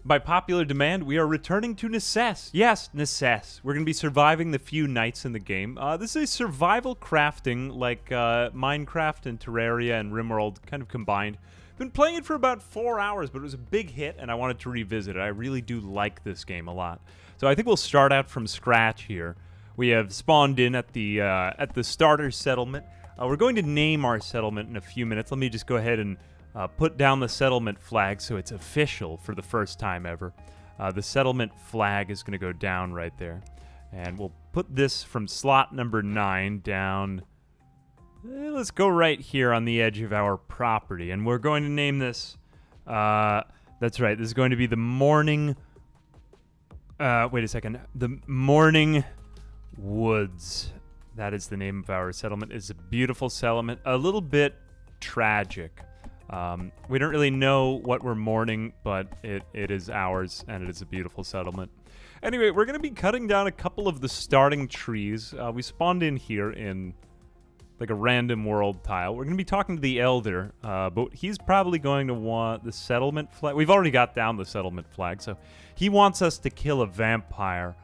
By popular demand, we are returning to Necesse. Yes, Necesse. We're going to be surviving the few nights in the game. This is a survival crafting, like Minecraft and Terraria and RimWorld kind of combined. Been playing it for about 4 hours, but it was a big hit, and I wanted to revisit it. I really do like this game a lot. So I think we'll start out from scratch here. We have spawned in at the starter settlement. We're going to name our settlement in a few minutes. Let me just go ahead and put down the settlement flag so it's official for the first time ever. The settlement flag is going to go down right there. And we'll put this from slot number 9 down. Let's go right here on the edge of our property. And we're going to name this, that's right, this is going to be the Morning, wait a second, the Morning Woods. That is the name of our settlement. It's a beautiful settlement, a little bit tragic. We don't really know what we're mourning, but it is ours, and it is a beautiful settlement. Anyway, we're going to be cutting down a couple of the starting trees. We spawned in here in like a random world tile. We're going to be talking to the Elder, but he's probably going to want the settlement flag. We've already got down the settlement flag, so he wants us to kill a vampire.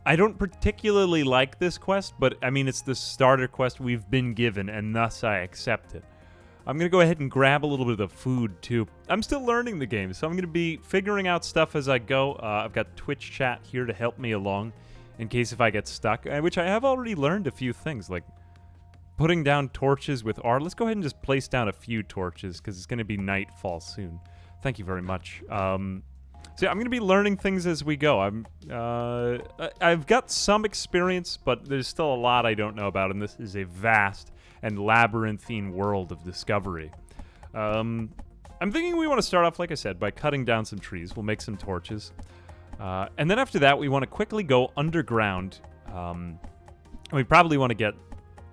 I don't particularly like this quest, but I mean, it's the starter quest we've been given, and thus I accept it. I'm going to go ahead and grab a little bit of the food, too. I'm still learning the game, so I'm going to be figuring out stuff as I go. I've got Twitch chat here to help me along in case if I get stuck, which I have already learned a few things, like putting down torches with R. Let's go ahead and just place down a few torches, because it's going to be nightfall soon. Thank you very much. So yeah, I'm going to be learning things as we go. I've got some experience, but there's still a lot I don't know about, and this is a vast and labyrinthine world of discovery. I'm thinking we want to start off, like I said, by cutting down some trees. We'll make some torches. And then after that, we want to quickly go underground. We probably want to get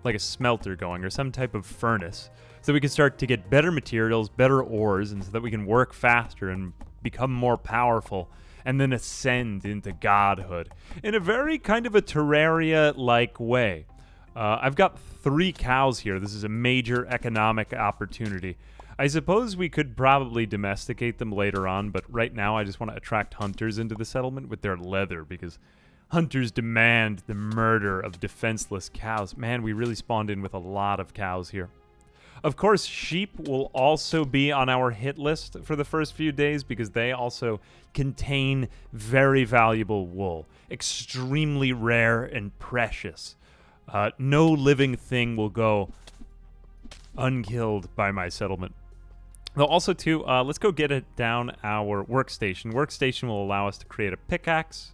like a smelter going or some type of furnace so we can start to get better materials, better ores, and so that we can work faster and become more powerful and then ascend into godhood in a very kind of a Terraria-like way. I've got 3 cows here. This is a major economic opportunity. I suppose we could probably domesticate them later on, but right now I just want to attract hunters into the settlement with their leather, because hunters demand the murder of defenseless cows. Man, we really spawned in with a lot of cows here. Of course, sheep will also be on our hit list for the first few days because they also contain very valuable wool, extremely rare and precious. No living thing will go unkilled by my settlement. Though also, too, let's go get it down our workstation. Workstation will allow us to create a pickaxe,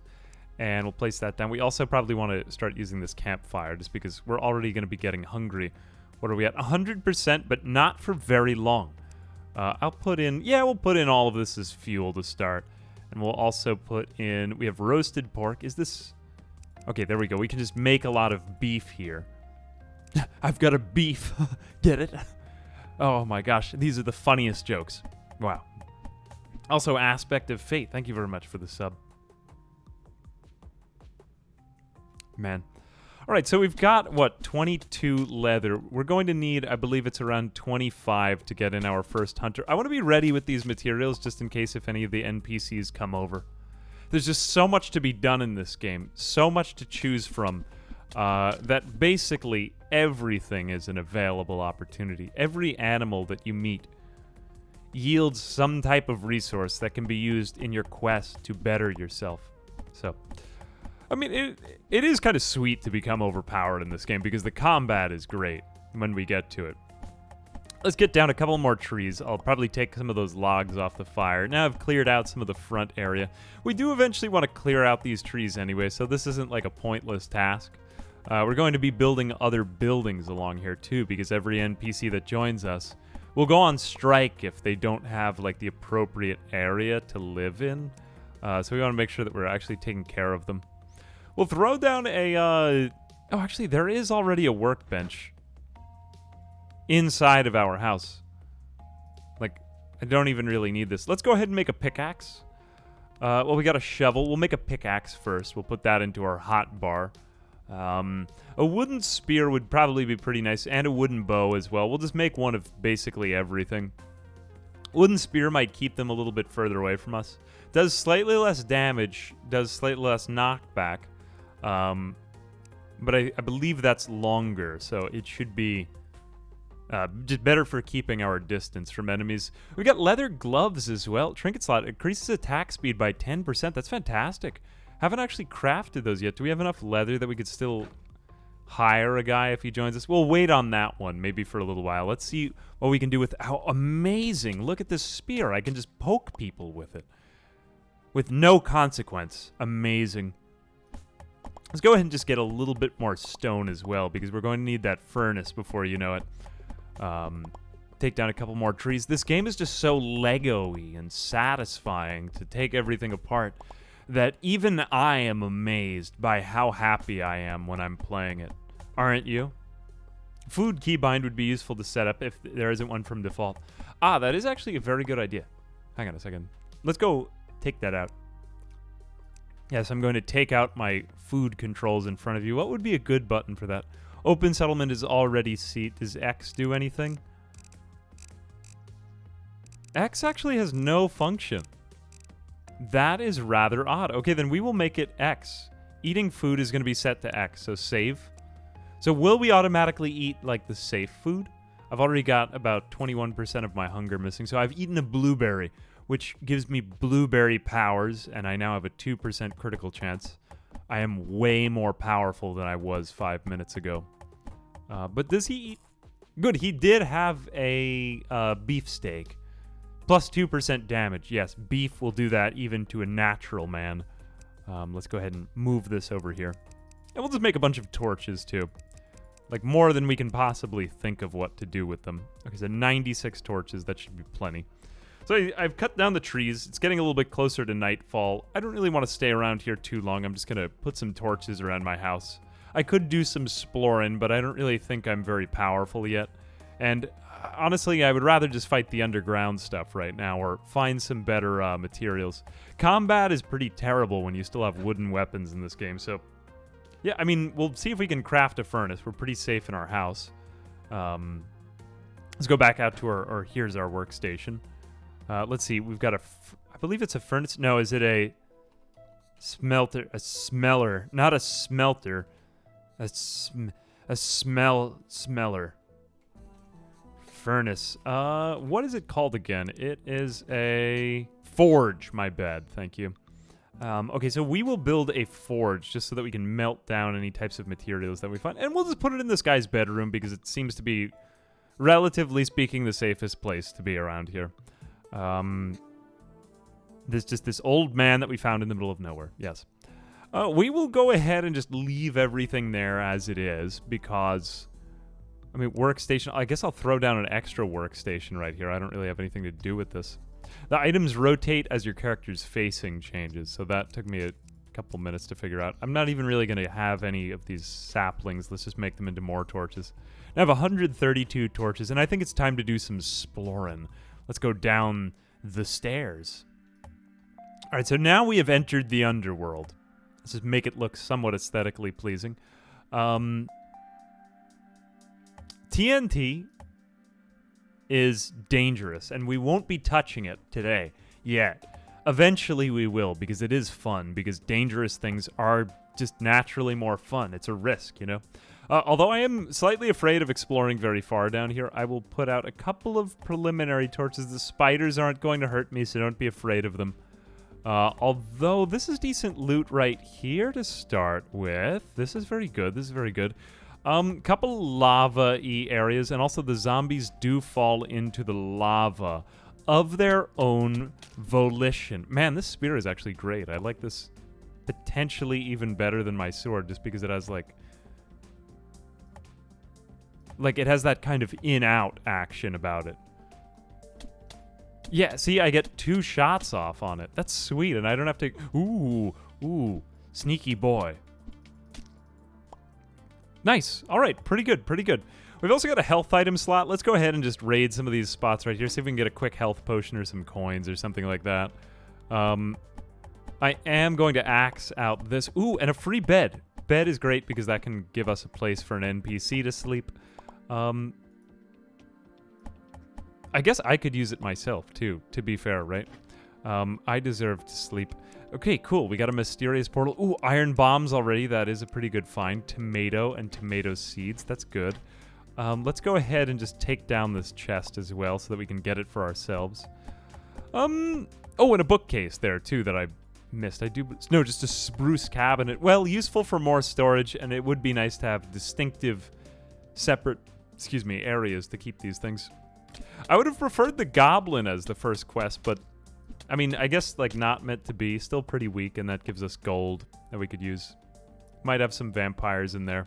and we'll place that down. We also probably want to start using this campfire just because we're already going to be getting hungry. What are we at? 100%, but not for very long. I'll put in, we'll put in all of this as fuel to start. And we'll also put in, we have roasted pork. Is this... Okay, there we go. We can just make a lot of beef here. I've got a beef. Get it? Oh my gosh, these are the funniest jokes. Wow. Also, Aspect of Fate. Thank you very much for the sub. Man. All right, so we've got, 22 leather. We're going to need, I believe it's around 25 to get in our first hunter. I want to be ready with these materials just in case if any of the NPCs come over. There's just so much to be done in this game, so much to choose from, that basically everything is an available opportunity. Every animal that you meet yields some type of resource that can be used in your quest to better yourself. So, I mean, it is kind of sweet to become overpowered in this game because the combat is great when we get to it. Let's get down a couple more trees. I'll probably take some of those logs off the fire. Now I've cleared out some of the front area. We do eventually want to clear out these trees anyway, so this isn't like a pointless task. We're going to be building other buildings along here too, because every NPC that joins us will go on strike if they don't have like the appropriate area to live in. So we want to make sure that we're actually taking care of them. We'll throw down a... Oh, actually, there is already a workbench inside of our house. Like, I don't even really need this. Let's go ahead and make a pickaxe. Well, we got a shovel. We'll make a pickaxe first. We'll put that into our hot bar. A wooden spear would probably be pretty nice, and a wooden bow as well. We'll just make one of basically everything. Wooden spear might keep them a little bit further away from us. Does slightly less damage, does slightly less knockback. But I believe that's longer, so it should be just better for keeping our distance from enemies. We got leather gloves as well. Trinket slot increases attack speed by 10%. That's fantastic. Haven't actually crafted those yet. Do we have enough leather that we could still hire a guy if he joins us? We'll wait on that one, maybe for a little while. Let's see what we can do with... How amazing. Look at this spear. I can just poke people with it. With no consequence. Amazing. Let's go ahead and just get a little bit more stone as well, because we're going to need that furnace before you know it. Take down a couple more trees. This game is just so Lego-y and satisfying to take everything apart that even I am amazed by how happy I am when I'm playing it. Aren't you? Food keybind would be useful to set up if there isn't one from default. Ah, that is actually a very good idea. Hang on a second. Let's go take that out. Yes, I'm going to take out my food controls in front of you. What would be a good button for that? Open settlement is already seat. Does X do anything? X actually has no function. That is rather odd. Okay, then we will make it X. Eating food is going to be set to X, so save. So will we automatically eat, like, the safe food? I've already got about 21% of my hunger missing, so I've eaten a blueberry, which gives me blueberry powers, and I now have a 2% critical chance. I am way more powerful than I was 5 minutes ago. But does he eat? Good, he did have a beefsteak. Plus 2% damage. Yes, beef will do that even to a natural man. Let's go ahead and move this over here. And we'll just make a bunch of torches, too. Like, more than we can possibly think of what to do with them. Okay, so 96 torches. That should be plenty. So I've cut down the trees. It's getting a little bit closer to nightfall. I don't really want to stay around here too long. I'm just going to put some torches around my house. I could do some exploring, but I don't really think I'm very powerful yet. And honestly, I would rather just fight the underground stuff right now or find some better materials. Combat is pretty terrible when you still have wooden weapons in this game. So, yeah, I mean, we'll see if we can craft a furnace. We're pretty safe in our house. Let's go back out to our here's our workstation. Let's see, we've got I believe it's a furnace. No, is it a smelter? A smeller. Not a smelter. A smeller. Furnace. What is it called again? It is a forge, my bad. Thank you. Okay, so we will build a forge just so that we can melt down any types of materials that we find. And we'll just put it in this guy's bedroom because it seems to be, relatively speaking, the safest place to be around here. There's just this old man that we found in the middle of nowhere. Yes. We will go ahead and just leave everything there as it is because, I mean, workstation, I guess I'll throw down an extra workstation right here. I don't really have anything to do with this. The items rotate as your character's facing changes, so that took me a couple minutes to figure out. I'm not even really going to have any of these saplings. Let's just make them into more torches. I have 132 torches, and I think it's time to do some exploring. Let's go down the stairs. All right, so now we have entered the Underworld. Let's just make it look somewhat aesthetically pleasing. TNT is dangerous, and we won't be touching it today yet. Eventually we will, because it is fun, because dangerous things are just naturally more fun. It's a risk, you know? Although I am slightly afraid of exploring very far down here, I will put out a couple of preliminary torches. The spiders aren't going to hurt me, so don't be afraid of them. Although this is decent loot right here to start with. This is very good. This is very good. Couple lava-y areas, and also the zombies do fall into the lava of their own volition. Man, this spear is actually great. I like this potentially even better than my sword, just because it has, like it has that kind of in-out action about it. Yeah, see, I get 2 shots off on it. That's sweet, and I don't have to... Ooh, sneaky boy. Nice. All right, pretty good, pretty good. We've also got a health item slot. Let's go ahead and just raid some of these spots right here, see if we can get a quick health potion or some coins or something like that. I am going to axe out this. Ooh, and a free bed. Bed is great because that can give us a place for an NPC to sleep. I guess I could use it myself, too, to be fair, right? I deserve to sleep. Okay, cool. We got a mysterious portal. Ooh, iron bombs already. That is a pretty good find. Tomato and tomato seeds. That's good. Let's go ahead and just take down this chest as well so that we can get it for ourselves. Oh, and a bookcase there, too, that I missed. No, just a spruce cabinet. Well, useful for more storage, and it would be nice to have distinctive, separate, areas to keep these things. I would have preferred the goblin as the first quest, but, I mean, I guess, like, not meant to be. Still pretty weak, and that gives us gold that we could use. Might have some vampires in there.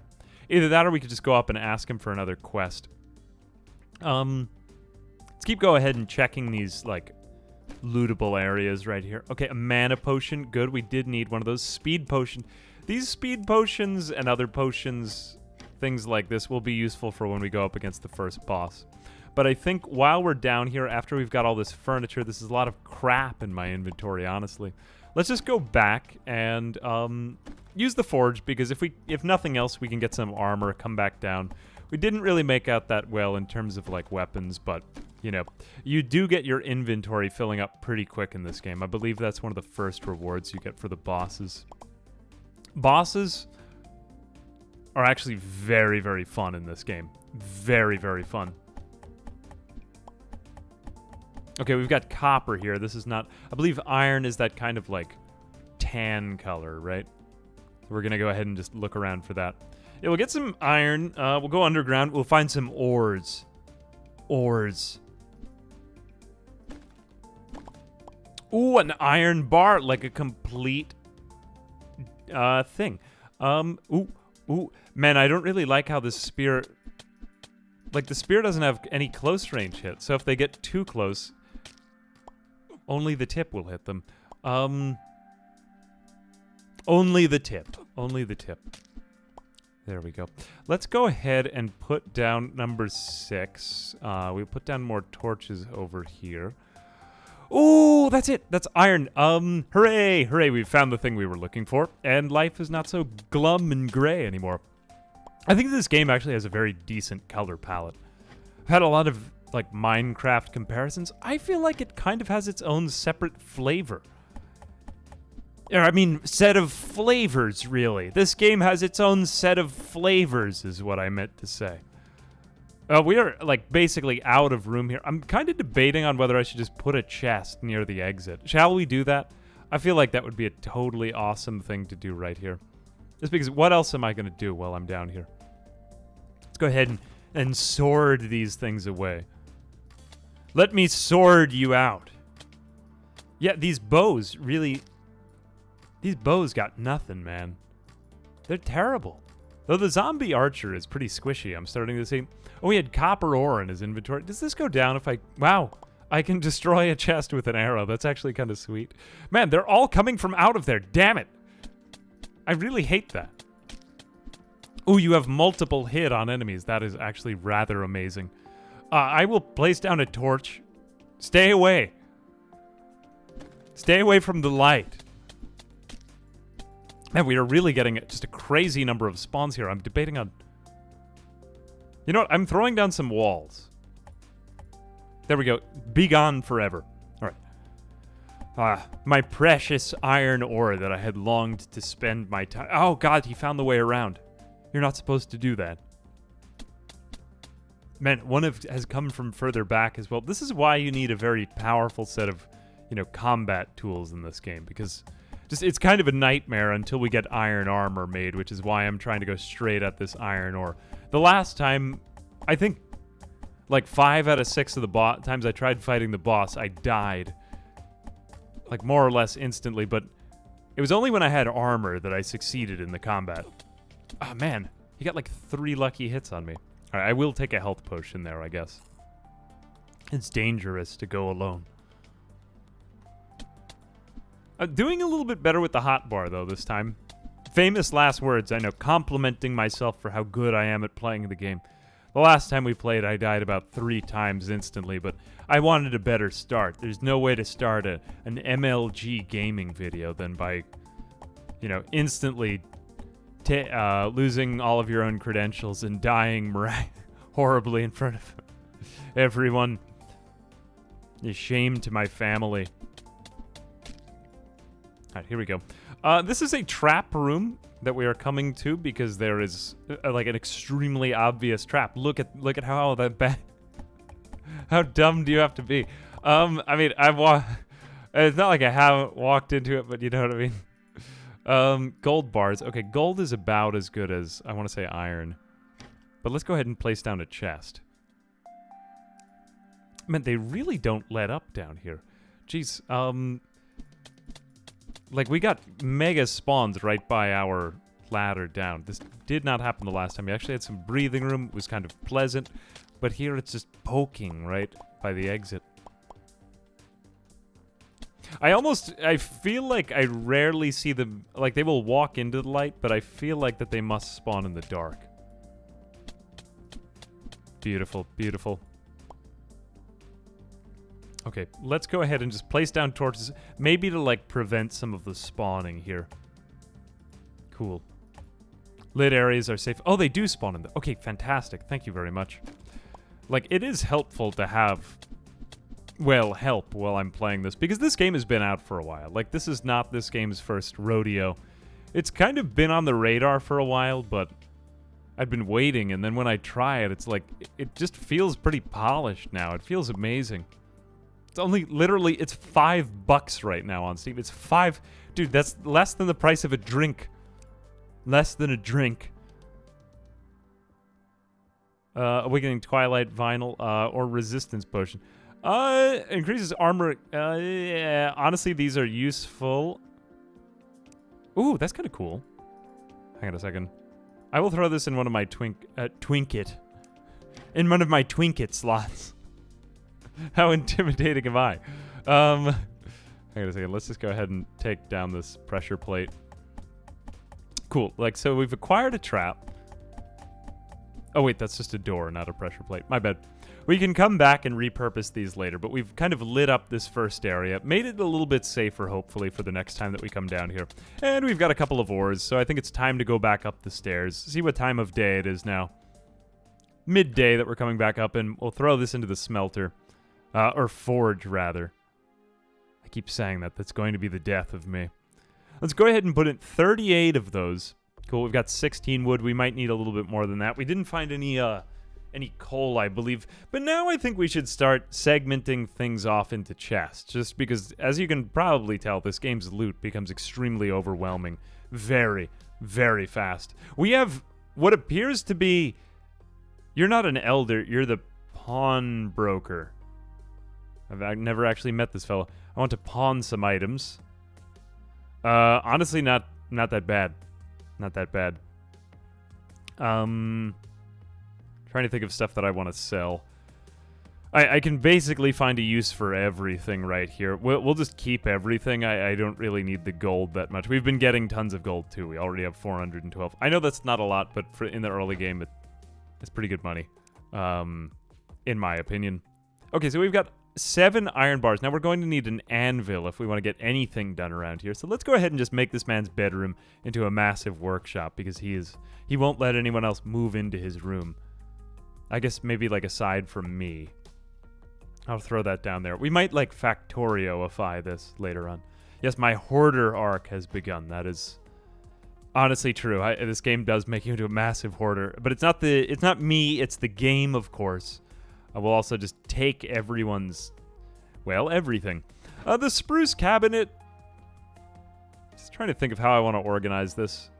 Either that or we could just go up and ask him for another quest. Let's go ahead and checking these, like, lootable areas right here. Okay, a mana potion. Good, we did need one of those. Speed potion. These speed potions and other potions, things like this, will be useful for when we go up against the first boss. But I think while we're down here, after we've got all this furniture, this is a lot of crap in my inventory, honestly. Let's just go back and use the forge, because if nothing else, we can get some armor, come back down. We didn't really make out that well in terms of, like, weapons, but, you know, you do get your inventory filling up pretty quick in this game. I believe that's one of the first rewards you get for the bosses. Bosses are actually very, very fun in this game. Very, very fun. Okay, we've got copper here. This is not... I believe iron is that kind of, like, tan color, right? We're going to go ahead and just look around for that. Yeah, we'll get some iron. We'll go underground. We'll find some ores. Ores. Ooh, an iron bar. Like a complete thing. Ooh. Man, I don't really like how this spear... Like, the spear doesn't have any close range hit. So if they get too close... Only the tip will hit them. Only the tip. Only the tip. There we go. Let's go ahead and put down number 6. We'll put down more torches over here. Ooh, that's it. That's iron. Hooray. Hooray, we found the thing we were looking for. And life is not so glum and gray anymore. I think this game actually has a very decent color palette. I've had a lot of, like, Minecraft comparisons. I feel like it kind of has its own separate flavor. I mean, set of flavors, really. This game has its own set of flavors, is what I meant to say. We are, like, basically out of room here. I'm kind of debating on whether I should just put a chest near the exit. Shall we do that? I feel like that would be a totally awesome thing to do right here. Just because, what else am I going to do while I'm down here? Let's go ahead and sword these things away. Let me sword you out. Yeah, these bows really... These bows got nothing, man. They're terrible. Though the zombie archer is pretty squishy, I'm starting to see... Oh, he had copper ore in his inventory. Does this go down if I... Wow. I can destroy a chest with an arrow. That's actually kind of sweet. Man, they're all coming from out of there. Damn it. I really hate that. Ooh, you have multiple hit on enemies. That is actually rather amazing. I will place down a torch. Stay away. Stay away from the light. Man, we are really getting just a crazy number of spawns here. I'm debating on... You know what? I'm throwing down some walls. There we go. Be gone forever. All right. My precious iron ore that I had longed to spend my time... Oh, God, he found the way around. You're not supposed to do that. Man, has come from further back as well. This is why you need a very powerful set of, you know, combat tools in this game, because it's kind of a nightmare until we get iron armor made, which is why I'm trying to go straight at this iron ore. The last time, I think, like 5 out of 6 of the times I tried fighting the boss, I died. Like, more or less instantly, but it was only when I had armor that I succeeded in the combat. Oh, man. He got like 3 lucky hits on me. All right, I will take a health potion there, I guess. It's dangerous to go alone. Doing a little bit better with the hotbar, though, this time. Famous last words, I know, complimenting myself for how good I am at playing the game. The last time we played, I died about 3 times instantly, but I wanted a better start. There's no way to start an MLG gaming video than by, you know, instantly losing all of your own credentials and dying horribly in front of everyone. A shame to my family. right, here we go. This is a trap room that we are coming to because there is like an extremely obvious trap. Look at how that bad. How dumb do you have to be? I mean, it's not like I haven't walked into it, but you know what I mean. Gold bars. Okay, gold is about as good as I want to say iron, but let's go ahead and place down a chest. Man, they really don't let up down here. Jeez. Like, we got mega spawns right by our ladder down. This did not happen the last time. We actually had some breathing room. It was kind of pleasant. But here it's just poking right by the exit. I feel like I rarely see them... Like, they will walk into the light, but I feel like that they must spawn in the dark. Beautiful, beautiful. Okay, let's go ahead and just place down torches, maybe to, like, prevent some of the spawning here. Cool. Lit areas are safe. Oh, they do spawn in the... Okay, fantastic. Thank you very much. Like, it is helpful to have, well, help while I'm playing this, because this game has been out for a while. Like, this is not this game's first rodeo. It's kind of been on the radar for a while, but I've been waiting, and then when I try it, it's like, it just feels pretty polished now. It feels amazing. It's only, literally, it's $5 right now on Steam. It's $5... Dude, that's less than the price of a drink. Less than a drink. Awakening Twilight Vinyl, or Resistance Potion. Increases armor. Yeah, honestly, these are useful. Ooh, that's kind of cool. Hang on a second. I will throw this in one of my Twinket. In one of my Twinket slots. How intimidating am I? Hang on a second. Let's just go ahead and take down this pressure plate. Cool. Like, so we've acquired a trap. Oh, wait, that's just a door, not a pressure plate. My bad. We can come back and repurpose these later, but we've kind of lit up this first area. Made it a little bit safer, hopefully, for the next time that we come down here. And we've got a couple of ores, so I think it's time to go back up the stairs. See what time of day it is now. Midday that we're coming back up, and we'll throw this into the smelter. Or forge, rather. I keep saying that. That's going to be the death of me. Let's go ahead and put in 38 of those. Cool, we've got 16 wood. We might need a little bit more than that. We didn't find any coal, I believe. But now I think we should start segmenting things off into chests. Just because, as you can probably tell, this game's loot becomes extremely overwhelming. Very, very fast. We have what appears to be... You're not an elder, you're the pawnbroker. I've never actually met this fellow. I want to pawn some items. Honestly, not that bad. Not that bad. Trying to think of stuff that I want to sell. I can basically find a use for everything right here. We'll just keep everything. I don't really need the gold that much. We've been getting tons of gold, too. We already have 412. I know that's not a lot, but in the early game, it's pretty good money. In my opinion. Okay, so we've got 7 iron bars. Now we're going to need an anvil if we want to get anything done around here. So let's go ahead and just make this man's bedroom into a massive workshop because he won't let anyone else move into his room. I guess maybe like aside from me. I'll throw that down there. We might like Factorioify this later on. Yes, my hoarder arc has begun. That is honestly true. This game does make you into a massive hoarder, but it's not me, it's the game, of course. I will also just take everyone's, well, everything. The spruce cabinet. Just trying to think of how I want to organize this.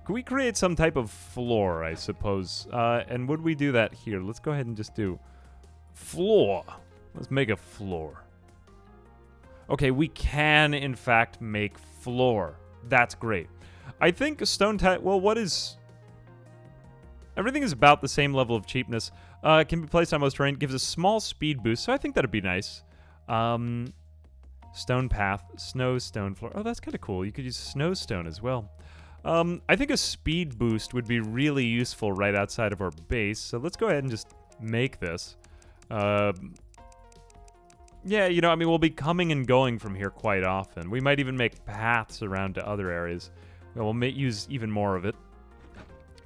Could we create some type of floor, I suppose? And would we do that here? Let's go ahead and just do floor. Let's make a floor. Okay, we can, in fact, make floor. That's great. I think a stone tile... Well, what is... Everything is about the same level of cheapness. It can be placed on most terrain. Gives a small speed boost, so I think that'd be nice. Stone path, snow stone floor. Oh, that's kind of cool. You could use snow stone as well. I think a speed boost would be really useful right outside of our base. So let's go ahead and just make this. Yeah, you know, I mean, we'll be coming and going from here quite often. We might even make paths around to other areas. We'll use even more of it.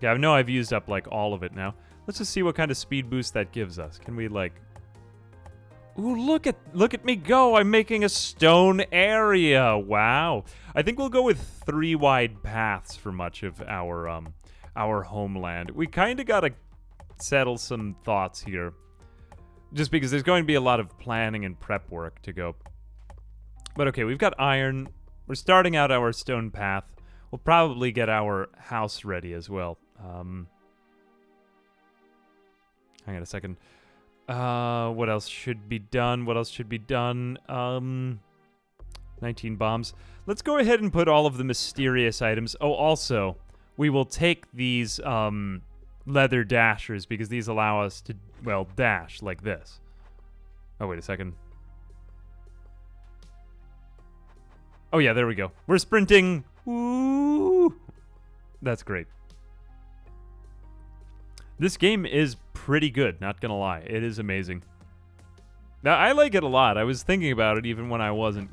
Yeah, I know I've used up, like, all of it now. Let's just see what kind of speed boost that gives us. Can we, like... Ooh, look at me go. I'm making a stone area. Wow. I think we'll go with 3 wide paths for much of our homeland. We kind of got to settle some thoughts here. Just because there's going to be a lot of planning and prep work to go. But okay, we've got iron. We're starting out our stone path. We'll probably get our house ready as well. Hang on a second. What else should be done? 19 bombs. Let's go ahead and put all of the mysterious items. Oh, also, we will take these leather dashers because these allow us to, well, dash like this. Oh, wait a second. Oh, yeah, there we go. We're sprinting. Woo! That's great. This game is pretty good, not gonna lie. It is amazing. Now, I like it a lot. I was thinking about it even when I wasn't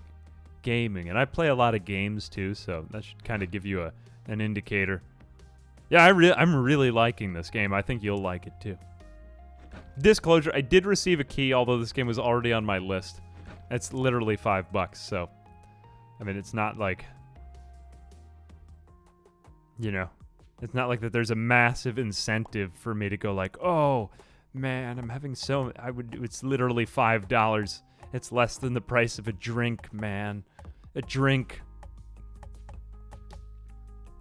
gaming, and I play a lot of games too, so that should kind of give you an indicator. Yeah, I'm really liking this game. I think you'll like it too. Disclosure, I did receive a key, although this game was already on my list. It's literally $5, so... I mean, it's not like... You know... It's not like that there's a massive incentive for me to go like, oh, man, I'm having so... It's literally $5. It's less than the price of a drink, man. A drink.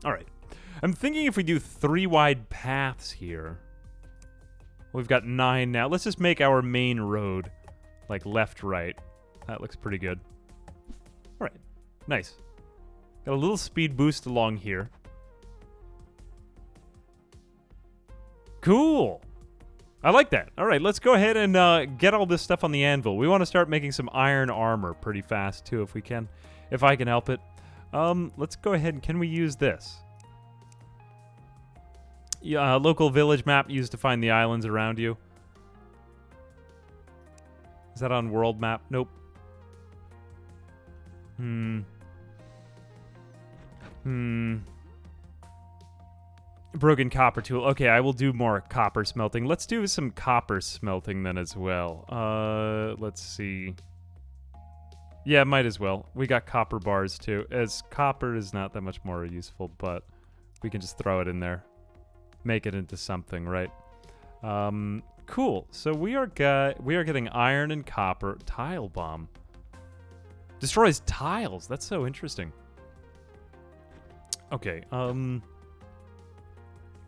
All right. I'm thinking if we do 3 wide paths here. We've got 9 now. Let's just make our main road like left, right. That looks pretty good. All right. Nice. Got a little speed boost along here. Cool. I like that. All right, let's go ahead and get all this stuff on the anvil. We want to start making some iron armor pretty fast, too, if we can. If I can help it. Let's go ahead and... Can we use this? Yeah, local village map used to find the islands around you. Is that on world map? Nope. Broken copper tool. Okay, I will do more copper smelting. Let's do some copper smelting then as well. Let's see. Yeah, might as well. We got copper bars too. As copper is not that much more useful, but we can just throw it in there. Make it into something, right? Cool. So we are getting iron and copper. Tile bomb. Destroys tiles. That's so interesting. Okay,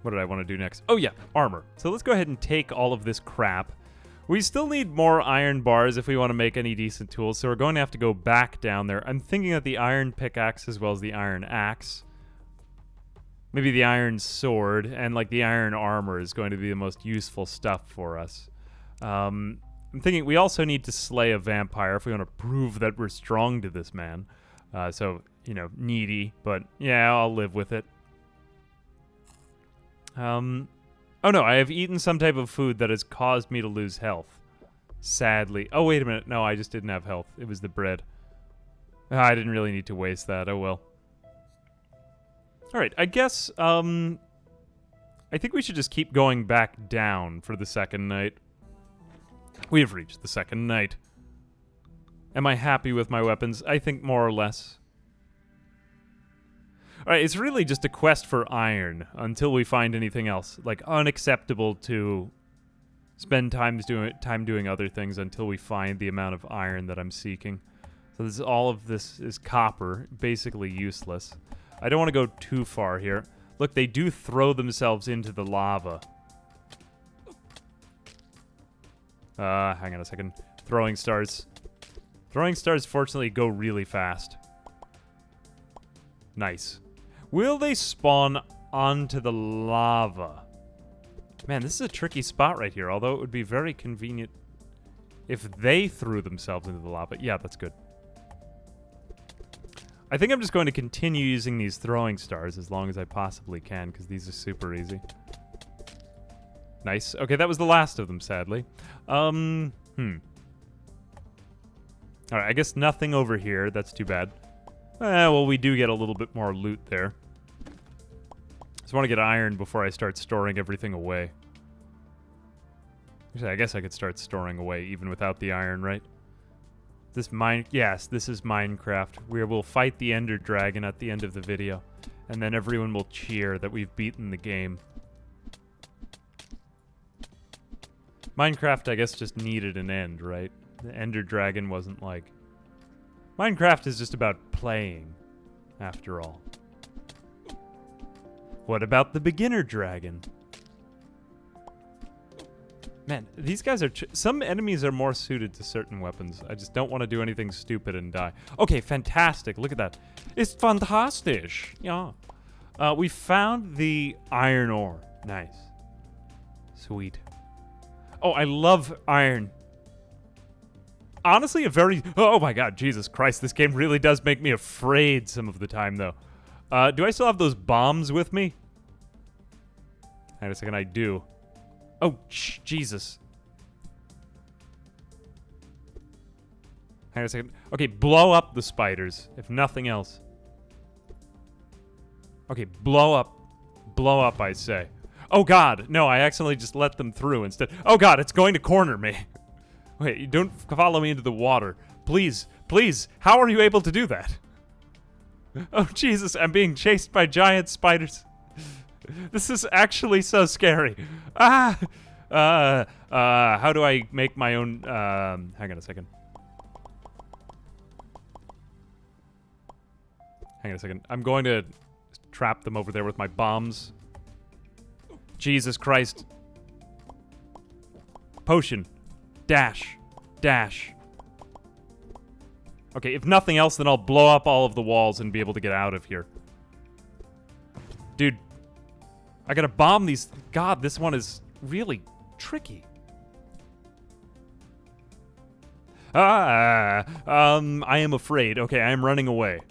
what did I want to do next? Oh yeah, armor. So let's go ahead and take all of this crap. We still need more iron bars if we want to make any decent tools, so we're going to have to go back down there. I'm thinking that the iron pickaxe as well as the iron axe, maybe the iron sword, and like the iron armor is going to be the most useful stuff for us. I'm thinking we also need to slay a vampire if we want to prove that we're strong to this man. So, you know, needy, but yeah, I'll live with it. Oh no, I have eaten some type of food that has caused me to lose health. Sadly. Oh, wait a minute. No, I just didn't have health. It was the bread. I didn't really need to waste that. Oh well. Alright, I guess, I think we should just keep going back down for the second night. We have reached the second night. Am I happy with my weapons? I think more or less. Alright, it's really just a quest for iron until we find anything else. Like, unacceptable to spend time doing other things until we find the amount of iron that I'm seeking. So all of this is copper, basically useless. I don't want to go too far here. Look, they do throw themselves into the lava. Hang on a second. Throwing stars. Throwing stars, fortunately, go really fast. Nice. Will they spawn onto the lava? Man, this is a tricky spot right here, although it would be very convenient if they threw themselves into the lava. Yeah, that's good. I think I'm just going to continue using these throwing stars as long as I possibly can, because these are super easy. Nice. Okay, that was the last of them, sadly. Alright, I guess nothing over here. That's too bad. Well, we do get a little bit more loot there. Just want to get iron before I start storing everything away. Actually, I guess I could start storing away even without the iron, right? Yes, this is Minecraft. We will fight the Ender Dragon at the end of the video, and then everyone will cheer that we've beaten the game. Minecraft, I guess, just needed an end, right? The Ender Dragon wasn't like... Minecraft is just about playing, after all. What about the beginner dragon? Man, these guys are... some enemies are more suited to certain weapons. I just don't want to do anything stupid and die. Okay, fantastic. Look at that. It's fantastic. Yeah. We found the iron ore. Nice. Sweet. Oh, I love iron. Honestly, a very... oh my god, Jesus Christ. This game really does make me afraid some of the time, though. Do I still have those bombs with me? Hang on a second, I do. Oh, Jesus. Hang on a second. Okay, blow up the spiders, if nothing else. Okay, blow up. Blow up, I say. Oh god, no, I accidentally just let them through instead. Oh god, it's going to corner me. Wait, you don't follow me into the water. Please, please, how are you able to do that? Oh Jesus, I'm being chased by giant spiders. This is actually so scary. How do I make my own, hang on a second. Hang on a second. I'm going to trap them over there with my bombs. Jesus Christ. Potion. Dash. Dash. Okay, if nothing else, then I'll blow up all of the walls and be able to get out of here. Dude. I gotta bomb these... God, this one is really tricky. I am afraid. Okay, I am running away.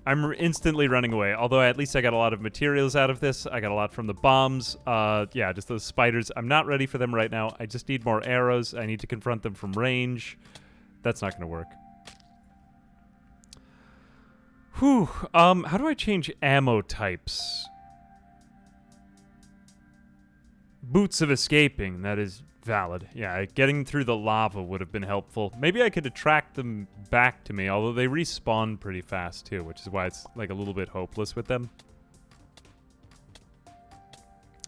I'm instantly running away. Although at least I got a lot of materials out of this. I got a lot from the bombs. Yeah, just those spiders. I'm not ready for them right now. I just need more arrows. I need to confront them from range. That's not gonna work. Whew. How do I change ammo types? Boots of escaping, that is valid. Yeah, getting through the lava would have been helpful. Maybe I could attract them back to me, although they respawn pretty fast too, which is why it's like a little bit hopeless with them.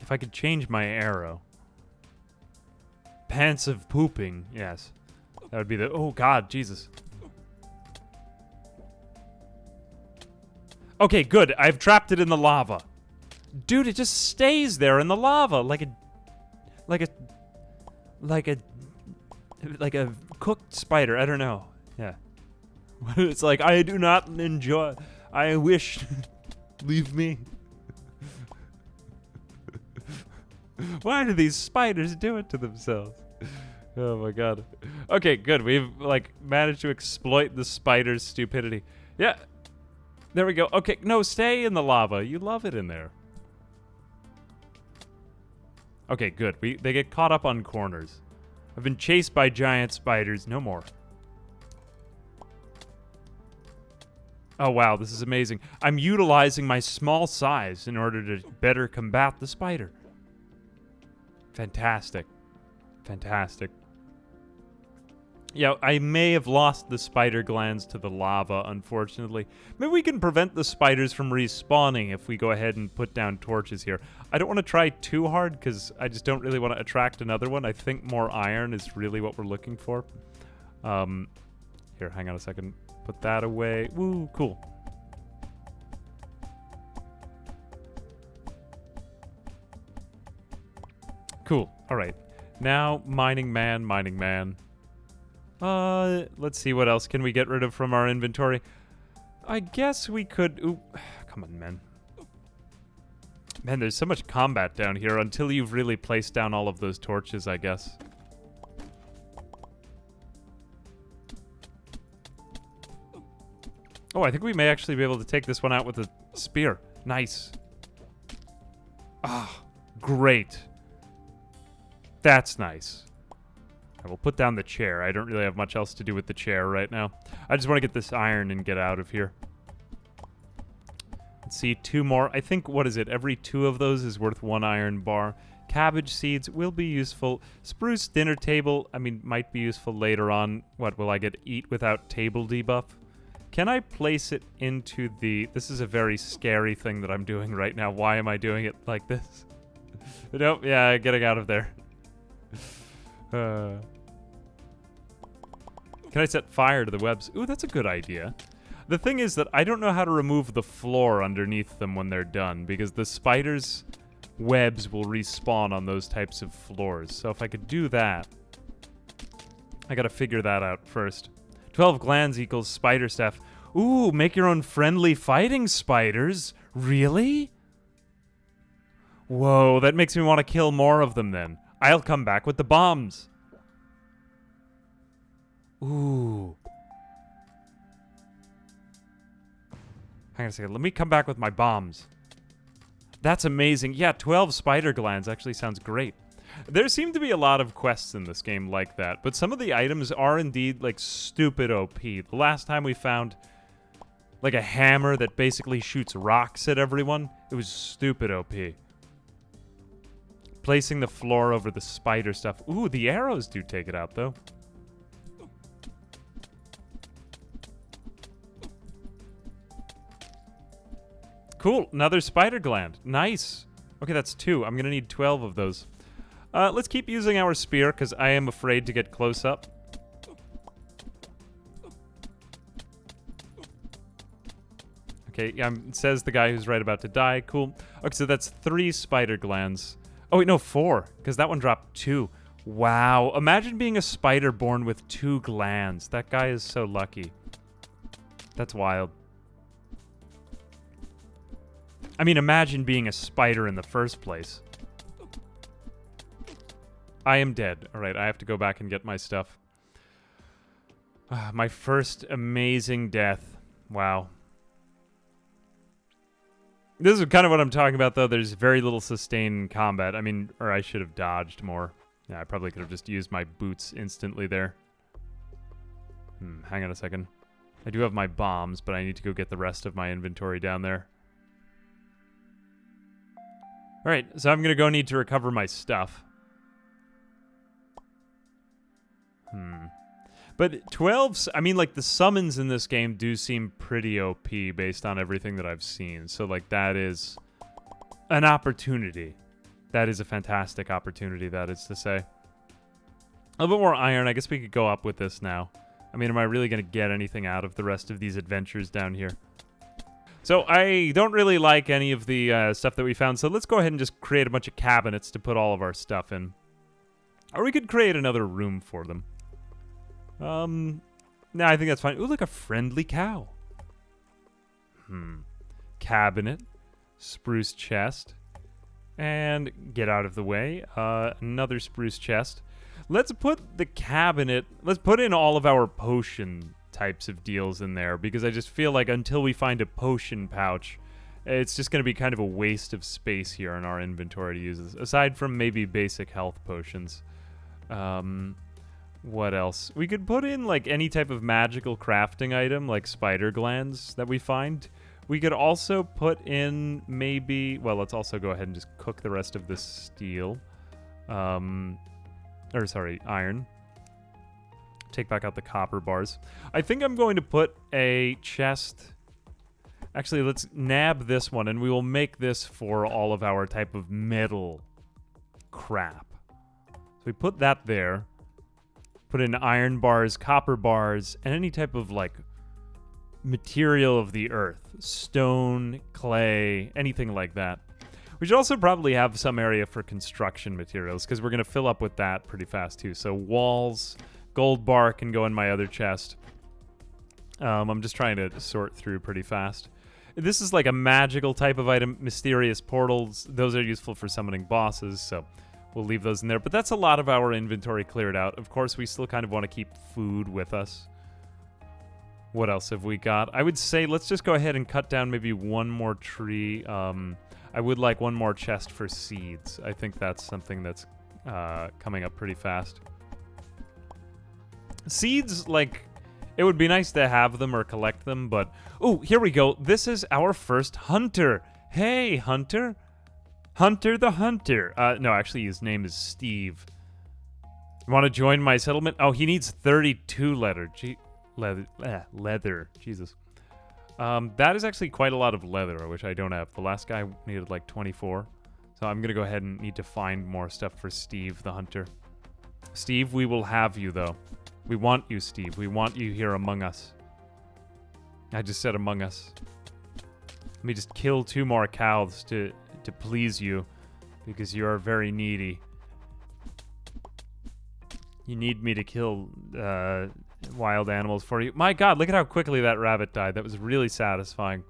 If I could change my arrow. Pants of pooping, yes. That would be the... oh god, Jesus. Okay, good. I've trapped it in the lava. Dude, it just stays there in the lava like a cooked spider. I don't know. Yeah. It's like, I do not enjoy. I wish. Leave me. Why do these spiders do it to themselves? Oh my god. Okay, good. We've like managed to exploit the spider's stupidity. Yeah. There we go. Okay, no, stay in the lava. You love it in there. Okay, good. They get caught up on corners. I've been chased by giant spiders. No more. Oh, wow. This is amazing. I'm utilizing my small size in order to better combat the spider. Fantastic. Fantastic. Yeah, I may have lost the spider glands to the lava, unfortunately. Maybe we can prevent the spiders from respawning if we go ahead and put down torches here. I don't want to try too hard, because I just don't really want to attract another one. I think more iron is really what we're looking for. Here, hang on a second. Put that away. Woo, cool. Cool, alright. Now, mining man, mining man. Let's see what else can we get rid of from our inventory. I guess we could... Ooh, come on, man. Man, there's so much combat down here until you've really placed down all of those torches, I guess. Oh, I think we may actually be able to take this one out with a spear. Nice. Ah, great. That's nice. I will put down the chair. I don't really have much else to do with the chair right now. I just want to get this iron and get out of here. Let's see, 2 more. I think, what is it? Every 2 of those is worth 1 iron bar. Cabbage seeds will be useful. Spruce dinner table, I mean, might be useful later on. What, will I get eat without table debuff? Can I place it into the... This is a very scary thing that I'm doing right now. Why am I doing it like this? Nope, yeah, getting out of there. Can I set fire to the webs? Ooh, that's a good idea. The thing is that I don't know how to remove the floor underneath them when they're done, because the spiders' webs will respawn on those types of floors. So if I could do that, I gotta figure that out first. 12 glands equals spider staff. Ooh, make your own friendly fighting spiders? Really? Whoa, that makes me want to kill more of them then. I'll come back with the bombs. Ooh. Hang on a second. Let me come back with my bombs. That's amazing. Yeah, 12 spider glands actually sounds great. There seem to be a lot of quests in this game like that, but some of the items are indeed, like, stupid OP. The last time we found, like, a hammer that basically shoots rocks at everyone, it was stupid OP. Placing the floor over the spider stuff. Ooh, the arrows do take it out, though. Cool, another spider gland. Nice. Okay, that's 2. I'm gonna need 12 of those. Let's keep using our spear, because I am afraid to get close up. Okay, yeah, it says the guy who's right about to die. Cool. Okay, so that's 3 spider glands. Oh, wait, no, 4, because that one dropped 2. Wow, imagine being a spider born with 2 glands. That guy is so lucky. That's wild. I mean, imagine being a spider in the first place. I am dead. All right, I have to go back and get my stuff. My first amazing death. Wow. This is kind of what I'm talking about, though. There's very little sustained combat. I mean, or I should have dodged more. Yeah, I probably could have just used my boots instantly there. Hang on a second. I do have my bombs, but I need to go get the rest of my inventory down there. Alright, so I'm gonna go need to recover my stuff. But 12s, I mean, like, the summons in this game do seem pretty OP based on everything that I've seen. So, like, that is an opportunity. That is a fantastic opportunity, that is to say. A little bit more iron. I guess we could go up with this now. I mean, am I really going to get anything out of the rest of these adventures down here? So, I don't really like any of the stuff that we found. So, let's go ahead and just create a bunch of cabinets to put all of our stuff in. Or we could create another room for them. No, I think that's fine. Ooh, look, a friendly cow. Cabinet. Spruce chest. And get out of the way. Another spruce chest. Let's put the cabinet... Let's put in all of our potion types of deals in there, because I just feel like until we find a potion pouch, it's just going to be kind of a waste of space here in our inventory to use this, aside from maybe basic health potions. What else? We could put in, like, any type of magical crafting item, like spider glands that we find. We could also put in maybe... Well, let's also go ahead and just cook the rest of this steel. Iron. Take back out the copper bars. I think I'm going to put a chest... Actually, let's nab this one, and we will make this for all of our type of metal crap. So we put that there. Put in iron bars, copper bars, and any type of, like, material of the earth. Stone, clay, anything like that. We should also probably have some area for construction materials, because we're going to fill up with that pretty fast, too. So walls, gold bar can go in my other chest. I'm just trying to sort through pretty fast. This is like a magical type of item. Mysterious portals, those are useful for summoning bosses, so... We'll leave those in there, but that's a lot of our inventory cleared out. Of course, we still kind of want to keep food with us. What else have we got? I would say let's just go ahead and cut down maybe one more tree. I would like one more chest for seeds. I think that's something that's coming up pretty fast. Seeds, like, it would be nice to have them or collect them, but... Oh, here we go. This is our first hunter. Hey, hunter. Hunter the Hunter. No, actually, his name is Steve. You want to join my settlement? Oh, he needs 32 leather. Leather. Jesus. That is actually quite a lot of leather, which I don't have. The last guy needed like 24. So I'm going to go ahead and need to find more stuff for Steve the Hunter. Steve, we will have you, though. We want you, Steve. We want you here among us. I just said among us. Let me just kill 2 more cows to please you, because you are very needy. You need me to kill wild animals for you. My God, look at how quickly that rabbit died. That was really satisfying.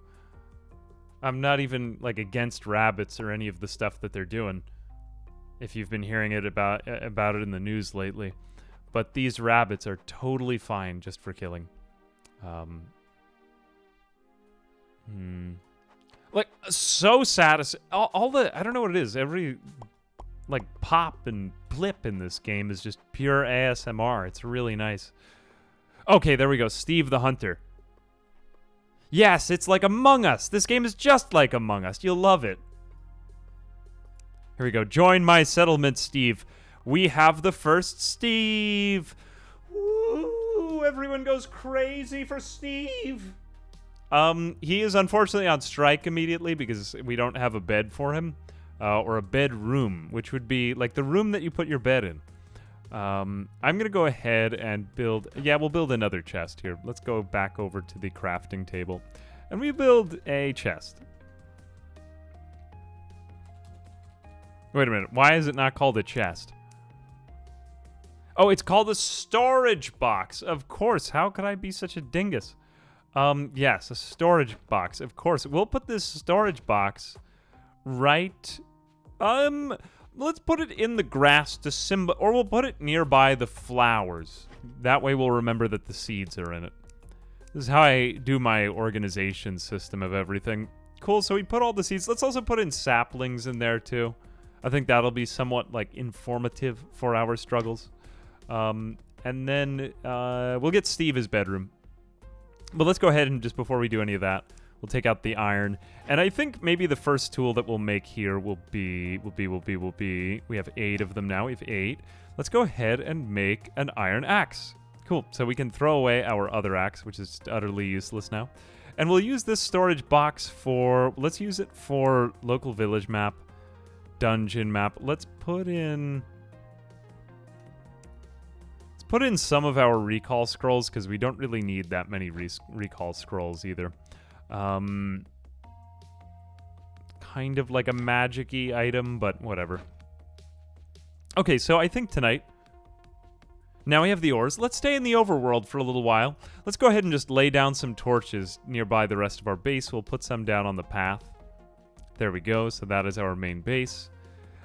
I'm not even like against rabbits or any of the stuff that they're doing, if you've been hearing it about it in the news lately. But these rabbits are totally fine just for killing. Like, so satisfying. All the, I don't know what it is. Every, like, pop and blip in this game is just pure ASMR. It's really nice. Okay, there we go. Steve the Hunter. Yes, it's like Among Us. This game is just like Among Us. You'll love it. Here we go. Join my settlement, Steve. We have the first Steve. Woo! Everyone goes crazy for Steve. He is unfortunately on strike immediately because we don't have a bed for him. Or a bedroom, which would be like the room that you put your bed in. I'm going to go ahead and build... Yeah, we'll build another chest here. Let's go back over to the crafting table. And we build a chest. Wait a minute. Why is it not called a chest? Oh, it's called a storage box. Of course. How could I be such a dingus? Yes, a storage box. Of course. We'll put this storage box right... Let's put it in the grass to symbol... Or we'll put it nearby the flowers. That way we'll remember that the seeds are in it. This is how I do my organization system of everything. Cool, so we put all the seeds. Let's also put in saplings in there, too. I think that'll be somewhat, like, informative for our struggles. And then we'll get Steve his bedroom. But let's go ahead and just before we do any of that, we'll take out the iron. And I think maybe the first tool that we'll make here will be... We have 8 of them now. We have 8. Let's go ahead and make an iron axe. Cool. So we can throw away our other axe, which is utterly useless now. And we'll use this storage box for... Let's use it for local village map, dungeon map. Let's put in... Put in some of our recall scrolls, because we don't really need that many recall scrolls either. Kind of like a magic-y item, but whatever. Okay, so I think tonight... Now we have the ores. Let's stay in the overworld for a little while. Let's go ahead and just lay down some torches nearby the rest of our base. We'll put some down on the path. There we go, so that is our main base.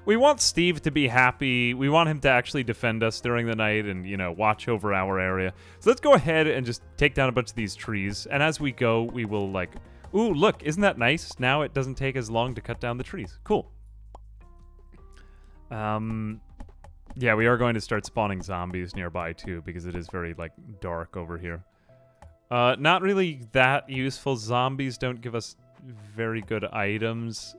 We want Steve to be happy. We want him to actually defend us during the night and, you know, watch over our area. So let's go ahead and just take down a bunch of these trees. And as we go, we will, like... Ooh, look, isn't that nice? Now it doesn't take as long to cut down the trees. Cool. Yeah, we are going to start spawning zombies nearby, too, because it is very, like, dark over here. Not really that useful. Zombies don't give us very good items.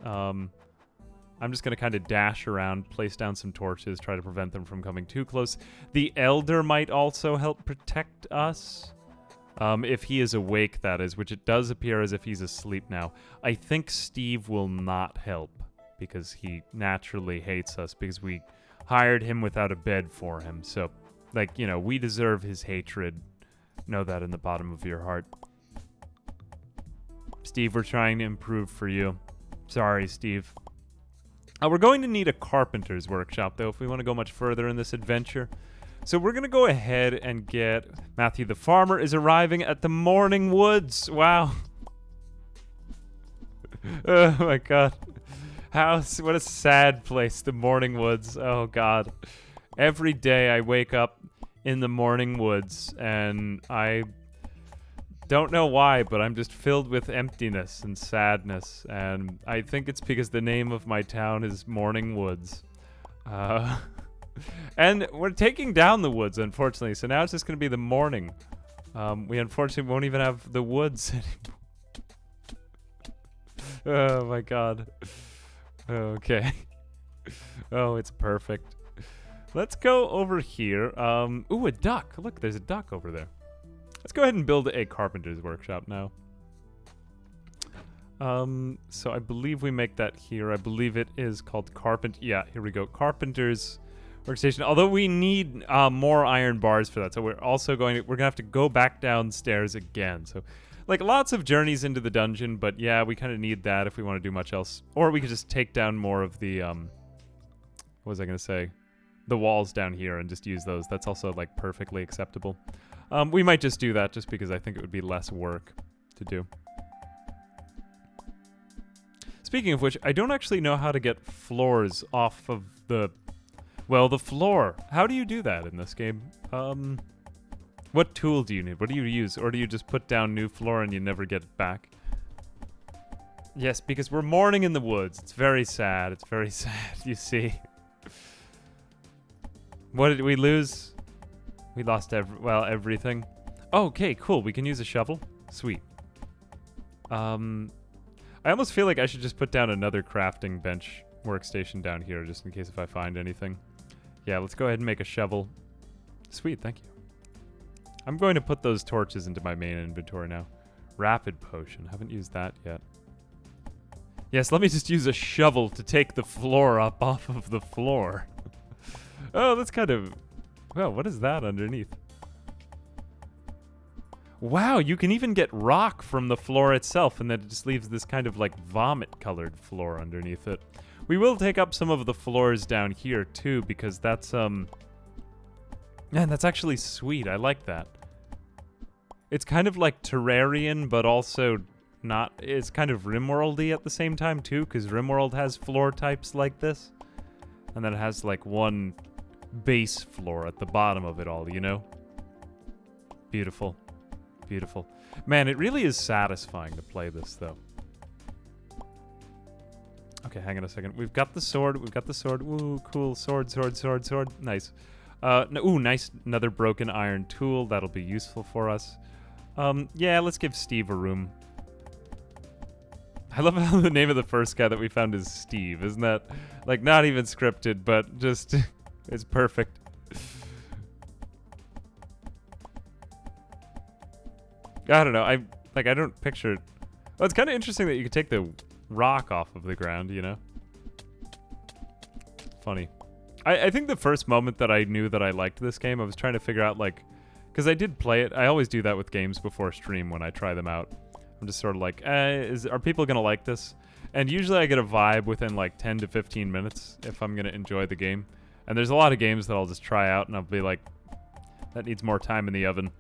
I'm just going to kind of dash around, place down some torches, try to prevent them from coming too close. The Elder might also help protect us. If he is awake, that is, which it does appear as if he's asleep now. I think Steve will not help, because he naturally hates us, because we hired him without a bed for him. So, like, you know, we deserve his hatred. Know that in the bottom of your heart. Steve, we're trying to improve for you. Sorry, Steve. We're going to need a carpenter's workshop, though, if we want to go much further in this adventure. So we're going to go ahead and get... Matthew the farmer is arriving at the Morning Woods. Wow. Oh, my God. What a sad place, the Morning Woods. Oh, God. Every day I wake up in the Morning Woods, and I... don't know why, but I'm just filled with emptiness and sadness, and I think it's because the name of my town is Morning Woods. And we're taking down the woods, unfortunately, so now it's just going to be the morning. We unfortunately won't even have the woods anymore. Oh my God. Okay. Oh, it's perfect. Let's go over here. Ooh, a duck. Look, there's a duck over there. Let's go ahead and build a carpenter's workshop now. So I believe we make that here. I believe it is called yeah, here we go. Carpenter's workstation. Although we need more iron bars for that. So we're gonna have to go back downstairs again. So like lots of journeys into the dungeon, but yeah, we kind of need that if we want to do much else. Or we could just take down more of the what was I gonna say? The walls down here and just use those. That's also like perfectly acceptable. We might just do that just because I think it would be less work to do. Speaking of which, I don't actually know how to get floors off of the floor. How do you do that in this game? What tool do you need? What do you use? Or do you just put down new floor and you never get it back? Yes, because we're mourning in the woods. It's very sad. It's very sad, you see. What did we lose? We lost everything. Oh, okay, cool. We can use a shovel. Sweet. I almost feel like I should just put down another crafting bench workstation down here just in case if I find anything. Yeah, let's go ahead and make a shovel. Sweet, thank you. I'm going to put those torches into my main inventory now. Rapid potion. Haven't used that yet. Yes, let me just use a shovel to take the floor up off of the floor. Oh, that's kind of... Well, what is that underneath? Wow, you can even get rock from the floor itself, and then it just leaves this kind of like vomit-colored floor underneath it. We will take up some of the floors down here too, because that's man, that's actually sweet. I like that. It's kind of like Terrarian, but also not. It's kind of Rimworld-y at the same time too, because Rimworld has floor types like this, and then it has like one base floor at the bottom of it all. You know? Beautiful. Beautiful. Man, it really is satisfying to play this, though. Okay, hang on a second. We've got the sword. We've got the sword. Ooh, cool. Sword, sword, sword, sword. Nice. Ooh, nice. Another broken iron tool. That'll be useful for us. Yeah, let's give Steve a room. I love how the name of the first guy that we found is Steve. Isn't that, like, not even scripted, but just, it's perfect. I don't know. I don't picture... Well, it's kind of interesting that you could take the rock off of the ground, you know? Funny. I think the first moment that I knew that I liked this game, I was trying to figure out, like... Because I did play it. I always do that with games before stream when I try them out. I'm just sort of like, are people going to like this? And usually I get a vibe within, like, 10 to 15 minutes if I'm going to enjoy the game. And there's a lot of games that I'll just try out and I'll be like, that needs more time in the oven.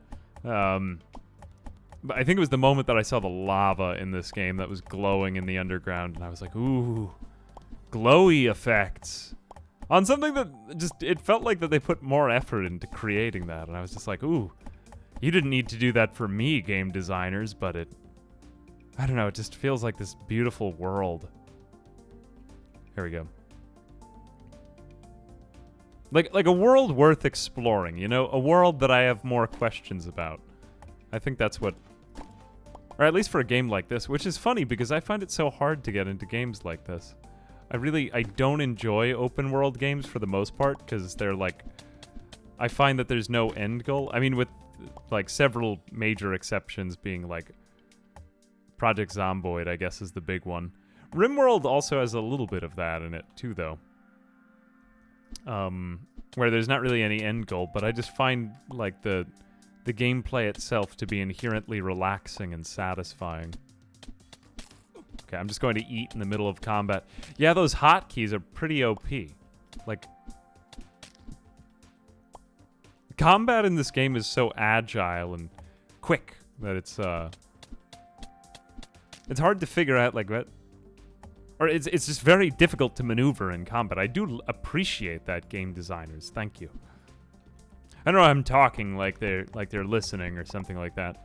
But I think it was the moment that I saw the lava in this game that was glowing in the underground, and I was like, ooh, glowy effects. On something that just, it felt like that they put more effort into creating that, and I was just like, ooh, you didn't need to do that for me, game designers, but it, I don't know, it just feels like this beautiful world. Here we go. Like a world worth exploring, you know? A world that I have more questions about. I think that's what... Or at least for a game like this, which is funny because I find it so hard to get into games like this. I don't enjoy open world games for the most part because they're like, I find that there's no end goal. I mean, with like several major exceptions being like Project Zomboid, I guess is the big one. Rimworld also has a little bit of that in it too, though. Where there's not really any end goal, but I just find like the gameplay itself to be inherently relaxing and satisfying. Okay, I'm just going to eat in the middle of combat. Yeah, those hotkeys are pretty OP. Like, combat in this game is so agile and quick that it's hard to figure out, like, what... Or it's just very difficult to maneuver in combat. I do appreciate that, game designers. Thank you. I don't know, I'm talking like they're listening or something like that.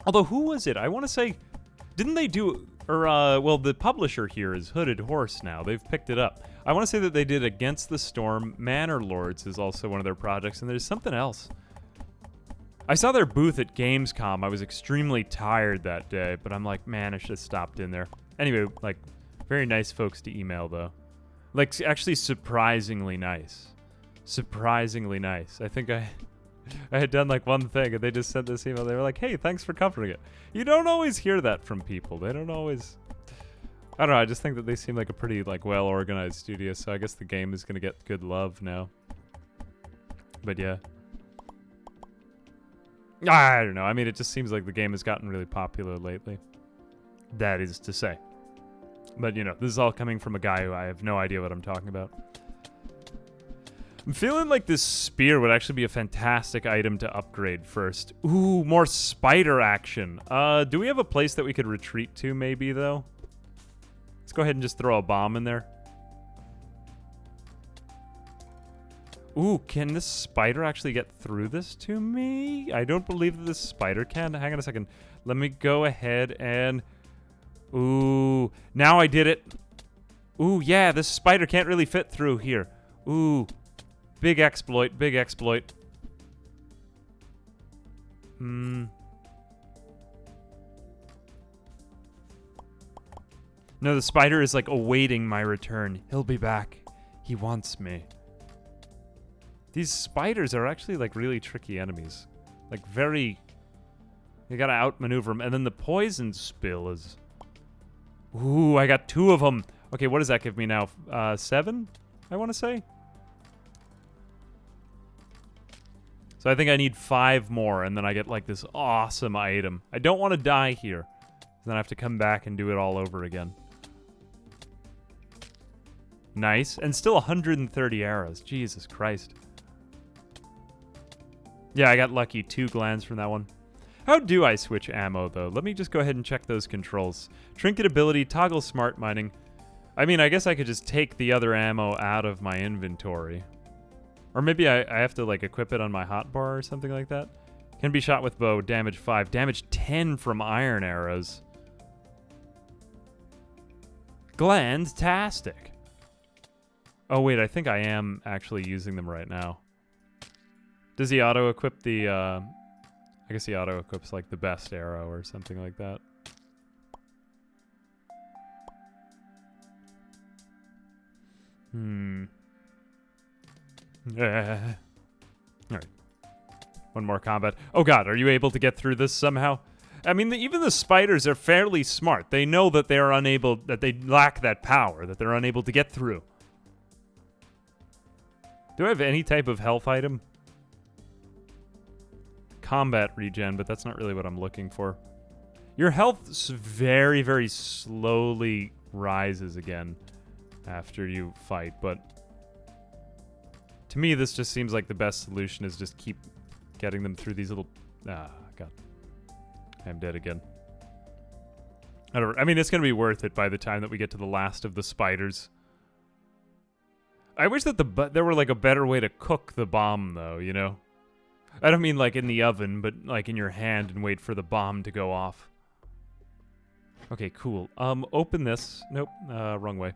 Although, who was it? I want to say, didn't they do, or, well, the publisher here is Hooded Horse now. They've picked it up. I want to say that they did Against the Storm. Manor Lords is also one of their projects, and there's something else. I saw their booth at Gamescom. I was extremely tired that day, but I'm like, man, I should have stopped in there. Anyway, like, Very nice folks to email, though. Like, actually surprisingly nice. Surprisingly nice. I think I had done like one thing and they just sent this email. They were like, hey, thanks for covering it. You don't always hear that from people. They don't always... I don't know, I just think that they seem like a pretty like well-organized studio, so I guess the game is going to get good love now. But yeah. I don't know. I mean, it just seems like the game has gotten really popular lately. That is to say. But, you know, this is all coming from a guy who I have no idea what I'm talking about. I'm feeling like this spear would actually be a fantastic item to upgrade first. Ooh, more spider action. Do we have a place that we could retreat to maybe, though? Let's go ahead and just throw a bomb in there. Ooh, can this spider actually get through this to me? I don't believe that this spider can. Hang on a second. Let me go ahead and... Ooh, now I did it. Ooh, yeah, this spider can't really fit through here. Ooh, big exploit, big exploit. No, the spider is like awaiting my return. He'll be back. He wants me. These spiders are actually like really tricky enemies. Like very... You gotta outmaneuver them. And then the poison spill is... Ooh, I got 2 of them. Okay, what does that give me now? 7, I want to say? So I think I need 5 more, and then I get like this awesome item. I don't want to die here. Then I have to come back and do it all over again. Nice. And still 130 arrows. Jesus Christ. Yeah, I got lucky. 2 glands from that one. How do I switch ammo, though? Let me just go ahead and check those controls. Trinket ability, toggle smart mining. I mean, I guess I could just take the other ammo out of my inventory. Or maybe I have to, like, equip it on my hotbar or something like that. Can be shot with bow, damage 5. Damage 10 from iron arrows. Gland-tastic. Oh, wait, I think I am actually using them right now. Does he auto-equip the, I guess he auto-equips, like, the best arrow or something like that. Alright. One more combat. Oh god, are you able to get through this somehow? I mean, even the spiders are fairly smart. They know that they are unable, that they lack that power, that they're unable to get through. Do I have any type of health item? Combat regen, but that's not really what I'm looking for. Your health very, very slowly rises again after you fight, but to me this just seems like the best solution is just keep getting them through these little... Ah, god. I'm dead again. I mean, it's gonna be worth it by the time that we get to the last of the spiders. I wish that there were like a better way to cook the bomb, though, you know? I don't mean like in the oven, but like in your hand and wait for the bomb to go off. Okay, cool. Open this. Nope, wrong way.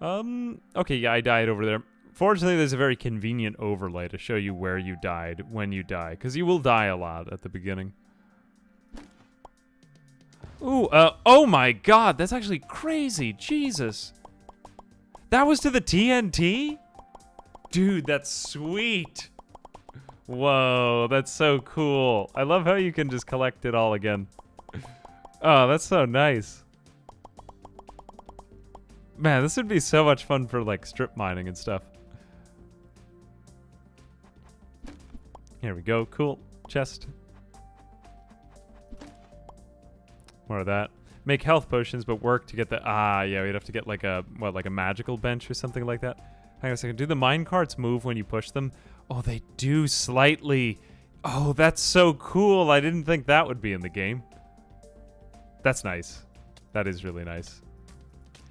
Okay, yeah, I died over there. Fortunately, there's a very convenient overlay to show you where you died when you die, because you will die a lot at the beginning. Ooh, oh my god, that's actually crazy. Jesus. That was to the TNT? Dude, that's sweet. Whoa, that's so cool. I love how you can just collect it all again. Oh, that's so nice. Man, this would be so much fun for, like, strip mining and stuff. Here we go. Cool. Chest. More of that. Make health potions, but work to get the... Ah, yeah, we'd have to get, like a... What, like a magical bench or something like that? Hang on a second. Do the minecarts move when you push them? Oh, they do slightly. Oh, that's so cool. I didn't think that would be in the game. That's nice. That is really nice.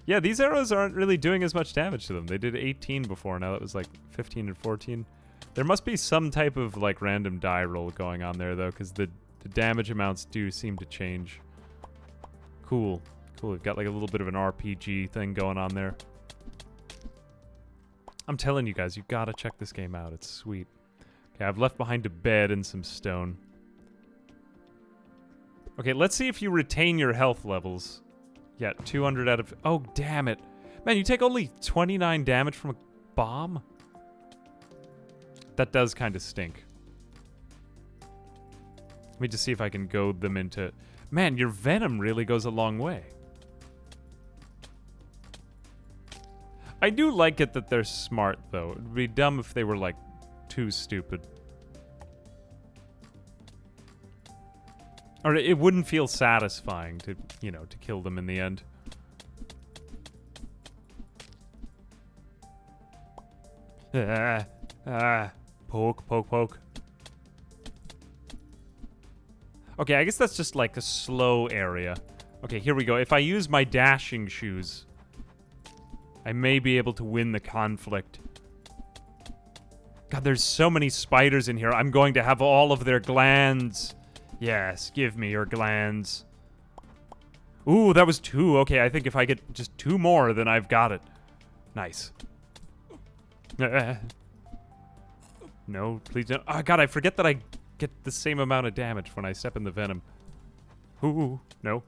Yeah, these arrows aren't really doing as much damage to them. They did 18 before. Now that was like 15 and 14. There must be some type of like random die roll going on there, though, because the damage amounts do seem to change. Cool. Cool. We've got like a little bit of an RPG thing going on there. I'm telling you guys, you gotta check this game out. It's sweet. Okay, I've left behind a bed and some stone. Okay, let's see if you retain your health levels Yeah, 200 out of... Oh, damn it. Man, you take only 29 damage from a bomb? That does kind of stink. Let me just see if I can goad them into... Man, your venom really goes a long way. I do like it that they're smart, though. It would be dumb if they were, like, too stupid. Or it wouldn't feel satisfying to, you know, to kill them in the end. Poke, poke, poke. Okay, I guess that's just like a slow area. Okay, here we go. If I use my dashing shoes, I may be able to win the conflict. God, there's so many spiders in here. I'm going to have all of their glands. Yes, give me your glands. Ooh, that was 2. Okay, I think if I get just 2 more, then I've got it. Nice. No, please don't. Oh, God, I forget that I get the same amount of damage when I step in the venom. Ooh, no.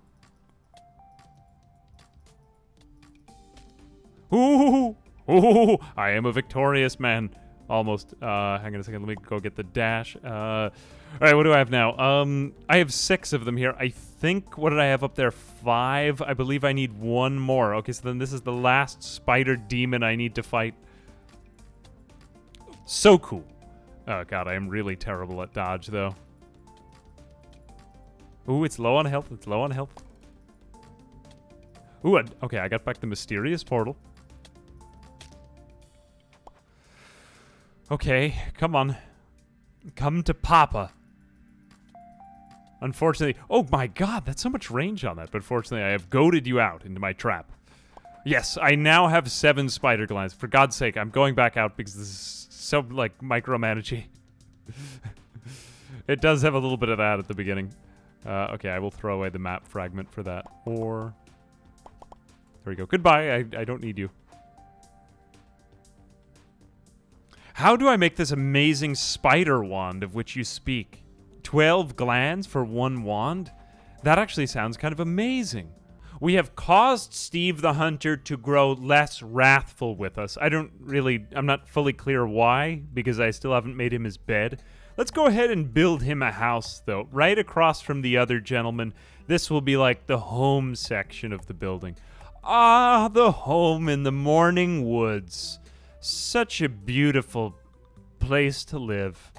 Ooh, ooh, I am a victorious man. Almost. Hang on a second. Let me go get the dash. All right, what do I have now? I have 6 of them here. I think, what did I have up there? 5. I believe I need 1 more. Okay, so then this is the last spider demon I need to fight. So cool. Oh, God, I am really terrible at dodge, though. Ooh, it's low on health. It's low on health. Ooh, okay, I got back the mysterious portal. Okay, come on. Come to Papa. Unfortunately... Oh, my God, that's so much range on that. But fortunately, I have goaded you out into my trap. Yes, I now have 7 spider glands. For God's sake, I'm going back out because this is so, like, micromanaging. It does have a little bit of that at the beginning. Okay, I will throw away the map fragment for that. Or... There we go. Goodbye, I don't need you. How do I make this amazing spider wand of which you speak? 12 glands for 1 wand? That actually sounds kind of amazing. We have caused Steve the Hunter to grow less wrathful with us. I'm not fully clear why, because I still haven't made him his bed. Let's go ahead and build him a house, though, right across from the other gentleman. This will be like the home section of the building. Ah, the home in the morning woods. Such a beautiful place to live.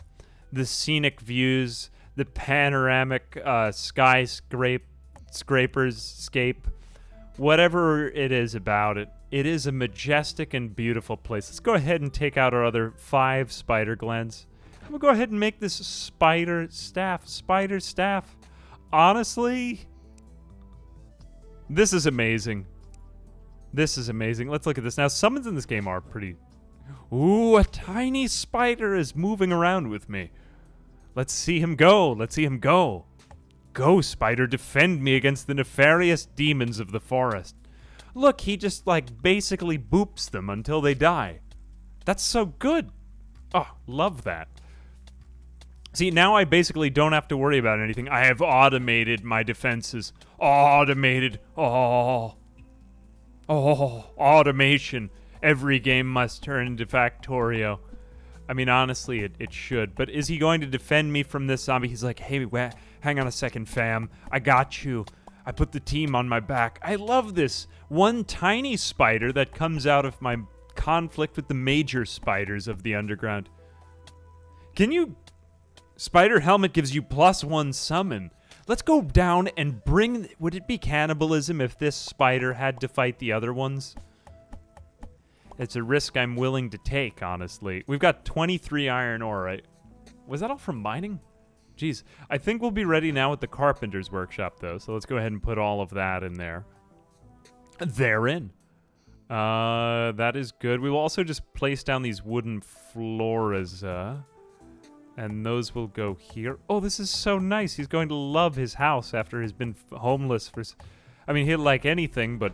The scenic views, the panoramic skyscape, whatever it is about it, it is a majestic and beautiful place. Let's go ahead and take out our other 5 spider glands. I'm gonna go ahead and make this spider staff. Honestly, this is amazing. This is amazing. Let's look at this. Now, summons in this game are pretty... Ooh, a tiny spider is moving around with me. Let's see him go. Let's see him go. Go, spider. Defend me against the nefarious demons of the forest. Look, he just, like, basically boops them until they die. That's so good. Oh, love that. See, now I basically don't have to worry about anything. I have automated my defenses. Automated. Oh, automation. Every game must turn into Factorio. I mean, honestly, it should. But is he going to defend me from this zombie? He's like, hey, hang on a second, fam. I got you. I put the team on my back. I love this. One tiny spider that comes out of my conflict with the major spiders of the underground. Can you... Spider helmet gives you +1 summon. Let's go down and bring... Would it be cannibalism if this spider had to fight the other ones? It's a risk I'm willing to take, honestly. We've got 23 iron ore, right? Was that all from mining? Jeez. I think we'll be ready now with the carpenter's workshop, though. So let's go ahead and put all of that in there. They're in. That is good. We will also just place down these wooden floors, and those will go here. Oh, this is so nice. He's going to love his house after he's been homeless for... I mean, he'll like anything, but...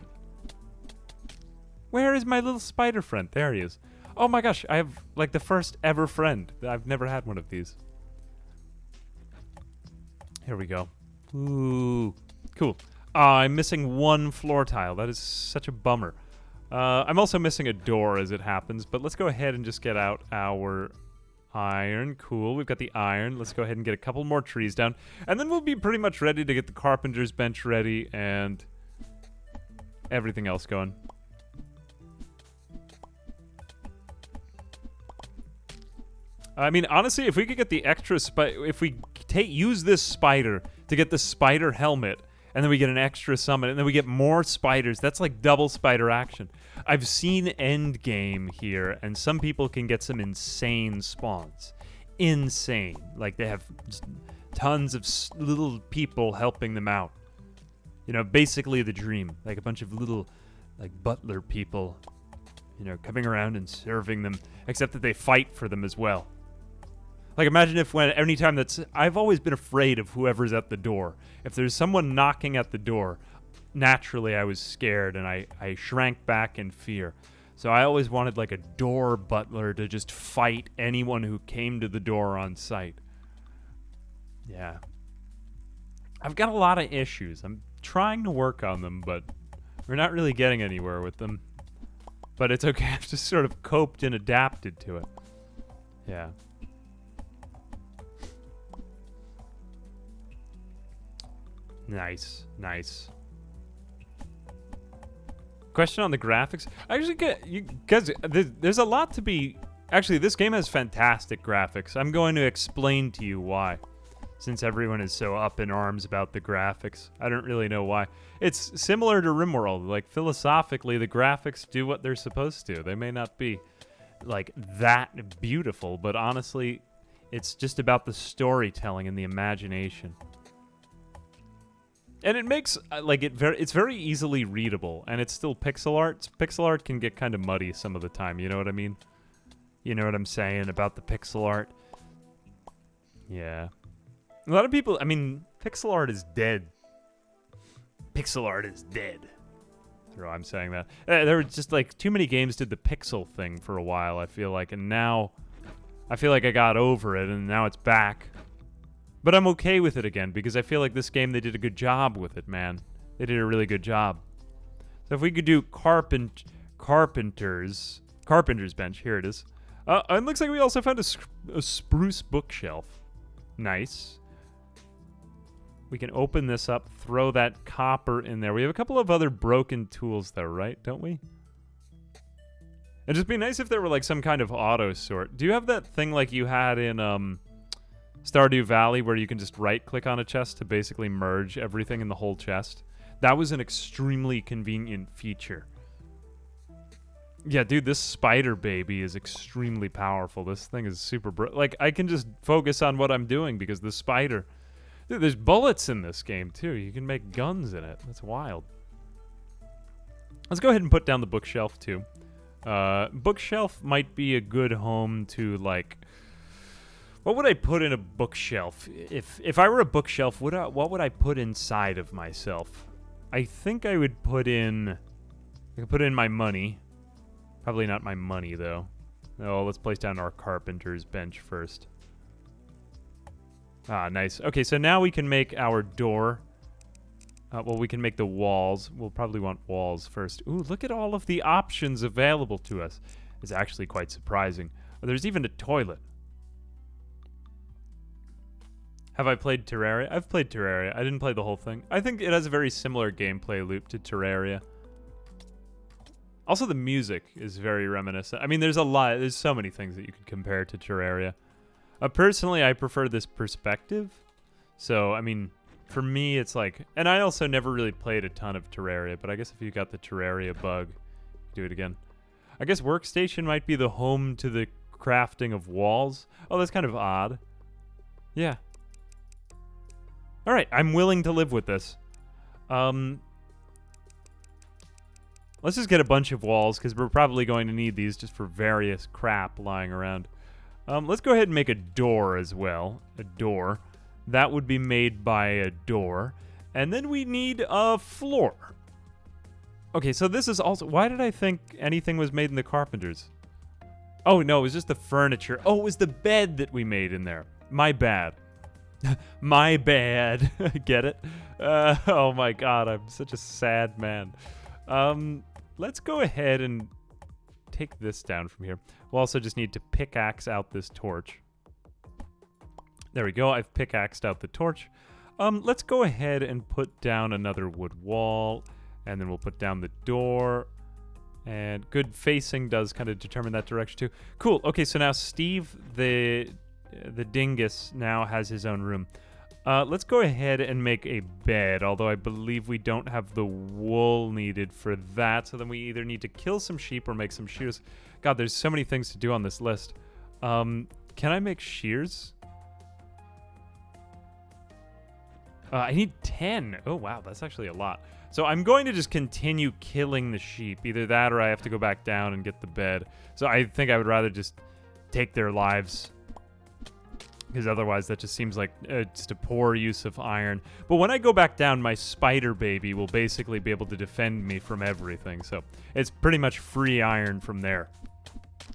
Where is my little spider friend? There he is. Oh my gosh, I have, like, the first ever friend. I've never had one of these. Here we go. Ooh. Cool. I'm missing one floor tile. That is such a bummer. I'm also missing a door as it happens, but let's go ahead and just get out our iron. Cool, we've got the iron. Let's go ahead and get a couple more trees down, and then we'll be pretty much ready to get the carpenter's bench ready and everything else going. I mean, honestly, if we could get the extra if we use this spider to get the spider helmet, and then we get an extra summon, and then we get more spiders, that's like double spider action. I've seen Endgame here, and some people can get some insane spawns. Insane. Like, they have tons of little people helping them out. You know, basically the dream. Like a bunch of little, like, butler people, you know, coming around and serving them, except that they fight for them as well. Like, imagine if anytime that's... I've always been afraid of whoever's at the door. If there's someone knocking at the door, naturally I was scared and I shrank back in fear. So I always wanted, like, a door butler to just fight anyone who came to the door on sight. Yeah. I've got a lot of issues. I'm trying to work on them, but we're not really getting anywhere with them. But it's okay. I've just sort of coped and adapted to it. Yeah. Nice, nice. Question on the graphics. Actually, guys, there's a lot to be... Actually, this game has fantastic graphics. I'm going to explain to you why, since everyone is so up in arms about the graphics. I don't really know why. It's similar to RimWorld. Like, philosophically, the graphics do what they're supposed to. They may not be, like, that beautiful, but honestly, it's just about the storytelling and the imagination. And it makes, like, it's very easily readable, and it's still pixel art. Pixel art can get kind of muddy some of the time, you know what I mean? You know what I'm saying about the pixel art? Yeah. A lot of people, I mean, pixel art is dead. Pixel art is dead. I don't know why I'm saying that. There were just, like, too many games did the pixel thing for a while, I feel like, and now I feel like I got over it, and now it's back. But I'm okay with it again, because I feel like this game, they did a good job with it, man. They did a really good job. So if we could do Carpenter's bench. Here it is. It looks like we also found a spruce bookshelf. Nice. We can open this up, throw that copper in there. We have a couple of other broken tools, though, right? Don't we? It'd just be nice if there were, like, some kind of auto sort. Do you have that thing like you had in, Stardew Valley, where you can just right-click on a chest to basically merge everything in the whole chest? That was an extremely convenient feature. Yeah, dude, this spider baby is extremely powerful. This thing is super... like, I can just focus on what I'm doing because the spider... Dude, there's bullets in this game, too. You can make guns in it. That's wild. Let's go ahead and put down the bookshelf, too. Bookshelf might be a good home to, like... What would I put in a bookshelf? If I were a bookshelf, what would I put inside of myself? I think I would put in... I could put in my money. Probably not my money, though. Oh, let's place down our carpenter's bench first. Ah, nice. Okay, so now we can make our door. Well, we can make the walls. We'll probably want walls first. Ooh, look at all of the options available to us. It's actually quite surprising. Oh, there's even a toilet. Have I played Terraria? I've played Terraria. I didn't play the whole thing. I think it has a very similar gameplay loop to Terraria. Also, the music is very reminiscent. I mean, there's so many things that you could compare to Terraria. Personally, I prefer this perspective. So, I mean, for me, it's like... And I also never really played a ton of Terraria, but I guess if you got the Terraria bug, do it again. I guess workstation might be the home to the crafting of walls. Oh, that's kind of odd. Yeah. All right, I'm willing to live with this. Let's just get a bunch of walls, because we're probably going to need these just for various crap lying around. Let's go ahead and make a door as well. A door. That would be made by a door. And then we need a floor. Okay, so this is also... Why did I think anything was made in the carpenters? Oh, no, it was just the furniture. Oh, it was the bed that we made in there. My bad. My bad. Get it? Oh my god, I'm such a sad man. Let's go ahead and take this down from here. We'll also just need to pickaxe out this torch. There we go. I've pickaxed out the torch. Let's go ahead and put down another wood wall, and then we'll put down the door. And good facing does kind of determine that direction too. Cool. Okay, so now Steve, the dingus, now has his own room. Let's go ahead and make a bed, although I believe we don't have the wool needed for that. So then we either need to kill some sheep or make some shears. God, there's so many things to do on this list. Can I make shears? I need 10. Oh, wow, that's actually a lot. So I'm going to just continue killing the sheep. Either that or I have to go back down and get the bed. So I think I would rather just take their lives, because otherwise that just seems like just a poor use of iron. But when I go back down, my spider baby will basically be able to defend me from everything. So it's pretty much free iron from there.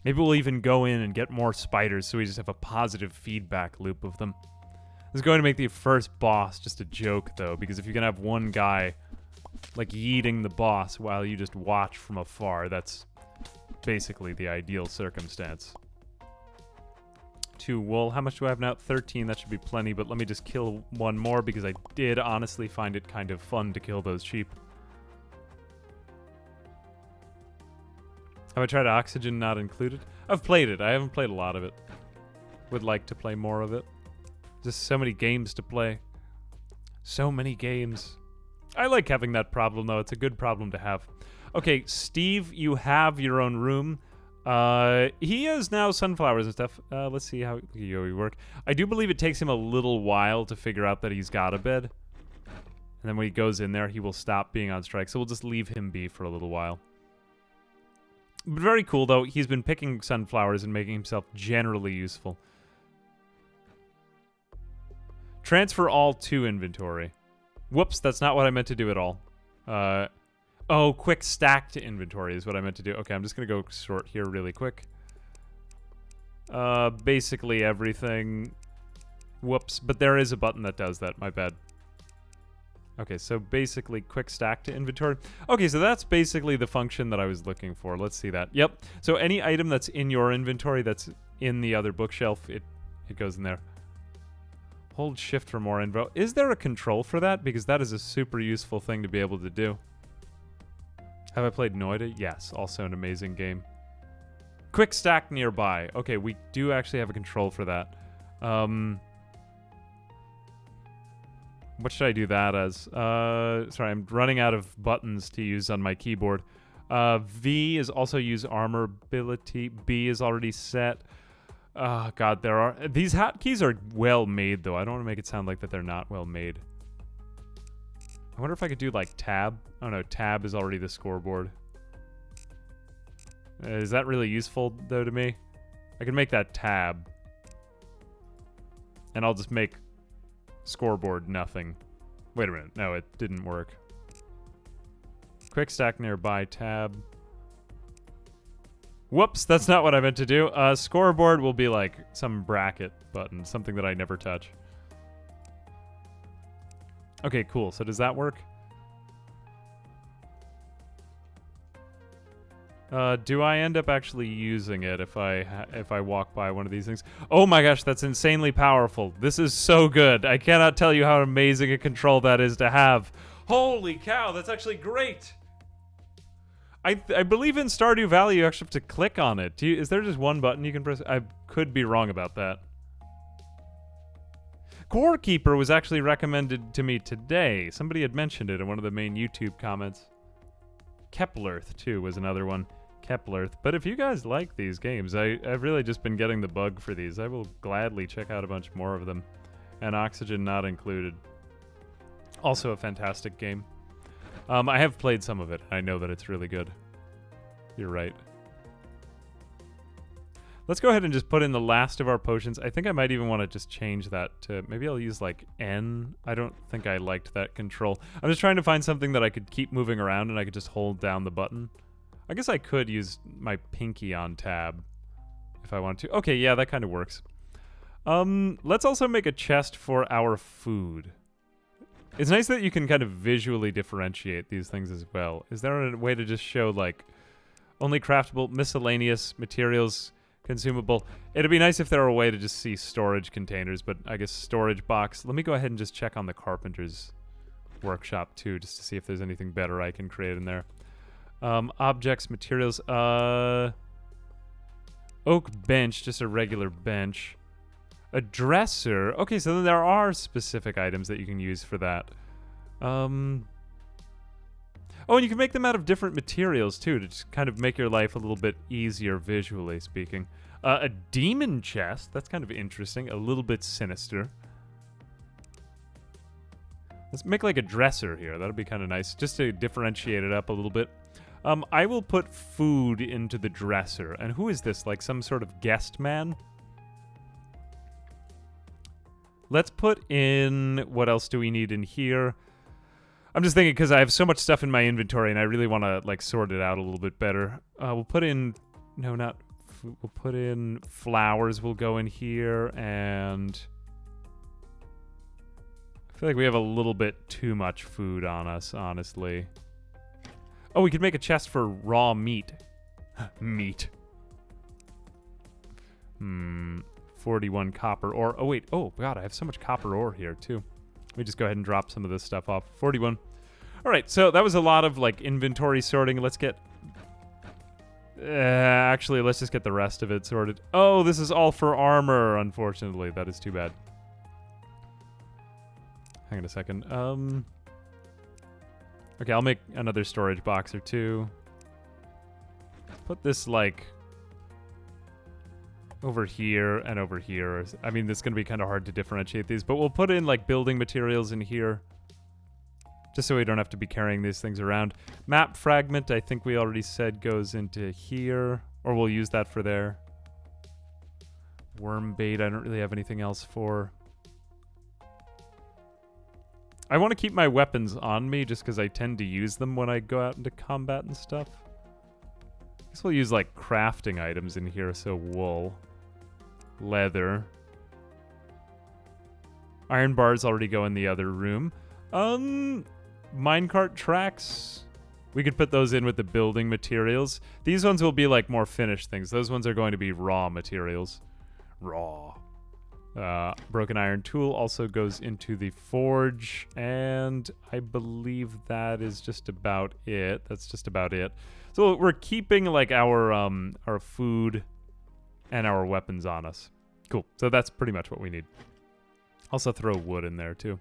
Maybe we'll even go in and get more spiders so we just have a positive feedback loop of them. This is going to make the first boss just a joke, though, because if you can have one guy, like, yeeting the boss while you just watch from afar, that's basically the ideal circumstance. 2 wool. How much do I have now? 13. That should be plenty, but let me just kill one more because I did honestly find it kind of fun to kill those sheep. Have I tried Oxygen Not Included? I've played it. I haven't played a lot of it. Would like to play more of it. Just so many games to play. So many games. I like having that problem, though. It's a good problem to have. Okay, Steve, you have your own room. He has now sunflowers and stuff. Let's see how you work. I do believe it takes him a little while to figure out that he's got a bed. And then when he goes in there, he will stop being on strike. So we'll just leave him be for a little while. But very cool, though. He's been picking sunflowers and making himself generally useful. Transfer all to inventory. Whoops, that's not what I meant to do at all. Oh, quick stack to inventory is what I meant to do. Okay, I'm just going to go sort here really quick. Basically everything. Whoops, but there is a button that does that. My bad. Okay, so basically quick stack to inventory. Okay, so that's basically the function that I was looking for. Let's see that. Yep. So any item that's in your inventory that's in the other bookshelf, it goes in there. Hold shift for more info. Is there a control for that? Because that is a super useful thing to be able to do. Have I played Noida? Yes, also an amazing game. Quick stack nearby. Okay, we do actually have a control for that. What should I do that as? Sorry, I'm running out of buttons to use on my keyboard. V is also use armor ability. B is already set. Oh, God, these hotkeys are well made, though. I don't want to make it sound like that they're not well made. I wonder if I could do, like, tab. Oh, no, tab is already the scoreboard. Is that really useful, though, to me? I can make that tab. And I'll just make scoreboard nothing. Wait a minute. No, it didn't work. Quick stack nearby, tab. Whoops, that's not what I meant to do. Scoreboard will be like some bracket button, something that I never touch. Okay, cool. So does that work? Do I end up actually using it if I walk by one of these things? Oh my gosh, that's insanely powerful. This is so good. I cannot tell you how amazing a control that is to have. Holy cow, that's actually great. I believe in Stardew Valley you actually have to click on it. Is there just one button you can press? I could be wrong about that. Core Keeper was actually recommended to me today. Somebody had mentioned it in one of the main YouTube comments. Keplerth, too, was another one. Keplerth. But if you guys like these games, I've really just been getting the bug for these. I will gladly check out a bunch more of them. And Oxygen Not Included. Also a fantastic game. I have played some of it. I know that it's really good. You're right. Let's go ahead and just put in the last of our potions. I think I might even want to just change that to... Maybe I'll use, like, N. I don't think I liked that control. I'm just trying to find something that I could keep moving around and I could just hold down the button. I guess I could use my pinky on tab if I want to. Okay, yeah, that kind of works. Let's also make a chest for our food. It's nice that you can kind of visually differentiate these things as well. Is there a way to just show, like, only craftable, miscellaneous materials, consumable? It'd be nice if there were a way to just see storage containers, but I guess storage box. Let me go ahead and just check on the carpenter's workshop, too, just to see if there's anything better I can create in there. Objects, materials, oak bench, just a regular bench. A dresser. Okay, so then there are specific items that you can use for that. Oh, and you can make them out of different materials, too, to just kind of make your life a little bit easier, visually speaking. A demon chest. That's kind of interesting. A little bit sinister. Let's make, like, a dresser here. That'll be kind of nice, just to differentiate it up a little bit. I will put food into the dresser. And who is this? Like, some sort of guest man? Let's put in, what else do we need in here? I'm just thinking because I have so much stuff in my inventory and I really want to, like, sort it out a little bit better. We'll put in, no, not, we'll put in flowers will go in here, and I feel like we have a little bit too much food on us, honestly. Oh, we could make a chest for raw meat. Meat. 41 copper ore. Oh, wait. Oh, God, I have so much copper ore here, too. Let me just go ahead and drop some of this stuff off. 41. All right, so that was a lot of, like, inventory sorting. Let's get... actually, let's just get the rest of it sorted. Oh, this is all for armor, unfortunately. That is too bad. Hang on a second. Okay, I'll make another storage box or two. Put this, like... over here and over here. I mean, it's going to be kind of hard to differentiate these, but we'll put in, like, building materials in here. Just so we don't have to be carrying these things around. Map fragment, I think we already said goes into here. Or we'll use that for there. Worm bait, I don't really have anything else for. I want to keep my weapons on me just because I tend to use them when I go out into combat and stuff. I guess we'll use, like, crafting items in here, so wool. Leather. Iron bars already go in the other room. Minecart tracks. We could put those in with the building materials. These ones will be, like, more finished things. Those ones are going to be raw materials. Raw. Broken iron tool also goes into the forge. And I believe that is just about it. That's just about it. So we're keeping, like, our food and our weapons on us. Cool. So that's pretty much what we need. Also throw wood in there, too.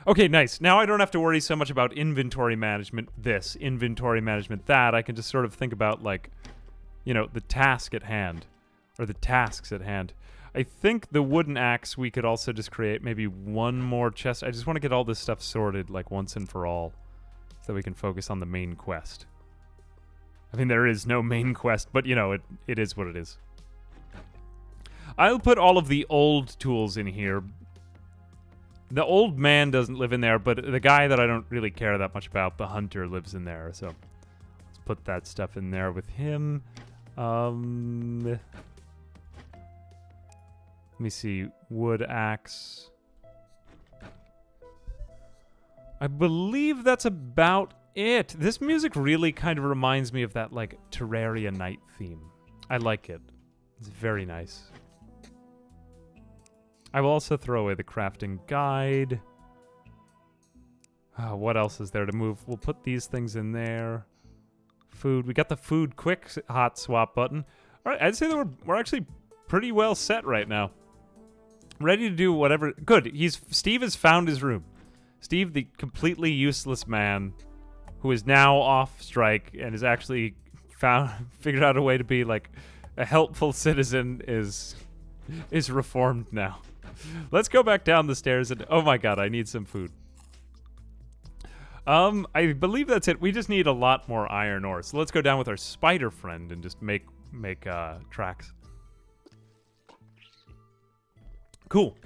Okay, nice. Now I don't have to worry so much about inventory management this, inventory management that. I can just sort of think about, like, you know, the task at hand. Or the tasks at hand. I think the wooden axe we could also just create maybe one more chest. I just want to get all this stuff sorted, like, once and for all. So we can focus on the main quest. I mean, there is no main quest, but, you know, it is what it is. I'll put all of the old tools in here. The old man doesn't live in there, but the guy that I don't really care that much about, the hunter, lives in there. So let's put that stuff in there with him. Let me see. Wood axe. I believe that's about it. This music really kind of reminds me of that, like, Terraria night theme. I like it. It's very nice. I will also throw away the crafting guide. What else is there to move? We'll put these things in there. Food. We got the food quick hot swap button. All right, I'd say that we're actually pretty well set right now. Ready to do whatever. Good. Steve has found his room. Steve, the completely useless man who is now off strike and has actually figured out a way to be, like, a helpful citizen, is reformed now. Let's go back down the stairs and, oh my god, I need some food. I believe that's it. We just need a lot more iron ore. So let's go down with our spider friend and just make tracks. Cool.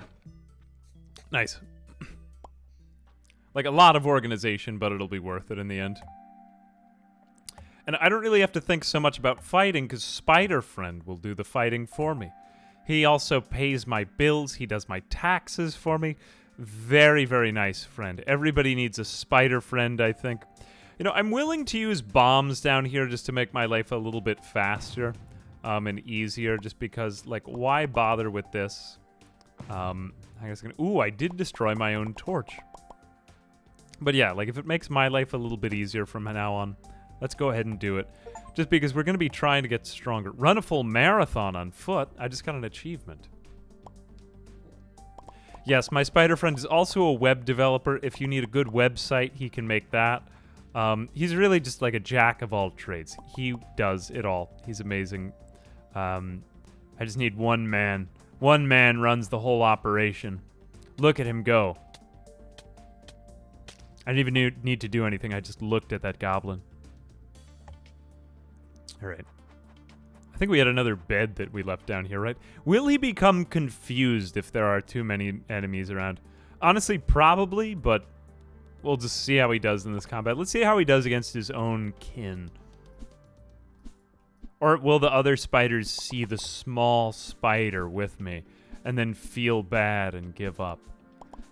Nice. Like, a lot of organization, but it'll be worth it in the end. And I don't really have to think so much about fighting, because Spider Friend will do the fighting for me. He also pays my bills. He does my taxes for me. Very, very nice friend. Everybody needs a spider friend, I think. You know, I'm willing to use bombs down here just to make my life a little bit faster and easier, just because, like, why bother with this? Ooh, I did destroy my own torch. But yeah, like, if it makes my life a little bit easier from now on, let's go ahead and do it. Just because we're going to be trying to get stronger. Run a full marathon on foot. I just got an achievement. Yes, my spider friend is also a web developer. If you need a good website, he can make that. He's really just like a jack of all trades. He does it all. He's amazing. I just need one man. One man runs the whole operation. Look at him go. I didn't even need to do anything. I just looked at that goblin. All right. I think we had another bed that we left down here, right? Will he become confused if there are too many enemies around? Honestly, probably, but we'll just see how he does in this combat. Let's see how he does against his own kin. Or will the other spiders see the small spider with me and then feel bad and give up?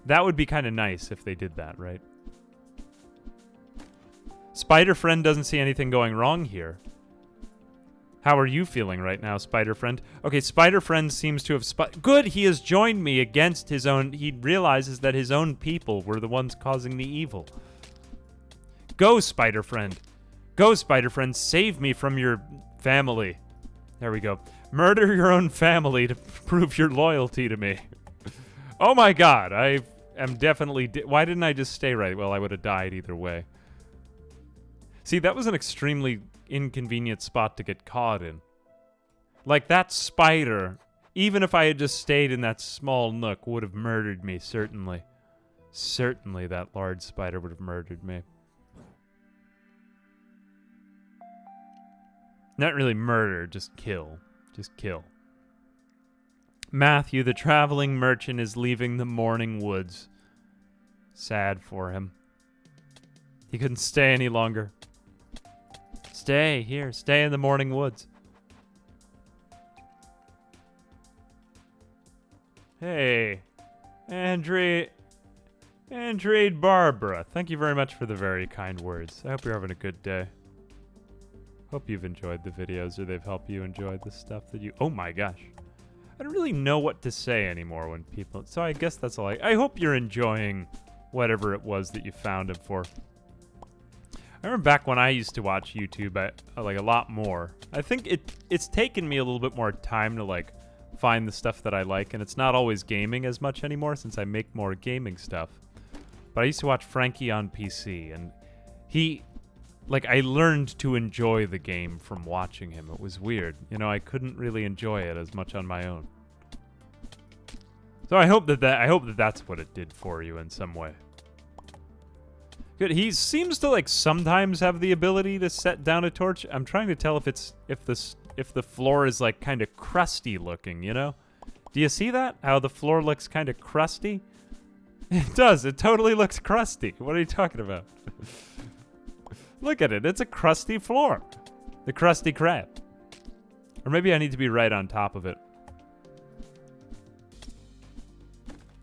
That would be kind of nice if they did that, right? Spider friend doesn't see anything going wrong here. How are you feeling right now, Spider Friend? Okay, Spider Friend seems to have good, he has joined me against his own... He realizes that his own people were the ones causing the evil. Go, Spider Friend. Go, Spider Friend. Save me from your family. There we go. Murder your own family to prove your loyalty to me. Oh my god, I am definitely... Why didn't I just stay right? Well, I would have died either way. See, that was an extremely... inconvenient spot to get caught in. Like, that spider, even if I had just stayed in that small nook, would have murdered me, certainly. Certainly that large spider would have murdered me. Not really murder, just kill. Just kill. Matthew, the traveling merchant, is leaving the morning woods. Sad for him. He couldn't stay any longer. Stay here. Stay in the morning woods. Hey, Andreid Barbara. Thank you very much for the very kind words. I hope you're having a good day. Hope you've enjoyed the videos or they've helped you enjoy the stuff that you... Oh my gosh. I don't really know what to say anymore when people... So I guess that's all I hope you're enjoying whatever it was that you found him for. I remember back when I used to watch YouTube, like a lot more. I think it's taken me a little bit more time to like find the stuff that I like, and it's not always gaming as much anymore since I make more gaming stuff. But I used to watch Frankie on PC, and I learned to enjoy the game from watching him. It was weird. You know, I couldn't really enjoy it as much on my own. So I hope that that's what it did for you in some way. Good. He seems to like sometimes have the ability to set down a torch. I'm trying to tell if the floor is like kind of crusty looking, you know? Do you see that? How the floor looks kind of crusty? It does. It totally looks crusty. What are you talking about? Look at it. It's a crusty floor. The Krusty Krab. Or maybe I need to be right on top of it.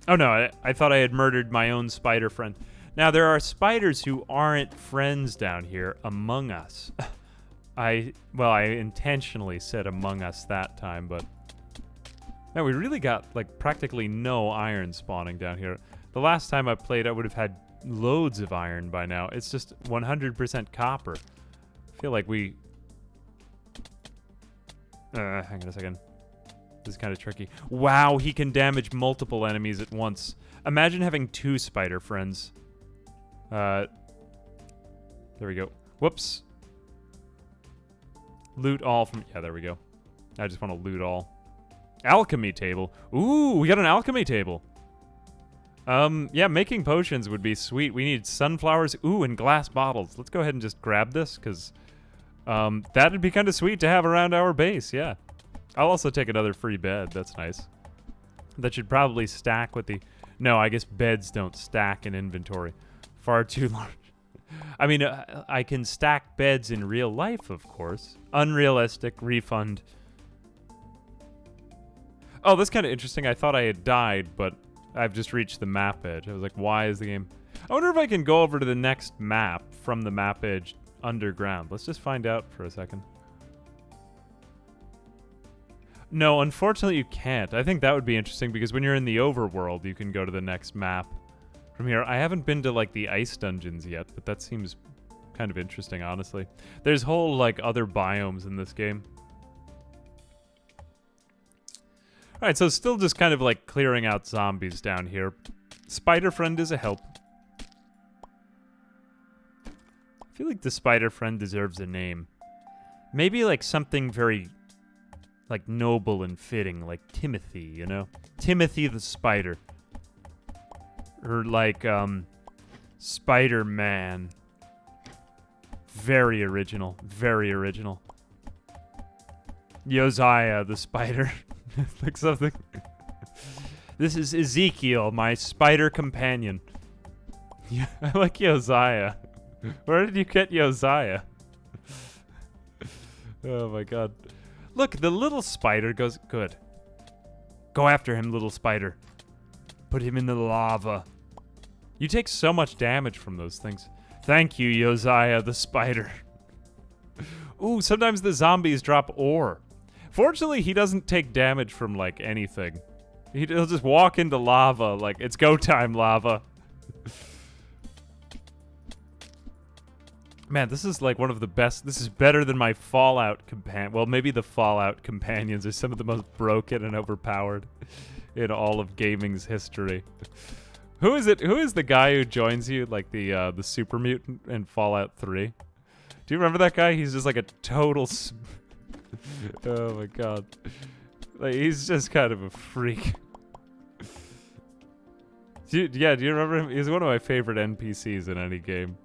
Oh no, I thought I had murdered my own spider friend. Now, there are spiders who aren't friends down here among us. I intentionally said among us that time, but... No, we really got, like, practically no iron spawning down here. The last time I played, I would have had loads of iron by now. It's just 100% copper. I feel like we... hang on a second. This is kind of tricky. Wow, he can damage multiple enemies at once. Imagine having 2 spider friends. There we go. Whoops. Loot all from... Yeah, there we go. I just want to loot all. Alchemy table. Ooh, we got an alchemy table. Yeah, making potions would be sweet. We need sunflowers. Ooh, and glass bottles. Let's go ahead and just grab this, because that'd be kind of sweet to have around our base, yeah. I'll also take another free bed. That's nice. That should probably stack with the... No, I guess beds don't stack in inventory. Far too large. I mean, I can stack beds in real life, of course. Unrealistic. Refund. Oh, that's kind of interesting. I thought I had died, but I've just reached the map edge. I was like, why is the game... I wonder if I can go over to the next map from the map edge underground. Let's just find out for a second. No, unfortunately you can't. I think that would be interesting because when you're in the overworld, you can go to the next map from here. I haven't been to, like, the ice dungeons yet, but that seems kind of interesting, honestly. There's whole, like, other biomes in this game. Alright, so still just kind of, like, clearing out zombies down here. Spider friend is a help. I feel like the spider friend deserves a name. Maybe, like, something very... like, noble and fitting, like Timothy, you know? Timothy the Spider. Or, like, Spider-Man. Very original. Very original. Josiah the Spider. Like something. This is Ezekiel, my spider companion. Yeah, I like Josiah. Where did you get Josiah? Oh, my God. Look, the little spider goes... Good. Go after him, little spider. Put him in the lava. You take so much damage from those things. Thank you, Josiah the spider. Ooh, sometimes the zombies drop ore. Fortunately, he doesn't take damage from, like, anything. He'll just walk into lava like, it's go time, lava. Man, this is like one of the best. This is better than my Fallout companion. Well, maybe the Fallout companions are some of the most broken and overpowered in all of gaming's history. Who is it? Who is the guy who joins you, like the super mutant in Fallout 3? Do you remember that guy? He's just like a total... Oh my God. Like, he's just kind of a freak. Do you remember him? He's one of my favorite NPCs in any game.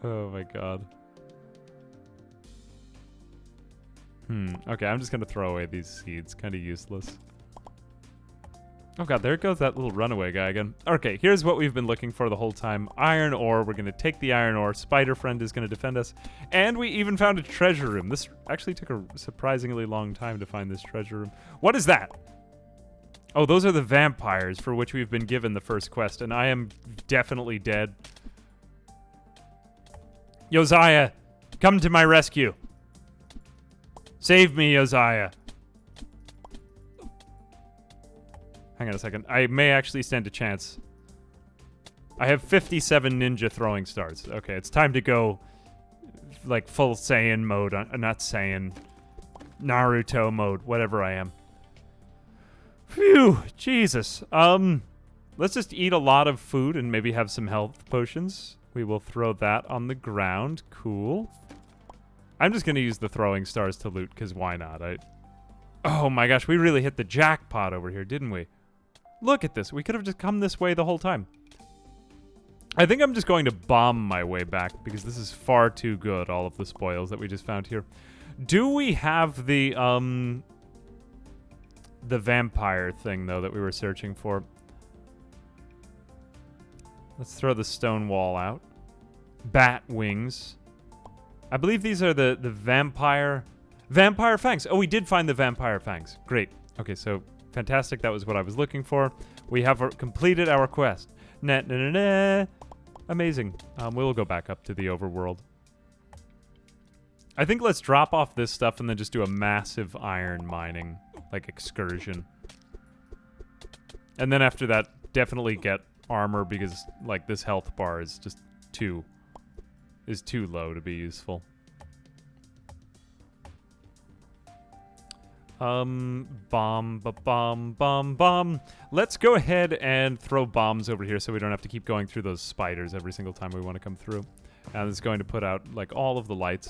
Oh my God. Okay, I'm just gonna throw away these seeds. Kind of useless. Oh God, there goes that little runaway guy again. Okay, here's what we've been looking for the whole time. Iron ore. We're gonna take the iron ore. Spider friend is gonna defend us. And we even found a treasure room. This actually took a surprisingly long time to find this treasure room. What is that? Oh, those are the vampires for which we've been given the first quest, and I am definitely dead. Josiah, come to my rescue. Save me, Josiah. Hang on a second. I may actually stand a chance. I have 57 ninja throwing stars. Okay, it's time to go, like, full Saiyan mode. Not Saiyan. Naruto mode. Whatever I am. Phew. Jesus. Let's just eat a lot of food and maybe have some health potions. We will throw that on the ground. Cool. I'm just going to use the throwing stars to loot, because why not? Oh my gosh, we really hit the jackpot over here, didn't we? Look at this. We could have just come this way the whole time. I think I'm just going to bomb my way back, because this is far too good, all of the spoils that we just found here. Do we have the vampire thing, though, that we were searching for? Let's throw the stone wall out. Bat wings. I believe these are the vampire fangs. Oh, we did find the vampire fangs. Great. Okay, so fantastic. That was what I was looking for. We have completed our quest. Amazing. We'll go back up to the overworld. I think let's drop off this stuff and then just do a massive iron mining, like, excursion. And then after that, definitely get armor, because, like, this health bar is just too low to be useful. Bomb. Let's go ahead and throw bombs over here so we don't have to keep going through those spiders every single time we want to come through. And it's going to put out, like, all of the lights.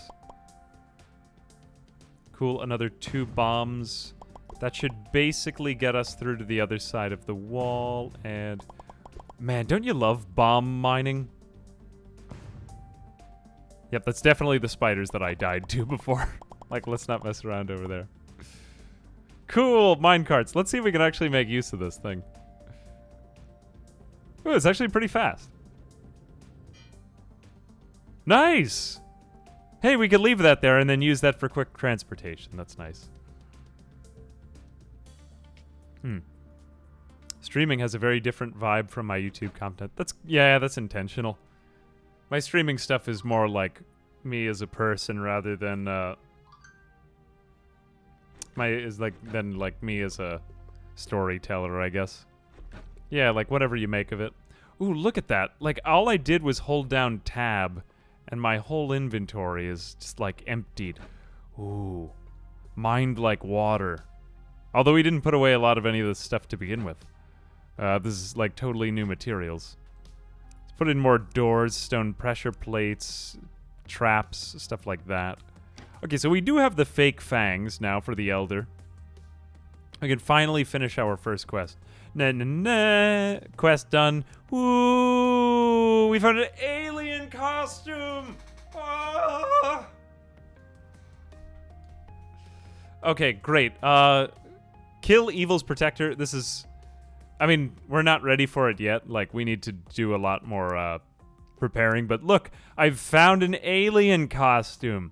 Cool, another 2 bombs. That should basically get us through to the other side of the wall, and... Man, don't you love bomb mining? Yep, that's definitely the spiders that I died to before. Like, let's not mess around over there. Cool, minecarts. Let's see if we can actually make use of this thing. Ooh, it's actually pretty fast. Nice! Hey, we could leave that there and then use that for quick transportation. That's nice. Streaming has a very different vibe from my YouTube content. That's intentional. My streaming stuff is more like me as a person rather than me as a storyteller, I guess. Yeah, like whatever you make of it. Ooh, look at that. Like all I did was hold down tab and my whole inventory is just like emptied. Ooh. Mined like water. Although we didn't put away a lot of any of this stuff to begin with. This is like totally new materials. Let's put in more doors, stone pressure plates, traps, stuff like that. Okay, so we do have the fake fangs now for the Elder. We can finally finish our first quest. Quest done. Woo! We found an alien costume! Ah! Okay, great. Kill Evil's Protector. This is... I mean, we're not ready for it yet. Like, we need to do a lot more preparing. But look, I've found an alien costume.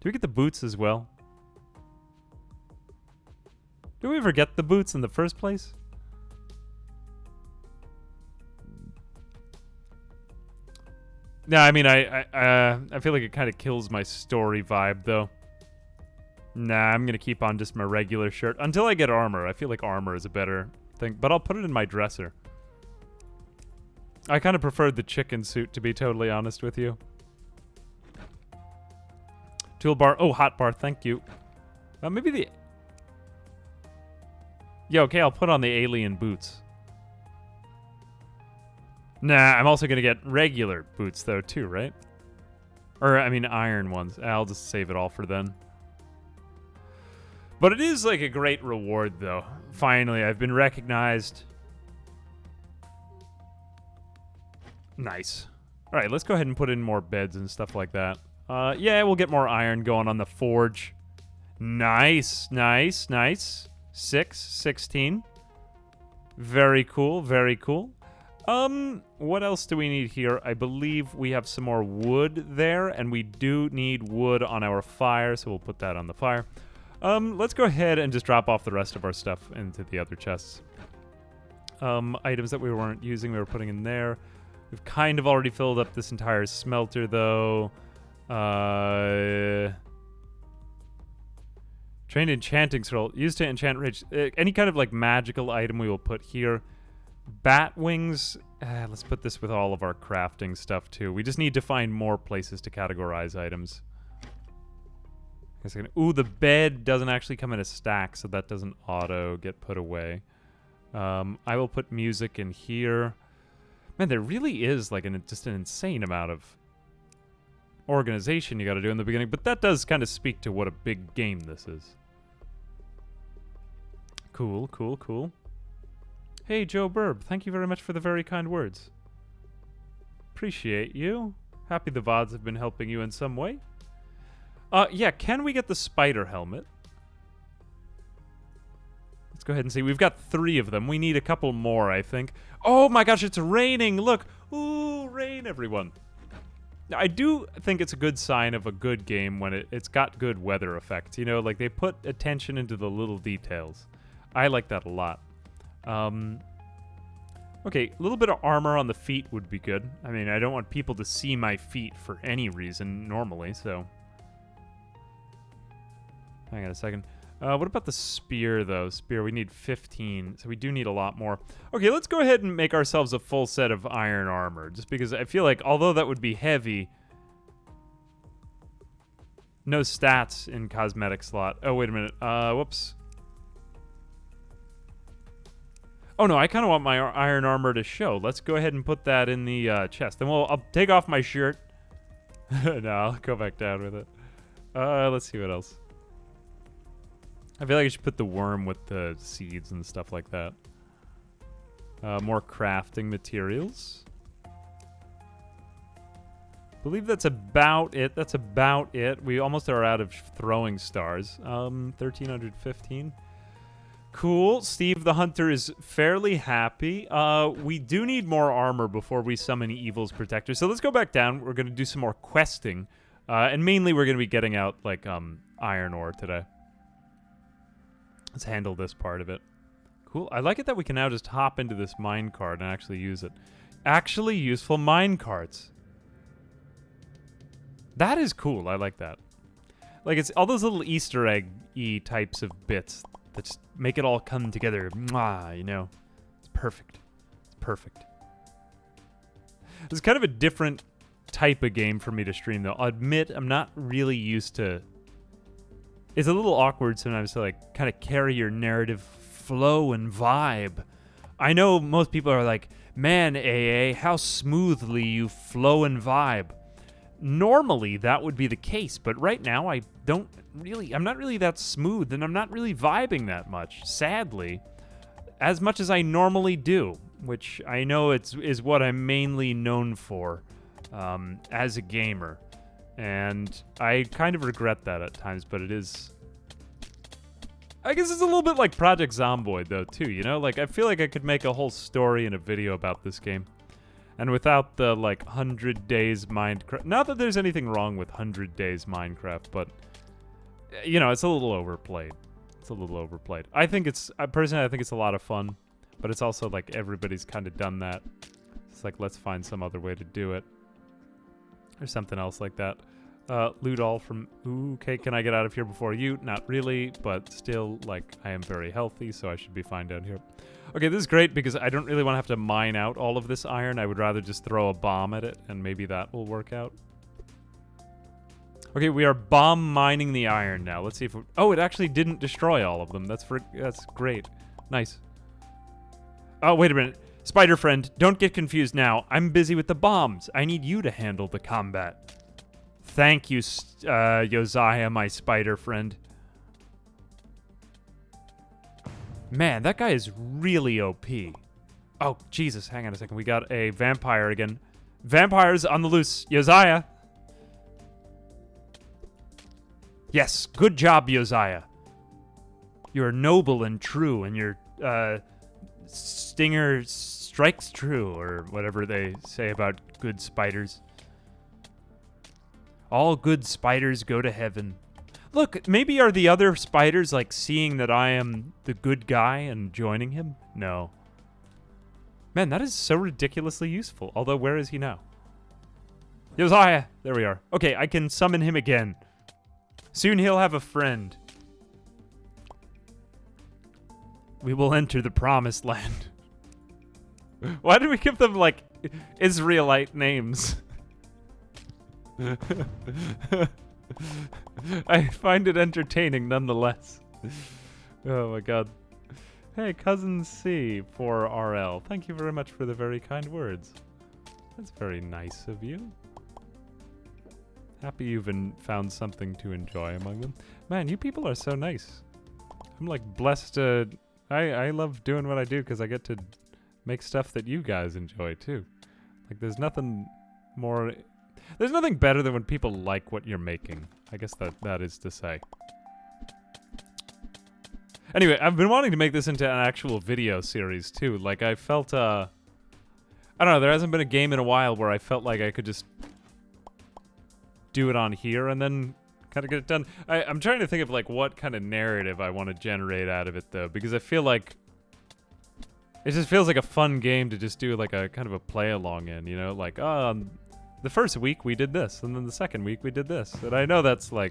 Do we get the boots as well? Do we ever get the boots in the first place? No, I mean, I feel like it kind of kills my story vibe, though. Nah, I'm going to keep on just my regular shirt. Until I get armor. I feel like armor is a better thing. But I'll put it in my dresser. I kind of preferred the chicken suit, to be totally honest with you. Toolbar. Oh, hotbar. Thank you. Maybe the... Yeah, okay, I'll put on the alien boots. Nah, I'm also going to get regular boots, though, too, right? Or, I mean, iron ones. I'll just save it all for then. But it is, like, a great reward, though. Finally, I've been recognized. Nice. All right, let's go ahead and put in more beds and stuff like that. Yeah, we'll get more iron going on the forge. Nice, nice, nice. 16. Very cool, very cool. What else do we need here? I believe we have some more wood there, and we do need wood on our fire, so we'll put that on the fire. Let's go ahead and just drop off the rest of our stuff into the other chests. Items that we weren't using, we were putting in there. We've kind of already filled up this entire smelter, though. Trained enchanting scroll. Used to enchant rich. Any kind of, like, magical item we will put here. Bat wings. Let's put this with all of our crafting stuff, too. We just need to find more places to categorize items. Ooh, the bed doesn't actually come in a stack, so that doesn't auto get put away. I will put music in here. Man, there really is like just an insane amount of organization you got to do in the beginning, but that does kind of speak to what a big game this is. Cool, cool, cool. Hey, Joe Burb, thank you very much for the very kind words. Appreciate you. Happy the VODs have been helping you in some way. Yeah, can we get the spider helmet? Let's go ahead and see. We've got 3 of them. We need a couple more, I think. Oh my gosh, it's raining! Look! Ooh, rain, everyone. Now, I do think it's a good sign of a good game when it's got good weather effects. You know, like they put attention into the little details. I like that a lot. Okay, a little bit of armor on the feet would be good. I mean, I don't want people to see my feet for any reason normally, so... Hang on a second. What about the spear, though? Spear, we need 15, so we do need a lot more. Okay, let's go ahead and make ourselves a full set of iron armor, just because I feel like, although that would be heavy, no stats in cosmetic slot. Oh, wait a minute. Whoops. Oh, no, I kind of want my iron armor to show. Let's go ahead and put that in the chest. Then I'll take off my shirt. No, I'll go back down with it. Let's see what else. I feel like I should put the worm with the seeds and stuff like that. More crafting materials. I believe that's about it. That's about it. We almost are out of throwing stars. 1,315. Cool. Steve the Hunter is fairly happy. We do need more armor before we summon Evil's Protector. So let's go back down. We're going to do some more questing. And mainly we're going to be getting out, like, iron ore today. Let's handle this part of it. Cool. I like it that we can now just hop into this mine cart and actually use it. Actually useful mine carts. That is cool. I like that. Like, it's all those little Easter egg-y types of bits that just make it all come together. Mwah, you know? It's perfect. It's perfect. It's kind of a different type of game for me to stream, though. I'll admit I'm not really used to... It's a little awkward sometimes to, like, kind of carry your narrative flow and vibe. I know most people are like, man, AA, how smoothly you flow and vibe. Normally, that would be the case, but right now, I'm not really that smooth, and I'm not really vibing that much, sadly, as much as I normally do, which I know is what I'm mainly known for as a gamer, and I kind of regret that at times, but it is... I guess it's a little bit like Project Zomboid, though, too, you know? Like, I feel like I could make a whole story and a video about this game. And without the, like, 100 days Minecraft... Not that there's anything wrong with 100 days Minecraft, but, you know, it's a little overplayed. It's a little overplayed. Personally, I think it's a lot of fun, but it's also, like, everybody's kind of done that. It's like, let's find some other way to do it. Or something else like that. Loot all from... Ooh, okay, can I get out of here before you? Not really, but still, like, I am very healthy, so I should be fine down here. Okay, this is great because I don't really want to have to mine out all of this iron. I would rather just throw a bomb at it, and maybe that will work out. Okay, we are bomb mining the iron now. Let's see if... Oh, it actually didn't destroy all of them. That's great. Nice. Oh, wait a minute. Spider friend, don't get confused now. I'm busy with the bombs. I need you to handle the combat. Thank you, Josiah, my spider friend. Man, that guy is really OP. Oh, Jesus, hang on a second. We got a vampire again. Vampires on the loose. Josiah. Yes, good job, Josiah. You're noble and true, and your stinger strikes true, or whatever they say about good spiders. All good spiders go to heaven. Look, maybe are the other spiders, like, seeing that I am the good guy and joining him? No. Man, that is so ridiculously useful. Although, where is he now? Josiah! There we are. Okay, I can summon him again. Soon he'll have a friend. We will enter the promised land. Why did we give them, like, Israelite names? I find it entertaining nonetheless. Oh my god. Hey, Cousin C for RL. Thank you very much for the very kind words. That's very nice of you. Happy you've found something to enjoy among them. Man, you people are so nice. I'm like blessed to... I love doing what I do because I get to make stuff that you guys enjoy too. Like there's nothing more... There's nothing better than when people like what you're making. I guess that is to say. Anyway, I've been wanting to make this into an actual video series too. Like I felt, I don't know, there hasn't been a game in a while where I felt like I could just do it on here and then kind of get it done. I'm trying to think of like what kind of narrative I want to generate out of it though, because I feel like it just feels like a fun game to just do like a kind of a play along in, you know, like, the first week we did this, and then the second week we did this. And I know that's like...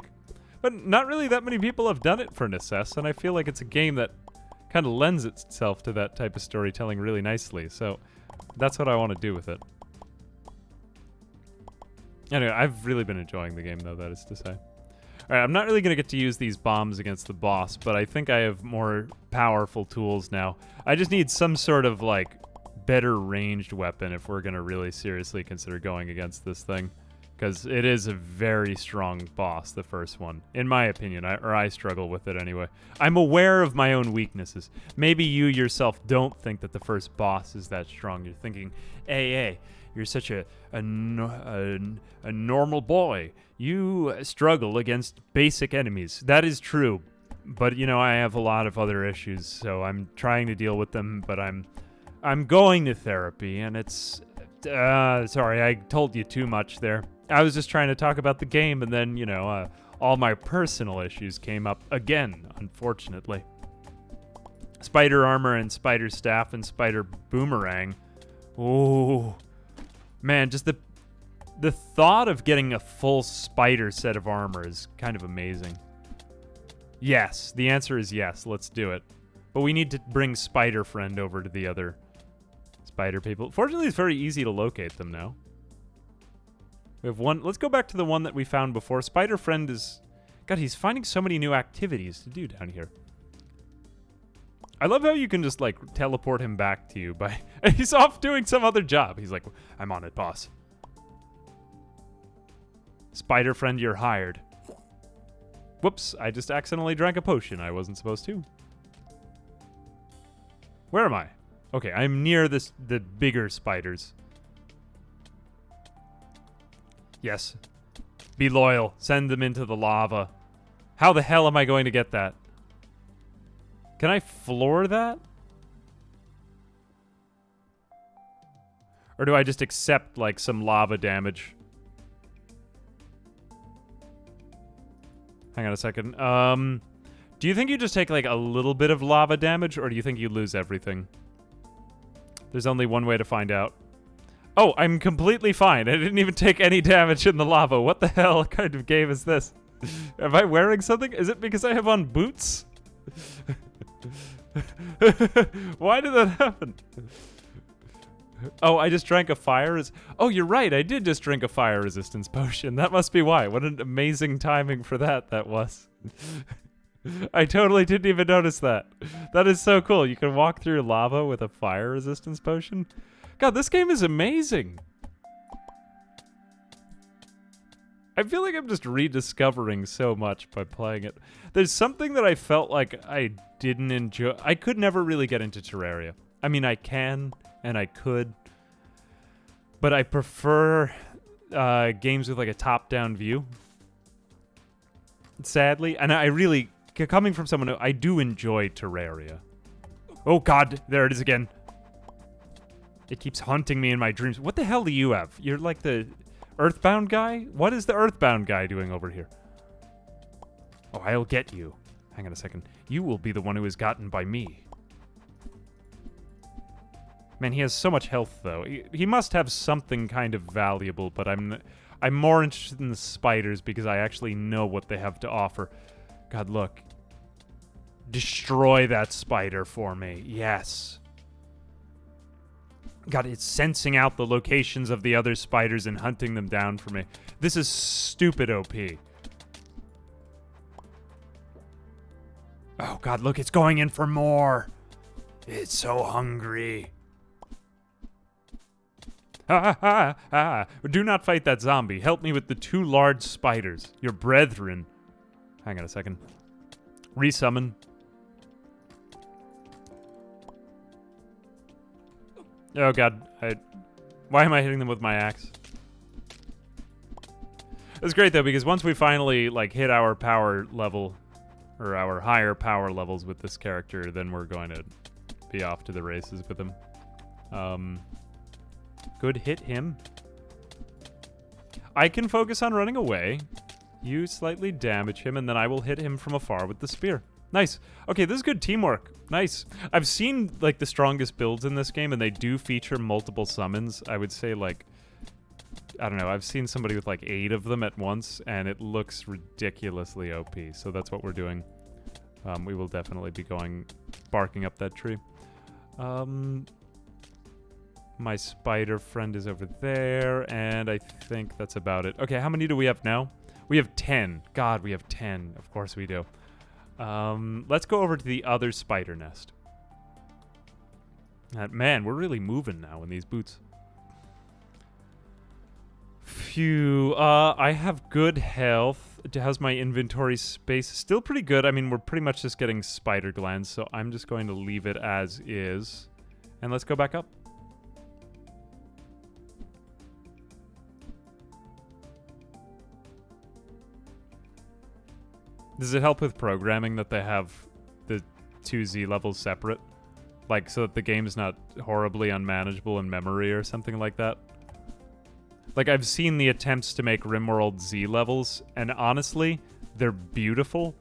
But not really that many people have done it for Necesse, and I feel like it's a game that kind of lends itself to that type of storytelling really nicely. So that's what I want to do with it. Anyway, I've really been enjoying the game, though, that is to say. Alright, I'm not really going to get to use these bombs against the boss, but I think I have more powerful tools now. I just need some sort of, like... better ranged weapon if we're gonna really seriously consider going against this thing, because it is a very strong boss, the first one, in my opinion. I struggle with it anyway. I'm aware of my own weaknesses. Maybe you yourself don't think that the first boss is that strong. You're thinking, hey, you're such a normal boy. You struggle against basic enemies. That is true, but you know, I have a lot of other issues, so I'm trying to deal with them, but I'm going to therapy, and it's... sorry, I told you too much there. I was just trying to talk about the game, and then, you know, all my personal issues came up again, unfortunately. Spider armor and spider staff and spider boomerang. Oh, man, just the thought of getting a full spider set of armor is kind of amazing. Yes, the answer is yes. Let's do it. But we need to bring Spider Friend over to the other spider people. Fortunately, it's very easy to locate them now. We have one. Let's go back to the one that we found before. Spider Friend is... God, he's finding so many new activities to do down here. I love how you can just, like, teleport him back to you by... He's off doing some other job. He's like, I'm on it, boss. Spider Friend, you're hired. Whoops, I just accidentally drank a potion. I wasn't supposed to. Where am I? Okay, I'm near the bigger spiders. Yes. Be loyal. Send them into the lava. How the hell am I going to get that? Can I floor that? Or do I just accept, like, some lava damage? Hang on a second. Do you think you just take, like, a little bit of lava damage, or do you think you lose everything? There's only one way to find out. Oh, I'm completely fine. I didn't even take any damage in the lava. What the hell kind of game is this? Am I wearing something? Is it because I have on boots? Why did that happen? Oh, I just drank a fire... Oh, you're right. I did just drink a fire resistance potion. That must be why. What an amazing timing for that was. I totally didn't even notice that. That is so cool. You can walk through lava with a fire resistance potion. God, this game is amazing. I feel like I'm just rediscovering so much by playing it. There's something that I felt like I didn't enjoy. I could never really get into Terraria. I mean, I can, and I could. But I prefer games with like a top-down view. Sadly. And I really... Coming from someone who... I do enjoy Terraria. Oh, God. There it is again. It keeps haunting me in my dreams. What the hell do you have? You're like the Earthbound guy? What is the Earthbound guy doing over here? Oh, I'll get you. Hang on a second. You will be the one who is gotten by me. Man, he has so much health, though. He must have something kind of valuable, but I'm more interested in the spiders because I actually know what they have to offer. God, look. Destroy that spider for me. Yes. God, it's sensing out the locations of the other spiders and hunting them down for me. This is stupid OP. Oh, God, look, it's going in for more. It's so hungry. Do not fight that zombie. Help me with the 2 large spiders. Your brethren. Hang on a second. Resummon. Oh, God. Why am I hitting them with my axe? It's great, though, because once we finally, like, hit our power level, or our higher power levels with this character, then we're going to be off to the races with him. Good hit him. I can focus on running away. You slightly damage him, and then I will hit him from afar with the spear. Nice. Okay, this is good teamwork. Nice. I've seen, like, the strongest builds in this game, and they do feature multiple summons. I would say, like, I don't know. I've seen somebody with, like, 8 of them at once, and it looks ridiculously OP. So that's what we're doing. We will definitely be barking up that tree. My spider friend is over there, and I think that's about it. Okay, how many do we have now? We have 10. God, we have 10. Of course we do. Let's go over to the other spider nest. Man, we're really moving now in these boots. Phew. I have good health. How's my inventory space? Still pretty good. I mean, we're pretty much just getting spider glands, so I'm just going to leave it as is. And let's go back up. Does it help with programming that they have the 2 Z levels separate? Like, so that the game's not horribly unmanageable in memory or something like that? Like, I've seen the attempts to make RimWorld Z levels, and honestly, they're beautiful,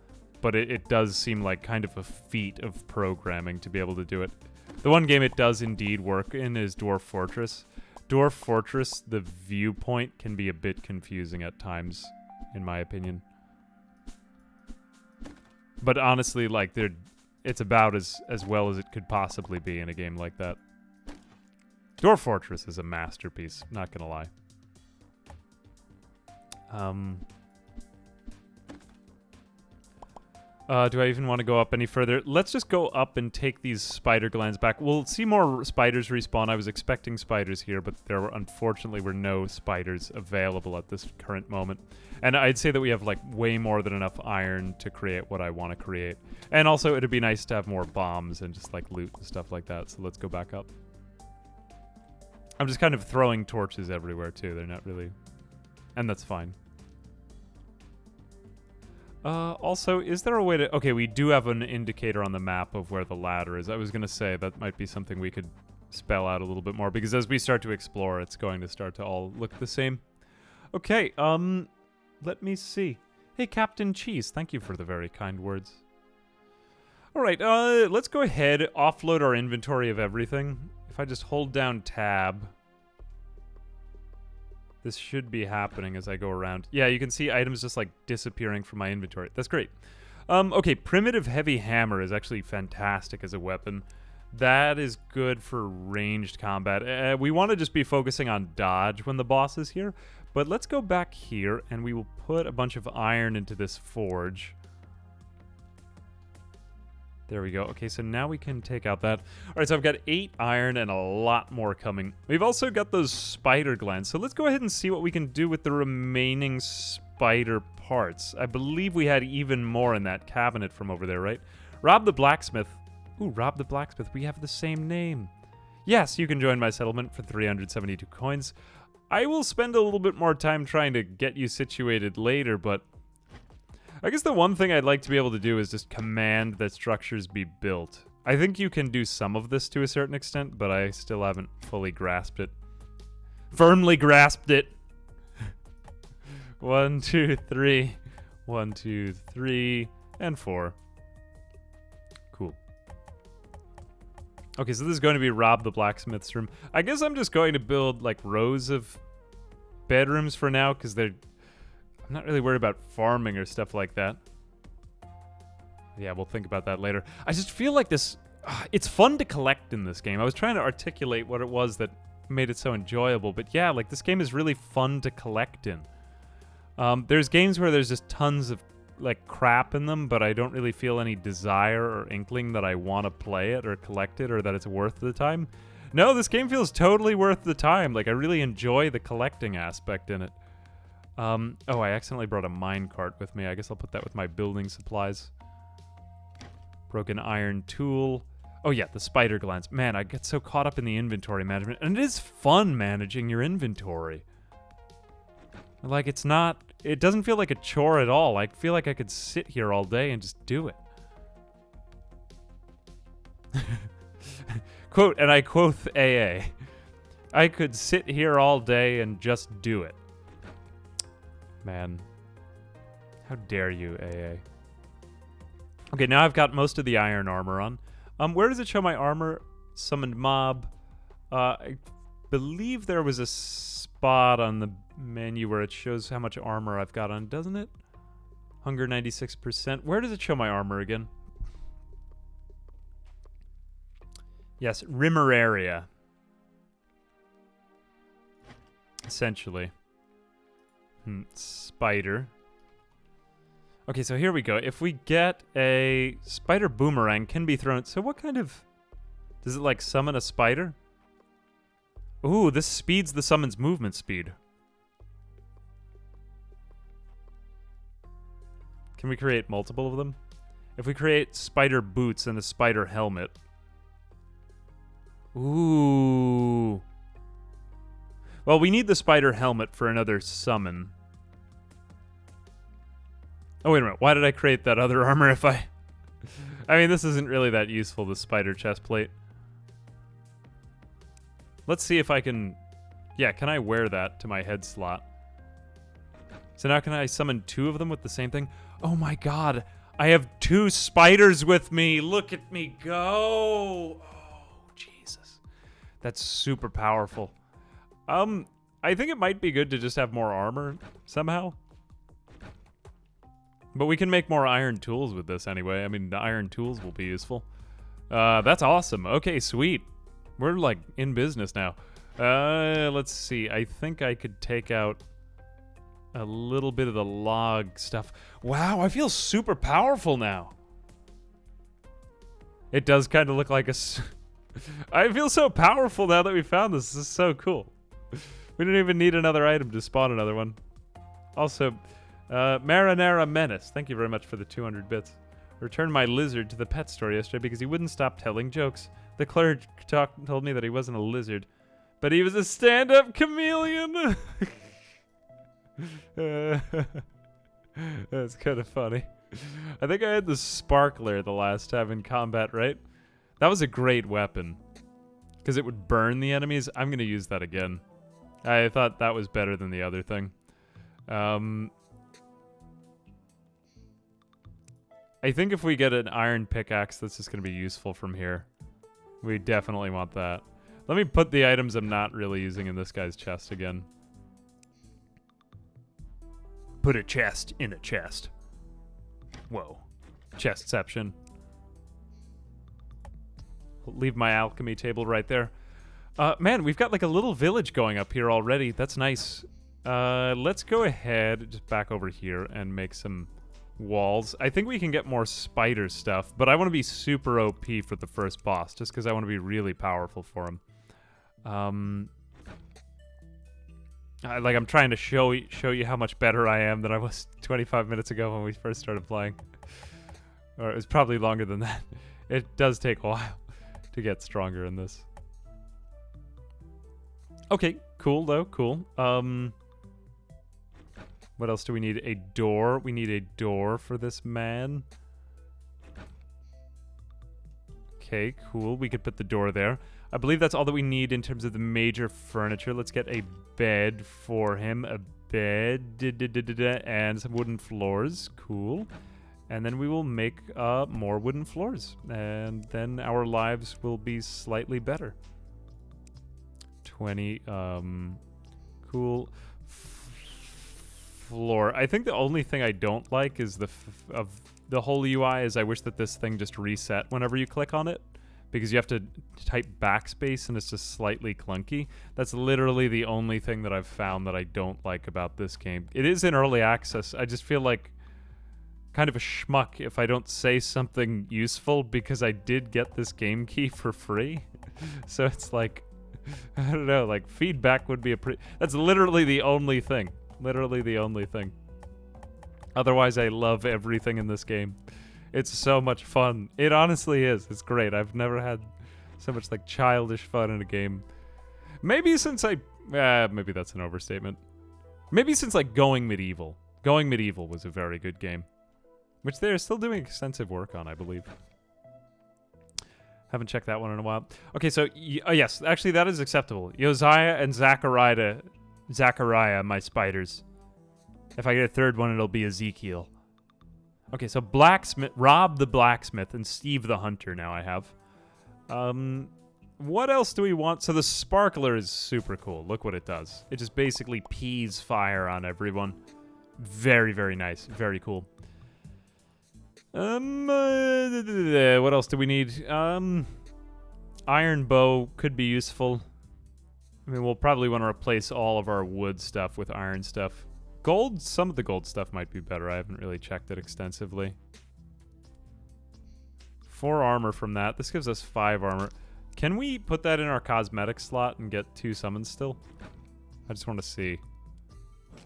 but it does seem like kind of a feat of programming to be able to do it. The one game it does indeed work in is Dwarf Fortress. Dwarf Fortress, the viewpoint can be a bit confusing at times, in my opinion. But honestly, like, it's about as well as it could possibly be in a game like that. Dwarf Fortress is a masterpiece, not gonna lie. Do I even want to go up any further? Let's just go up and take these spider glands back. We'll see more spiders respawn. I was expecting spiders here, but there were, unfortunately, no spiders available at this current moment. And I'd say that we have, like, way more than enough iron to create what I want to create. And also, it'd be nice to have more bombs and just, like, loot and stuff like that. So let's go back up. I'm just kind of throwing torches everywhere, too. They're not really... And that's fine. Also, is there a way to... Okay, we do have an indicator on the map of where the ladder is. I was going to say that might be something we could spell out a little bit more, because as we start to explore, it's going to start to all look the same. Okay, let me see. Hey, Captain Cheese, thank you for the very kind words. All right, let's go ahead, offload our inventory of everything. If I just hold down tab... This should be happening as I go around. Yeah, you can see items just, like, disappearing from my inventory. That's great. Okay, Primitive Heavy Hammer is actually fantastic as a weapon. That is good for ranged combat. We want to just be focusing on dodge when the boss is here. But let's go back here, and we will put a bunch of iron into this forge. There we go. Okay, so now we can take out that. All right, so I've got 8 iron and a lot more coming. We've also got those spider glands. So let's go ahead and see what we can do with the remaining spider parts. I believe we had even more in that cabinet from over there, right? Rob the Blacksmith. Ooh, Rob the Blacksmith. We have the same name. Yes, you can join my settlement for 372 coins. I will spend a little bit more time trying to get you situated later, but... I guess the one thing I'd like to be able to do is just command that structures be built. I think you can do some of this to a certain extent, but I still haven't fully grasped it. Firmly grasped it! 1, 2, 3. 1, 2, 3. And 4. Cool. Okay, so this is going to be Rob the Blacksmith's room. I guess I'm just going to build, like, rows of bedrooms for now, because they're... I'm not really worried about farming or stuff like that. Yeah, we'll think about that later. I just feel like this... it's fun to collect in this game. I was trying to articulate what it was that made it so enjoyable. But yeah, like, this game is really fun to collect in. There's games where there's just tons of, like, crap in them, but I don't really feel any desire or inkling that I want to play it or collect it or that it's worth the time. No, this game feels totally worth the time. Like, I really enjoy the collecting aspect in it. Oh, I accidentally brought a minecart with me. I guess I'll put that with my building supplies. Broken iron tool. Oh yeah, the spider glands. Man, I get so caught up in the inventory management. And it is fun managing your inventory. Like, it's not... It doesn't feel like a chore at all. I feel like I could sit here all day and just do it. Quote, and I quoth AA. I could sit here all day and just do it. Man. How dare you, AA. Okay, now I've got most of the iron armor on. Where does it show my armor? Summoned mob. I believe there was a spot on the menu where it shows how much armor I've got on, doesn't it? Hunger 96%. Where does it show my armor again? Yes, rimmer area. Essentially. Spider. Okay, so here we go. If we get a spider boomerang can be thrown... So what kind of... Does it, like, summon a spider? Ooh, this speeds the summon's movement speed. Can we create multiple of them? If we create spider boots and a spider helmet... Ooh... Well, we need the spider helmet for another summon. Oh, wait a minute. Why did I create that other armor if I... I mean, this isn't really that useful, the spider chest plate. Let's see if I can... Yeah, can I wear that to my head slot? So now can I summon 2 of them with the same thing? Oh my god. I have 2 spiders with me. Look at me go. Oh, Jesus. That's super powerful. I think it might be good to just have more armor somehow. But we can make more iron tools with this anyway. I mean, the iron tools will be useful. That's awesome. Okay, sweet. We're, like, in business now. Let's see. I think I could take out a little bit of the log stuff. Wow, I feel super powerful now. It does kind of look like a... I feel so powerful now that we found this. This is so cool. We didn't even need another item to spawn another one. Also, Marinara Menace. Thank you very much for the 200 bits. Returned my lizard to the pet store yesterday because he wouldn't stop telling jokes. The clerk told me that he wasn't a lizard, but he was a stand-up chameleon. That's kind of funny. I think I had the sparkler the last time in combat, right? That was a great weapon because it would burn the enemies. I'm going to use that again. I thought that was better than the other thing. I think if we get an iron pickaxe, that's just going to be useful from here. We definitely want that. Let me put the items I'm not really using in this guy's chest again. Put a chest in a chest. Whoa. Chestception. Leave my alchemy table right there. Man, we've got like a little village going up here already. That's nice. Let's go ahead, just back over here and make some walls. I think we can get more spider stuff, but I want to be super OP for the first boss, just because I want to be really powerful for him. I'm trying to show you how much better I am than I was 25 minutes ago when we first started playing. Or it was probably longer than that. It does take a while to get stronger in this. Okay, cool though, cool. What else do we need? A door. We need a door for this man. Okay, cool. We could put the door there. I believe that's all that we need in terms of the major furniture. Let's get a bed for him. A bed. And some wooden floors. Cool. And then we will make more wooden floors. And then our lives will be slightly better. 20. Cool. Floor. I think the only thing I don't like is the whole UI is I wish that this thing just reset whenever you click on it, because you have to type backspace and it's just slightly clunky. That's literally the only thing that I've found that I don't like about this game. It is in early access. I just feel like kind of a schmuck if I don't say something useful, because I did get this game key for free. So it's like, I don't know, like feedback would be that's literally the only thing. Literally the only thing. Otherwise, I love everything in this game. It's so much fun. It honestly is. It's great. I've never had so much like childish fun in a game. Maybe since maybe that's an overstatement. Maybe since like Going Medieval. Going Medieval was a very good game, which they're still doing extensive work on, I believe. Haven't checked that one in a while. Okay, so yes, actually that is acceptable. Josiah and Zachariah, my spiders. If I get a third one, it'll be Ezekiel. Okay, so blacksmith, Rob the blacksmith, and Steve the hunter now I have. What else do we want? So the sparkler is super cool. Look what it does. It just basically pees fire on everyone. Very, very nice. Very cool. What else do we need? Iron bow could be useful. I mean, we'll probably want to replace all of our wood stuff with iron stuff. Gold, some of the gold stuff might be better. I haven't really checked it extensively. 4 armor from that. This gives us 5 armor. Can we put that in our cosmetic slot and get 2 summons still? I just want to see.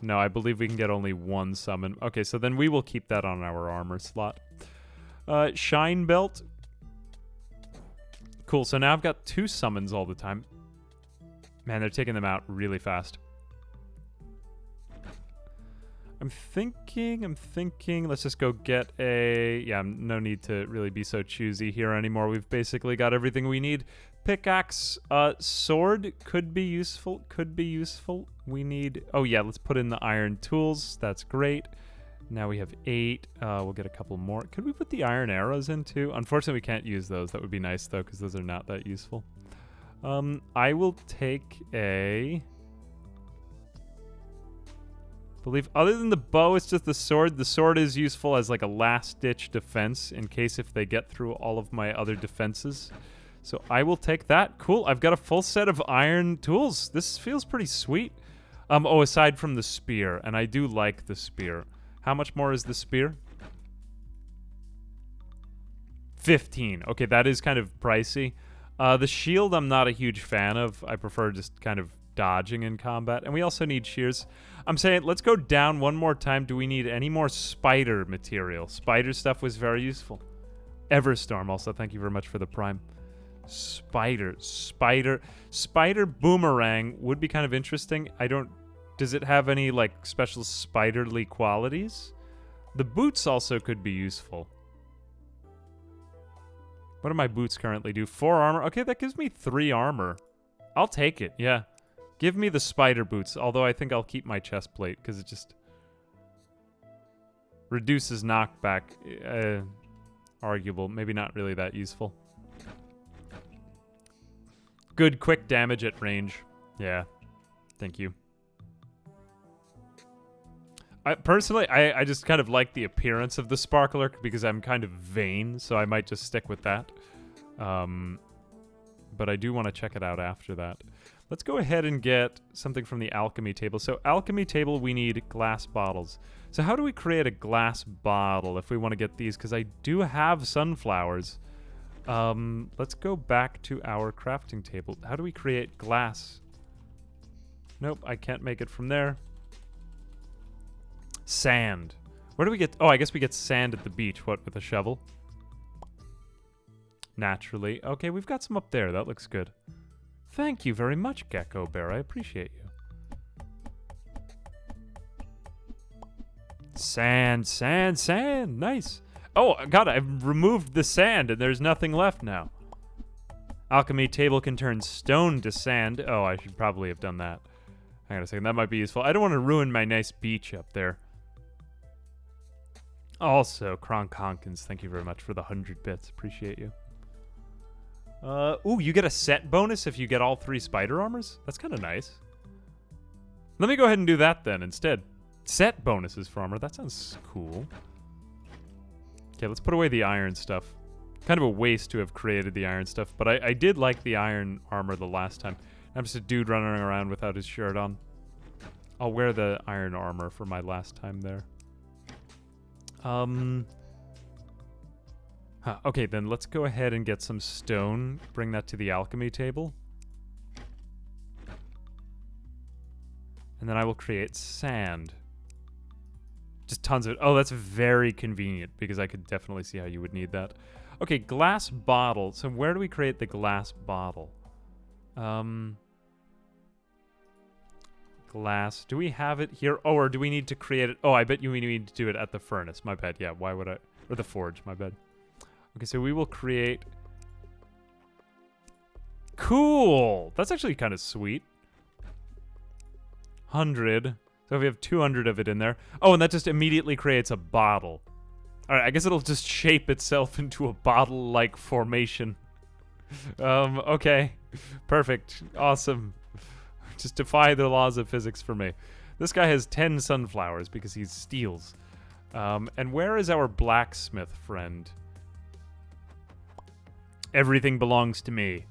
No, I believe we can get only 1 summon. Okay, so then we will keep that on our armor slot. Shine belt. Cool, so now I've got 2 summons all the time. Man, they're taking them out really fast. I'm thinking, let's just go get a... Yeah, no need to really be so choosy here anymore. We've basically got everything we need. Pickaxe, sword could be useful, We need... Oh yeah, let's put in the iron tools. That's great. Now we have 8. We'll get a couple more. Could we put the iron arrows in too? Unfortunately, we can't use those. That would be nice though, because those are not that useful. I will take a... believe other than the bow, it's just the sword. The sword is useful as like a last-ditch defense in case if they get through all of my other defenses. So I will take that. Cool. I've got a full set of iron tools. This feels pretty sweet. Oh, aside from the spear, and I do like the spear. How much more is the spear? 15. Okay, that is kind of pricey. The shield I'm not a huge fan of. I prefer just kind of dodging in combat. And we also need shears. I'm saying let's go down one more time. Do we need any more spider material? Spider stuff was very useful. Everstorm also, thank you very much for the prime. Spider boomerang would be kind of interesting. Does it have any like special spiderly qualities? The boots also could be useful. What do my boots currently do? 4 armor. Okay, that gives me 3 armor. I'll take it, yeah. Give me the spider boots, although I think I'll keep my chest plate because it just reduces knockback. Arguable, maybe not really that useful. Good quick damage at range. Yeah, thank you. Personally, I just kind of like the appearance of the sparkler because I'm kind of vain, so I might just stick with that. But I do want to check it out after that. Let's go ahead and get something from the alchemy table. So alchemy table, we need glass bottles. So how do we create a glass bottle if we want to get these? Because I do have sunflowers. Let's go back to our crafting table. How do we create glass? Nope, I can't make it from there. Sand. Where do we get... Oh, I guess we get sand at the beach. What, with a shovel? Naturally. Okay, we've got some up there. That looks good. Thank you very much, Gecko Bear. I appreciate you. Sand, sand, sand. Nice. Oh, God, I've removed the sand and there's nothing left now. Alchemy table can turn stone to sand. Oh, I should probably have done that. Hang on a second. That might be useful. I don't want to ruin my nice beach up there. Also, Kronkonkins, thank you very much for the 100 bits. Appreciate you. Ooh, you get a set bonus if you get all 3 spider armors? That's kind of nice. Let me go ahead and do that then instead. Set bonuses for armor. That sounds cool. Okay, let's put away the iron stuff. Kind of a waste to have created the iron stuff, but I did like the iron armor the last time. I'm just a dude running around without his shirt on. I'll wear the iron armor for my last time there. Okay, then let's go ahead and get some stone. Bring that to the alchemy table. And then I will create sand. Just tons of it. Oh, that's very convenient because I could definitely see how you would need that. Okay, glass bottle. So where do we create the glass bottle? Glass. Do we have it here? Oh, or do we need to create it? Oh, I bet you we need to do it at the furnace. My bad. Yeah, why would I? Or the forge. My bad. Okay, so we will create... Cool! That's actually kind of sweet. 100. So we have 200 of it in there. Oh, and that just immediately creates a bottle. Alright, I guess it'll just shape itself into a bottle-like formation. Okay. Perfect. Awesome. Just defy the laws of physics for me. This guy has 10 sunflowers because he steals. And where is our blacksmith friend? Everything belongs to me.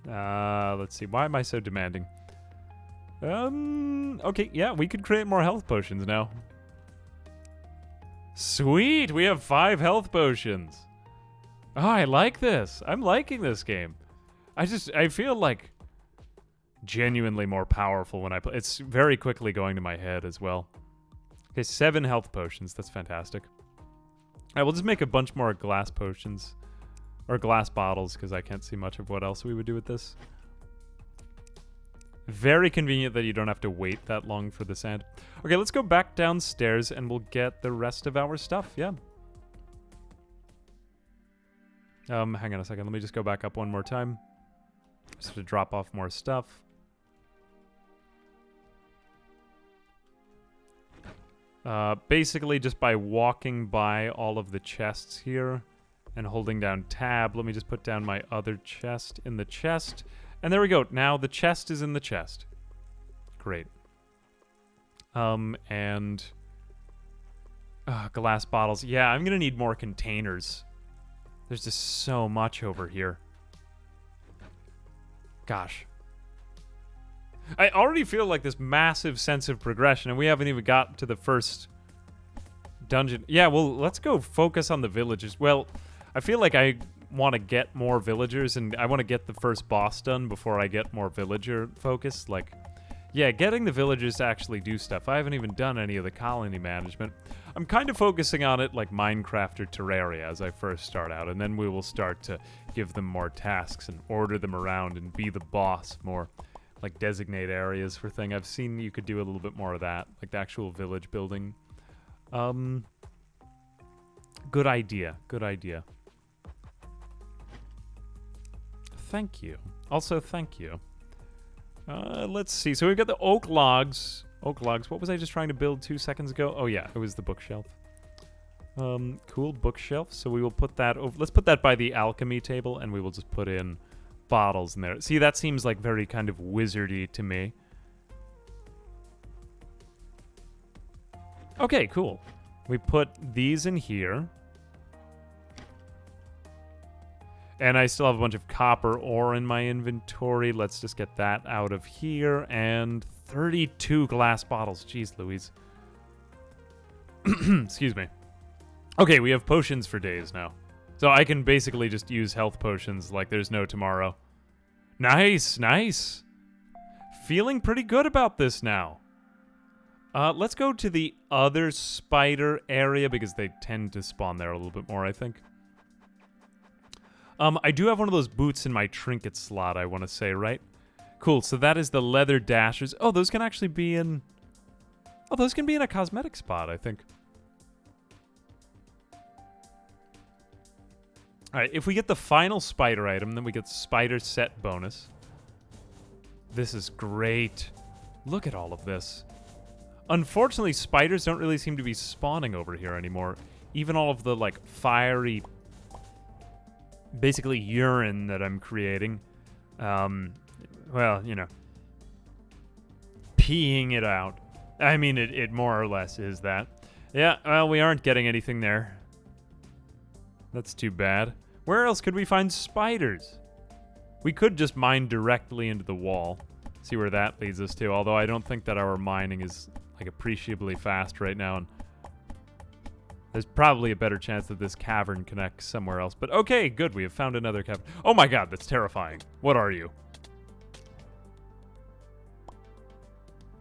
Let's see. Why am I so demanding? Okay, yeah, we could create more health potions now. Sweet! We have 5 health potions. Oh, I like this. I'm liking this game. I feel like genuinely more powerful when I play. It's very quickly going to my head as well. Okay, 7 health potions. That's fantastic. I will just make a bunch more glass potions. Or glass bottles, because I can't see much of what else we would do with this. Very convenient that you don't have to wait that long for the sand. Okay, let's go back downstairs and we'll get the rest of our stuff. Yeah. Hang on a second. Let me just go back up one more time. Just to drop off more stuff. Basically just by walking by all of the chests here and holding down tab. Let me just put down my other chest in the chest. And there we go. Now the chest is in the chest. Great. And... glass bottles. Yeah, I'm gonna need more containers. There's just so much over here. Gosh. I already feel like this massive sense of progression, and we haven't even got to the first dungeon. Yeah, well, let's go focus on the villagers. Well, I feel like I want to get more villagers, and I want to get the first boss done before I get more villager focus. Like, yeah, getting the villagers to actually do stuff. I haven't even done any of the colony management. I'm kind of focusing on it like Minecraft or Terraria as I first start out, and then we will start to give them more tasks and order them around and be the boss more. Like designate areas for thing. I've seen you could do a little bit more of that, like the actual village building. Good idea. Good idea. Thank you. Also, thank you. Let's see. So we've got the oak logs. Oak logs. What was I just trying to build 2 seconds ago? Oh yeah, it was the bookshelf. Cool bookshelf. So we will put that over. Let's put that by the alchemy table, and we will just put in bottles in there. See, that seems like very kind of wizardy to me. Okay, cool. We put these in here. And I still have a bunch of copper ore in my inventory. Let's just get that out of here. And 32 glass bottles. Jeez Louise. Excuse me. Okay, we have potions for days now. So I can basically just use health potions like there's no tomorrow. Nice, nice. Feeling pretty good about this now. Let's go to the other spider area because they tend to spawn there a little bit more, I think. I do have one of those boots in my trinket slot, I want to say, right? Cool, so that is the leather dashers. Oh, those can actually be in... Oh, those can be in a cosmetic spot, I think. Alright, if we get the final spider item, then we get spider set bonus. This is great. Look at all of this. Unfortunately, spiders don't really seem to be spawning over here anymore. Even all of the, like, fiery... basically urine that I'm creating. Well, you know. Peeing it out. I mean, it more or less is that. Yeah, well, we aren't getting anything there. That's too bad. Where else could we find spiders? We could just mine directly into the wall. See where that leads us to. Although I don't think that our mining is like appreciably fast right now. And there's probably a better chance that this cavern connects somewhere else. But okay, good. We have found another cavern. Oh my god, that's terrifying. What are you?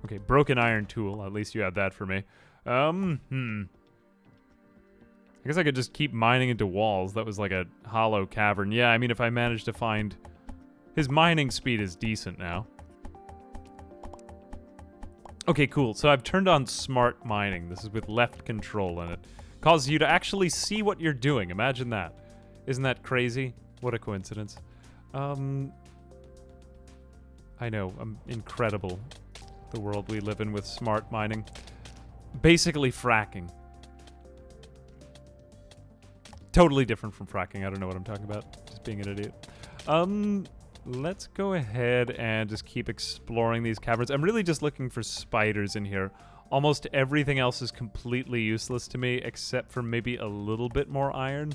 Okay, broken iron tool. At least you had that for me. I guess I could just keep mining into walls. That was like a hollow cavern. Yeah, I mean, if I manage to find... His mining speed is decent now. Okay, cool. So I've turned on smart mining. This is with left control in it. Causes you to actually see what you're doing. Imagine that. Isn't that crazy? What a coincidence. I know. Incredible. The world we live in with smart mining. Basically fracking. Totally different from fracking. I don't know what I'm talking about. Just being an idiot. Let's go ahead and just keep exploring these caverns. I'm really just looking for spiders in here. Almost everything else is completely useless to me, except for maybe a little bit more iron.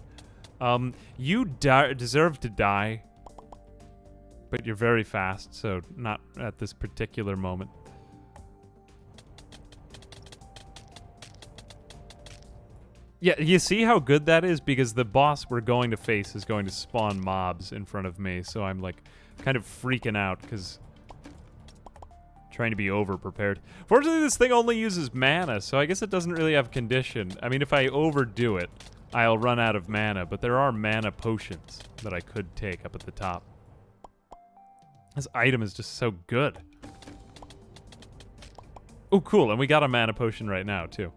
You deserve to die, but you're very fast, so not at this particular moment. Yeah, you see how good that is? Because the boss we're going to face is going to spawn mobs in front of me, so I'm like kind of freaking out because trying to be over-prepared. Fortunately, this thing only uses mana, so I guess it doesn't really have condition. I mean, if I overdo it, I'll run out of mana, but there are mana potions that I could take up at the top. This item is just so good. Oh, cool, and we got a mana potion right now, too.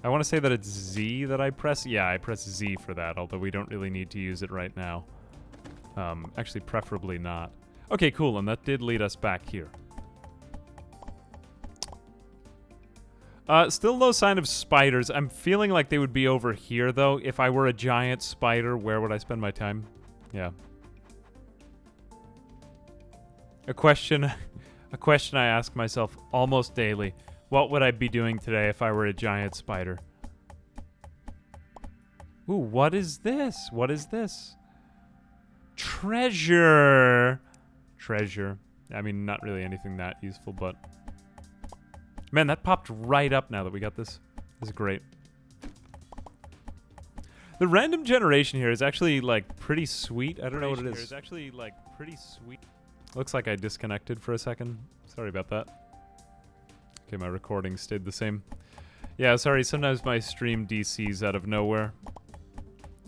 I want to say that it's Z that I press. Yeah, I press Z for that, although we don't really need to use it right now. Actually, preferably not. Okay, cool, and that did lead us back here. Still no sign of spiders. I'm feeling like they would be over here, though. If I were a giant spider, where would I spend my time? Yeah. A question I ask myself almost daily. What would I be doing today if I were a giant spider? Ooh, what is this? What is this? Treasure. Treasure. I mean, not really anything that useful, but... Man, that popped right up now that we got this. This is great. The random generation here is actually, like, pretty sweet. I don't know what it is. It's actually, like, pretty sweet. Looks like I disconnected for a second. Sorry about that. Okay, my recording stayed the same. Yeah, sorry, sometimes my stream DCs out of nowhere.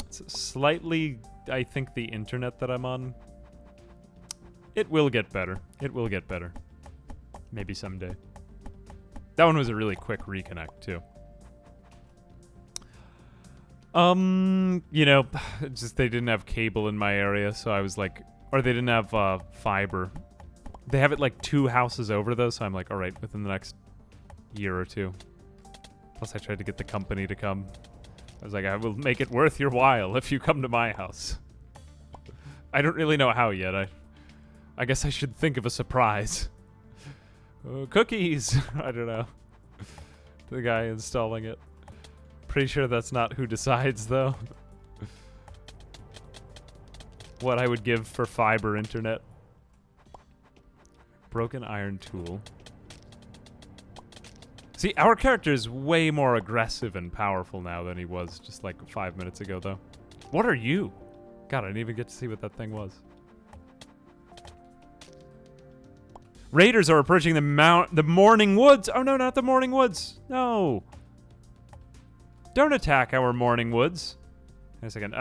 It's slightly, I think, the internet that I'm on. It will get better. It will get better. Maybe someday. That one was a really quick reconnect, too. You know, just they didn't have cable in my area, so I was like... Or they didn't have, fiber. They have it, like, 2 houses over, though, so I'm like, alright, within the next year or 2. Plus, I tried to get the company to come. I was like, I will make it worth your while if you come to my house. I don't really know how yet. I guess I should think of a surprise. Cookies! I don't know. The guy installing it. Pretty sure that's not who decides, though. What I would give for fiber internet. Broken iron tool. See, our character is way more aggressive and powerful now than he was just like 5 minutes ago, though. What are you? God, I didn't even get to see what that thing was. Raiders are approaching the Morning Woods. Oh, no, not the Morning Woods. No. Don't attack our Morning Woods. Wait a second.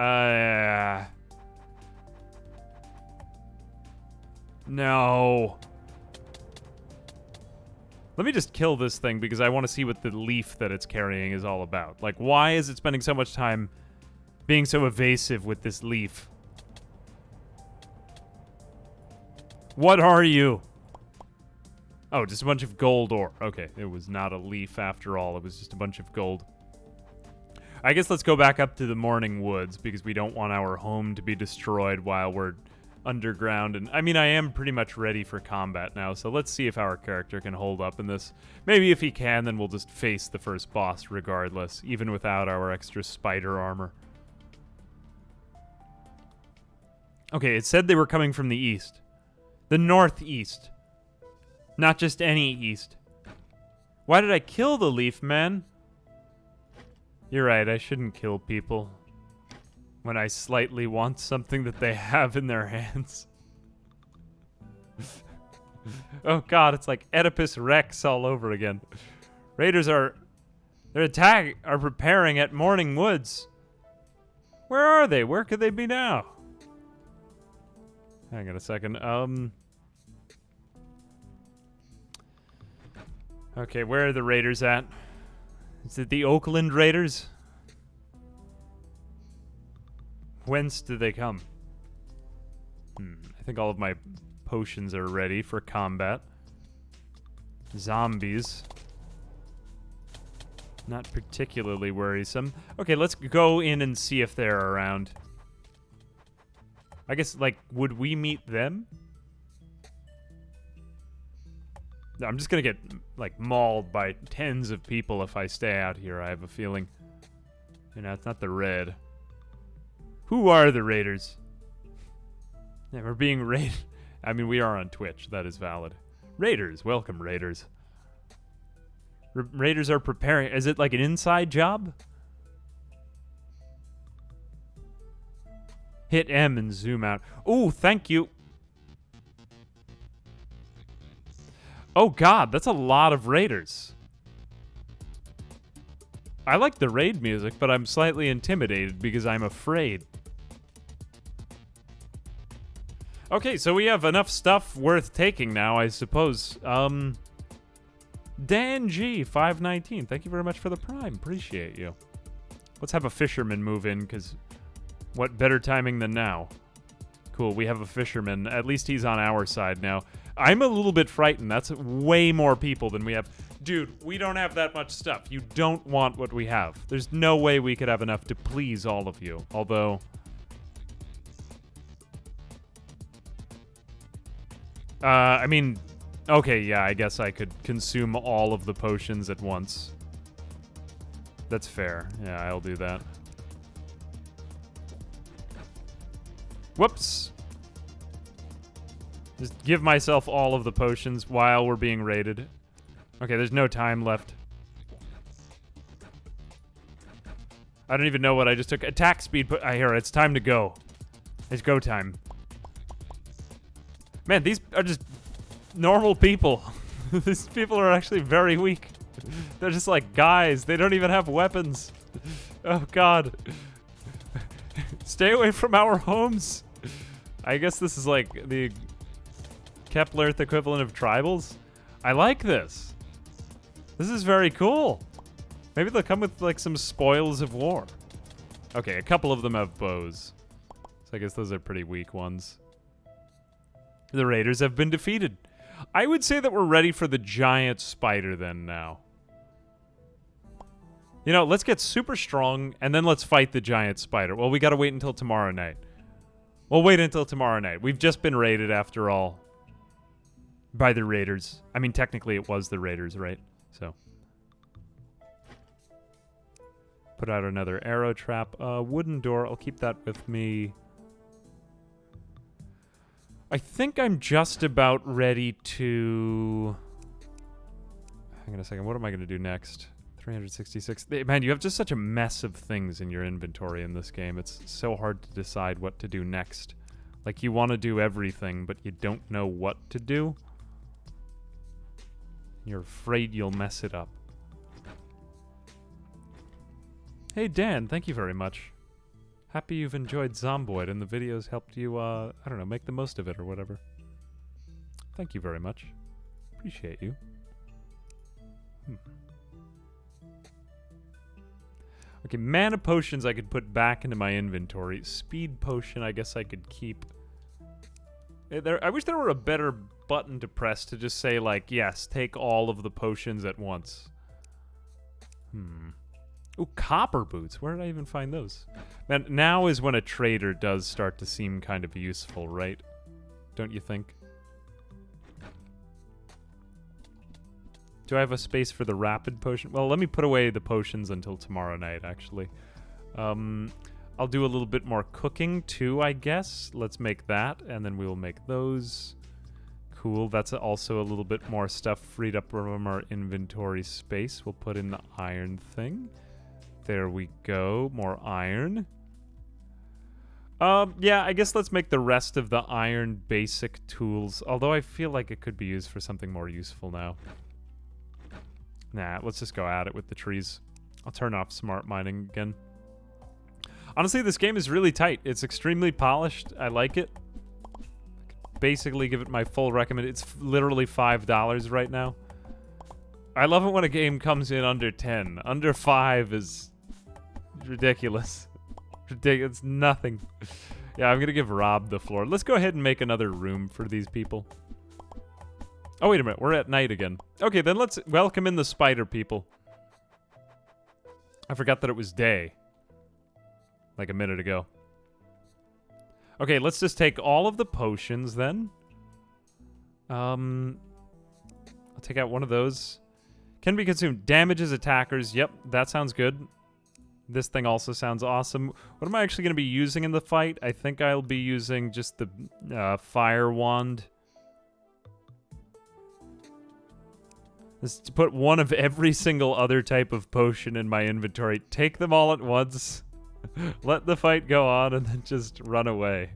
No. Let me just kill this thing because I want to see what the leaf that it's carrying is all about. Like, why is it spending so much time being so evasive with this leaf? What are you? Oh, just a bunch of gold ore. Okay, it was not a leaf after all. It was just a bunch of gold. I guess let's go back up to the Morning Woods because we don't want our home to be destroyed while we're underground. And I mean, I am pretty much ready for combat now, so let's see if our character can hold up in this. Maybe if he can, then we'll just face the first boss regardless, even without our extra spider armor. Okay, it said they were coming from the east. The northeast. Not just any east. Why did I kill the leaf, man? You're right, I shouldn't kill people when I slightly want something that they have in their hands. Oh god, it's like Oedipus Rex all over again. Raiders are preparing at Morning Woods. Where are they? Where could they be now? Hang on a second. Okay, where are the Raiders at? Is it the Oakland Raiders? Whence do they come? I think all of my potions are ready for combat. Zombies. Not particularly worrisome. Okay, let's go in and see if they're around. I guess, like, would we meet them? I'm just gonna get, like, mauled by tens of people if I stay out here, I have a feeling. You know, it's not the Red. Who are the Raiders? Yeah, we're being raided. I mean, we are on Twitch. That is valid. Raiders. Welcome, Raiders. Raiders are preparing. Is it like an inside job? Hit M and zoom out. Ooh, thank you. Oh god, that's a lot of Raiders. I like the raid music, but I'm slightly intimidated because I'm afraid. Okay, so we have enough stuff worth taking now, I suppose. Dan G, 519, thank you very much for the Prime. Appreciate you. Let's have a fisherman move in, because what better timing than now? Cool, we have a fisherman. At least he's on our side now. I'm a little bit frightened. That's way more people than we have. Dude, we don't have that much stuff. You don't want what we have. There's no way we could have enough to please all of you. Although... I mean... Okay, yeah, I guess I could consume all of the potions at once. That's fair. Yeah, I'll do that. Whoops. Just give myself all of the potions while we're being raided. Okay, there's no time left. I don't even know what I just took. Attack speed. I hear it. It's time to go. It's go time. Man, these are just normal people. These people are actually very weak. They're just like guys. They don't even have weapons. Oh, God. Stay away from our homes. I guess this is like the Keplerth equivalent of tribals. I like this. This is very cool. Maybe they'll come with like some spoils of war. Okay, a couple of them have bows. So I guess those are pretty weak ones. The raiders have been defeated. I would say that we're ready for the giant spider then now. You know, let's get super strong and then let's fight the giant spider. Well, we gotta wait until tomorrow night. We'll wait until tomorrow night. We've just been raided after all. By the raiders. I mean, technically it was the raiders, right? So. Put out another arrow trap. Wooden door, I'll keep that with me. I think I'm just about ready to... Hang on a second, what am I going to do next? 366. Man, you have just such a mess of things in your inventory in this game. It's so hard to decide what to do next. Like, you want to do everything, but you don't know what to do. You're afraid you'll mess it up. Hey, Dan, thank you very much. Happy you've enjoyed Zomboid and the videos helped you, I don't know, make the most of it or whatever. Thank you very much. Appreciate you. Okay, mana potions I could put back into my inventory. Speed potion I guess I could keep. I wish there were a better button to press to just say, like, yes, take all of the potions at once. Ooh, copper boots. Where did I even find those? Man, now is when a trader does start to seem kind of useful, right? Don't you think? Do I have a space for the rapid potion? Well, let me put away the potions until tomorrow night, actually. I'll do a little bit more cooking, too, I guess. Let's make that, and then we will make those. Cool. That's also a little bit more stuff freed up from our inventory space. We'll put in the iron thing. There we go. More iron. Yeah, I guess let's make the rest of the iron basic tools. Although I feel like it could be used for something more useful now. Nah, let's just go at it with the trees. I'll turn off smart mining again. Honestly, this game is really tight. It's extremely polished. I like it. Basically give it my full recommend. It's literally $5 right now. I love it when a game comes in under 10. Under 5 is ridiculous. It's nothing. Yeah, I'm gonna give Rob the floor. Let's go ahead and make another room for these people. Oh, wait a minute. We're at night again. Okay, then let's welcome in the spider people. I forgot that it was day. Like a minute ago. Okay, let's just take all of the potions then. I'll take out one of those. Can be consumed. Damages attackers. Yep, that sounds good. This thing also sounds awesome. What am I actually going to be using in the fight? I think I'll be using just the fire wand. Just put one of every single other type of potion in my inventory. Take them all at once. Let the fight go on and then just run away.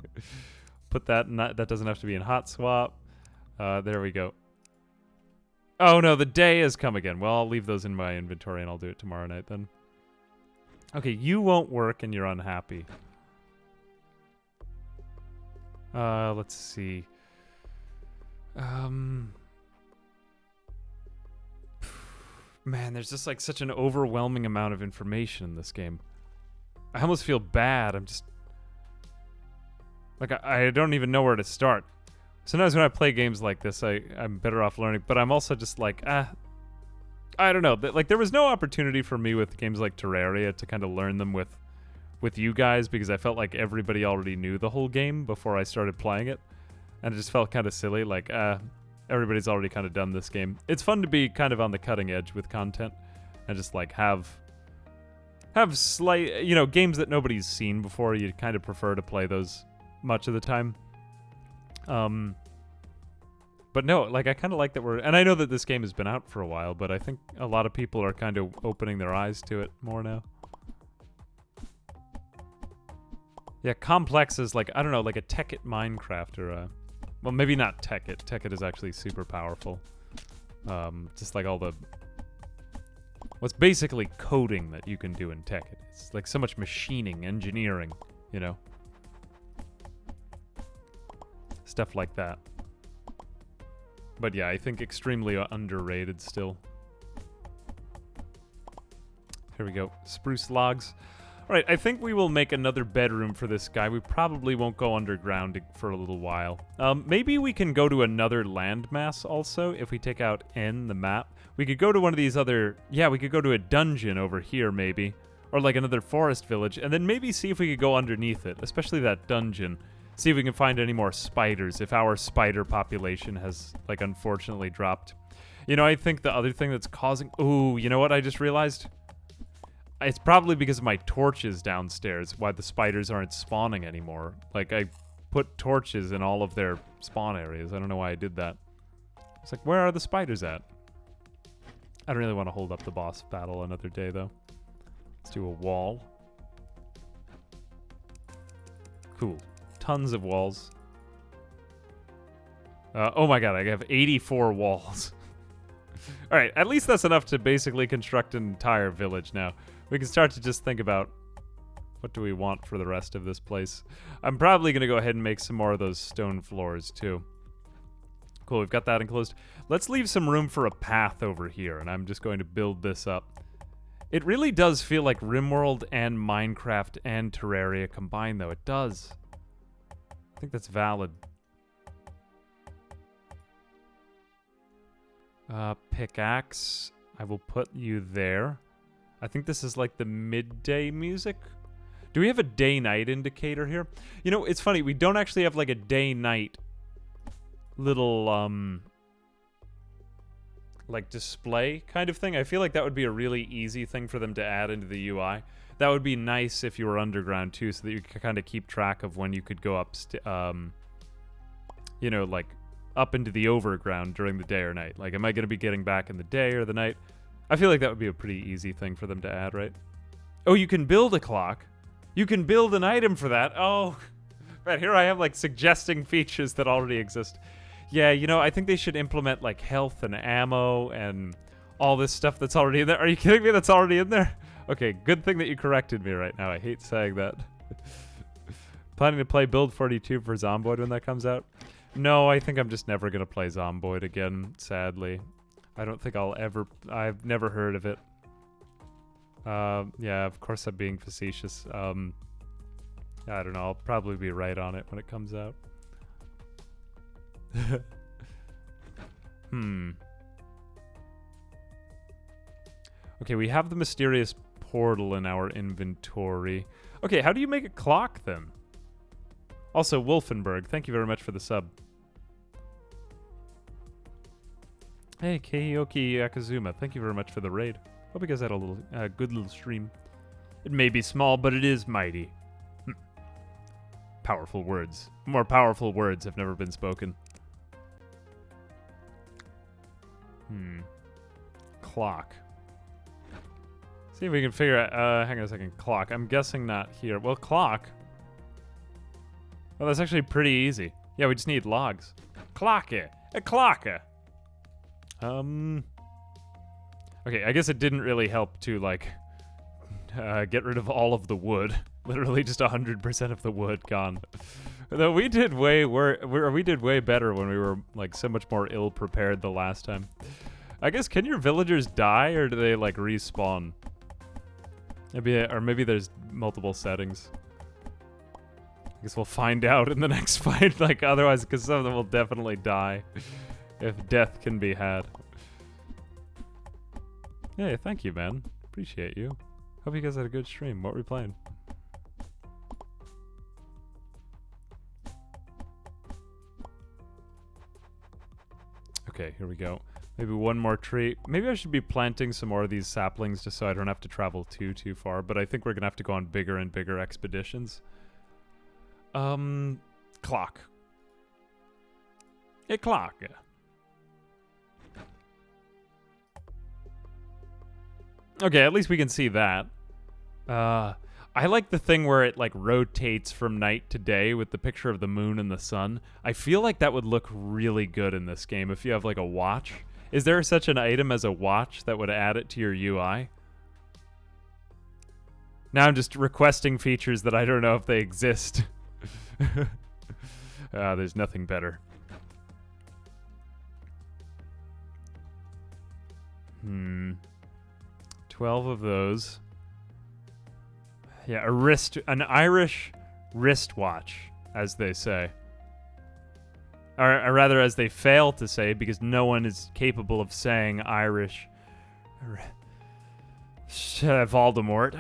Put that in that doesn't have to be in hot swap. There we go. Oh no, the day has come again. Well, I'll leave those in my inventory and I'll do it tomorrow night then. Okay, you won't work and you're unhappy. Let's see. Man, there's just like such an overwhelming amount of information in this game. I almost feel bad. I'm just... Like, I don't even know where to start. Sometimes when I play games like this, I'm better off learning. But I'm also just like, I don't know. Like, there was no opportunity for me with games like Terraria to kind of learn them with you guys, because I felt like everybody already knew the whole game before I started playing it. And it just felt kind of silly, like, everybody's already kind of done this game. It's fun to be kind of on the cutting edge with content and just, like, have slight, games that nobody's seen before. You kind of prefer to play those much of the time. But no, like, I kind of like that and I know that this game has been out for a while, but I think a lot of people are kind of opening their eyes to it more now. Yeah, complex is like, I don't know, like a Tekkit Minecraft or a... Well, maybe not Tekkit. Tekkit is actually super powerful. Just like all the... What's basically coding that you can do in Tekkit. It's like so much machining, engineering, Stuff like that. But yeah, I think extremely underrated still. Here we go. Spruce logs. Alright, I think we will make another bedroom for this guy. We probably won't go underground for a little while. Maybe we can go to another landmass also, if we take out N, the map. We could go to one of these other... Yeah, we could go to a dungeon over here, maybe. Or like another forest village, and then maybe see if we could go underneath it, especially that dungeon. See if we can find any more spiders, if our spider population has, like, unfortunately dropped. I think the other thing that's causing... Ooh, you know what I just realized? It's probably because of my torches downstairs, why the spiders aren't spawning anymore. Like, I put torches in all of their spawn areas. I don't know why I did that. It's like, where are the spiders at? I don't really want to hold up the boss battle another day, though. Let's do a wall. Cool. Tons of walls. Oh my god, I have 84 walls. Alright, at least that's enough to basically construct an entire village now. We can start to just think about what do we want for the rest of this place. I'm probably going to go ahead and make some more of those stone floors too. Cool, we've got that enclosed. Let's leave some room for a path over here, and I'm just going to build this up. It really does feel like RimWorld and Minecraft and Terraria combined, though. It does. I think that's valid. Pickaxe. I will put you there. I think this is like the midday music. Do we have a day-night indicator here? It's funny. We don't actually have like a day-night little, like display kind of thing. I feel like that would be a really easy thing for them to add into the UI. That would be nice if you were underground too, so that you could kind of keep track of when you could go up, like up into the overground during the day or night. Like, am I going to be getting back in the day or the night? I feel like that would be a pretty easy thing for them to add, right? Oh, you can build a clock. You can build an item for that. Oh, right, here I am, like, suggesting features that already exist. Yeah, I think they should implement, like, health and ammo and all this stuff that's already in there. Are you kidding me? That's already in there? Okay, good thing that you corrected me right now. I hate saying that. Planning to play Build 42 for Zomboid when that comes out? No, I think I'm just never going to play Zomboid again, sadly. I don't think I've never heard of it. Yeah, of course I'm being facetious. I don't know, I'll probably be right on it when it comes out. Okay, we have the mysterious portal in our inventory. Okay, how do you make a clock then? Also, Wolfenberg, thank you very much for the sub. Hey, Keiyoki Akazuma, thank you very much for the raid. Hope you guys had a little good little stream. It may be small, but it is mighty. Powerful words. More powerful words have never been spoken. Clock. See if we can figure out... hang on a second. Clock. I'm guessing not here. Well, clock. Well, that's actually pretty easy. Yeah, we just need logs. Clocker. A clocker. Okay, I guess it didn't really help to, like, get rid of all of the wood. Literally just 100% of the wood gone. Though we did way better when we were, like, so much more ill-prepared the last time. I guess, can your villagers die, or do they, like, respawn? Maybe there's multiple settings. I guess we'll find out in the next fight, like, otherwise, because some of them will definitely die if death can be had. Hey, thank you, man. Appreciate you. Hope you guys had a good stream. What were we playing? Okay, here we go. Maybe one more tree. Maybe I should be planting some more of these saplings just so I don't have to travel too far. But I think we're gonna have to go on bigger and bigger expeditions. Clock. A clock. Okay, at least we can see that. I like the thing where it like rotates from night to day with the picture of the moon and the sun. I feel like that would look really good in this game if you have like a watch. Is there such an item as a watch that would add it to your UI? Now I'm just requesting features that I don't know if they exist. There's nothing better. 12 of those. Yeah, an Irish wristwatch, as they say. Or rather, as they fail to say, because no one is capable of saying Irish. Voldemort.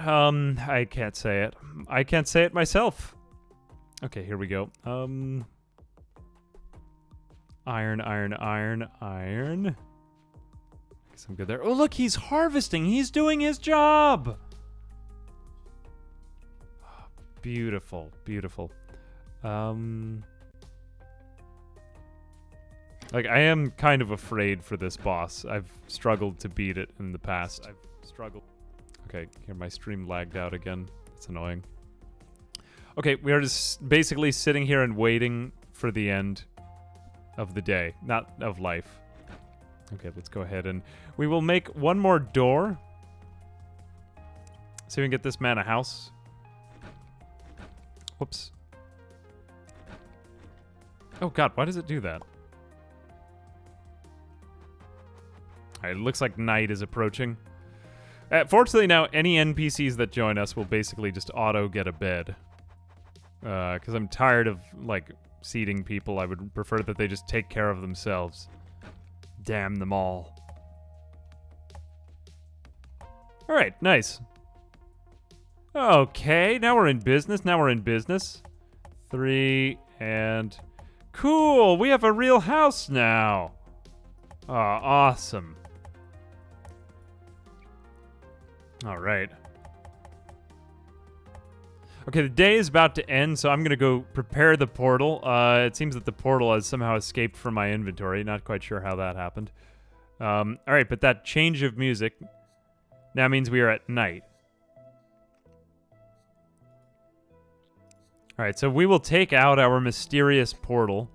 I can't say it. I can't say it myself. Okay, here we go. Iron. Guess I'm good there. Oh, look, he's harvesting. He's doing his job. Beautiful. Like, I am kind of afraid for this boss. I've struggled to beat it in the past. Okay, here my stream lagged out again. That's annoying. Okay, we are just basically sitting here and waiting for the end of the day. Not of life. Okay, let's go ahead and we will make one more door. So we can get this man a house. Whoops. Oh god, why does it do that? Alright, it looks like night is approaching. Fortunately now, any NPCs that join us will basically just auto get a bed. Because I'm tired of, like, seating people. I would prefer that they just take care of themselves. Damn them all. Alright, nice. Okay, now we're in business. 3 and... Cool! We have a real house now! Oh, awesome. Alright. Okay, the day is about to end, so I'm gonna go prepare the portal. It seems that the portal has somehow escaped from my inventory. Not quite sure how that happened. Alright, but that change of music now means we are at night. Alright, so we will take out our mysterious portal.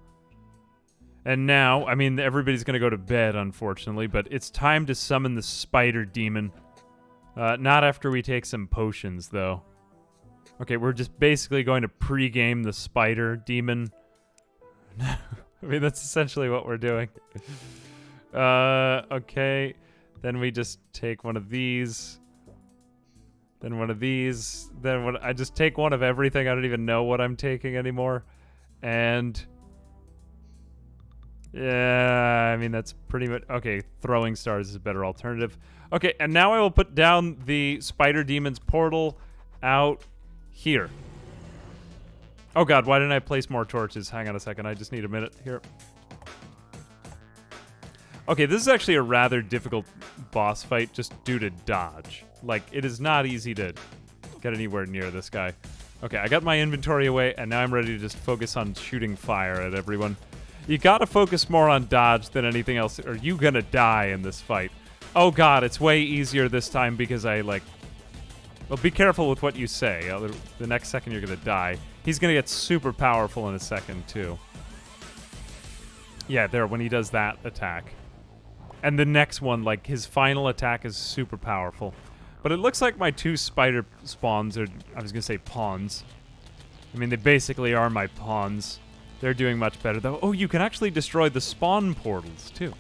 And now, I mean, everybody's gonna go to bed, unfortunately, but it's time to summon the spider demon. Not after we take some potions, though. Okay, we're just basically going to pre-game the spider demon. I mean, that's essentially what we're doing. Okay. Then we just take one of these. Then one of these. Then one. I just take one of everything. I don't even know what I'm taking anymore. And... yeah, I mean, that's pretty much... okay, throwing stars is a better alternative. Okay, and now I will put down the spider demon's portal out here. Oh god, why didn't I place more torches? Hang on a second, I just need a minute here. Okay, this is actually a rather difficult boss fight just due to dodge. Like, it is not easy to get anywhere near this guy. Okay, I got my inventory away, and now I'm ready to just focus on shooting fire at everyone. You gotta focus more on dodge than anything else, or you gonna die in this fight. Oh god, it's way easier this time because I, like... well, be careful with what you say. The next second you're gonna die. He's gonna get super powerful in a second, too. Yeah, there, when he does that attack. And the next one, like, his final attack is super powerful. But it looks like my two spider spawns are... I was gonna say pawns. I mean, they basically are my pawns. They're doing much better, though. Oh, you can actually destroy the spawn portals, too.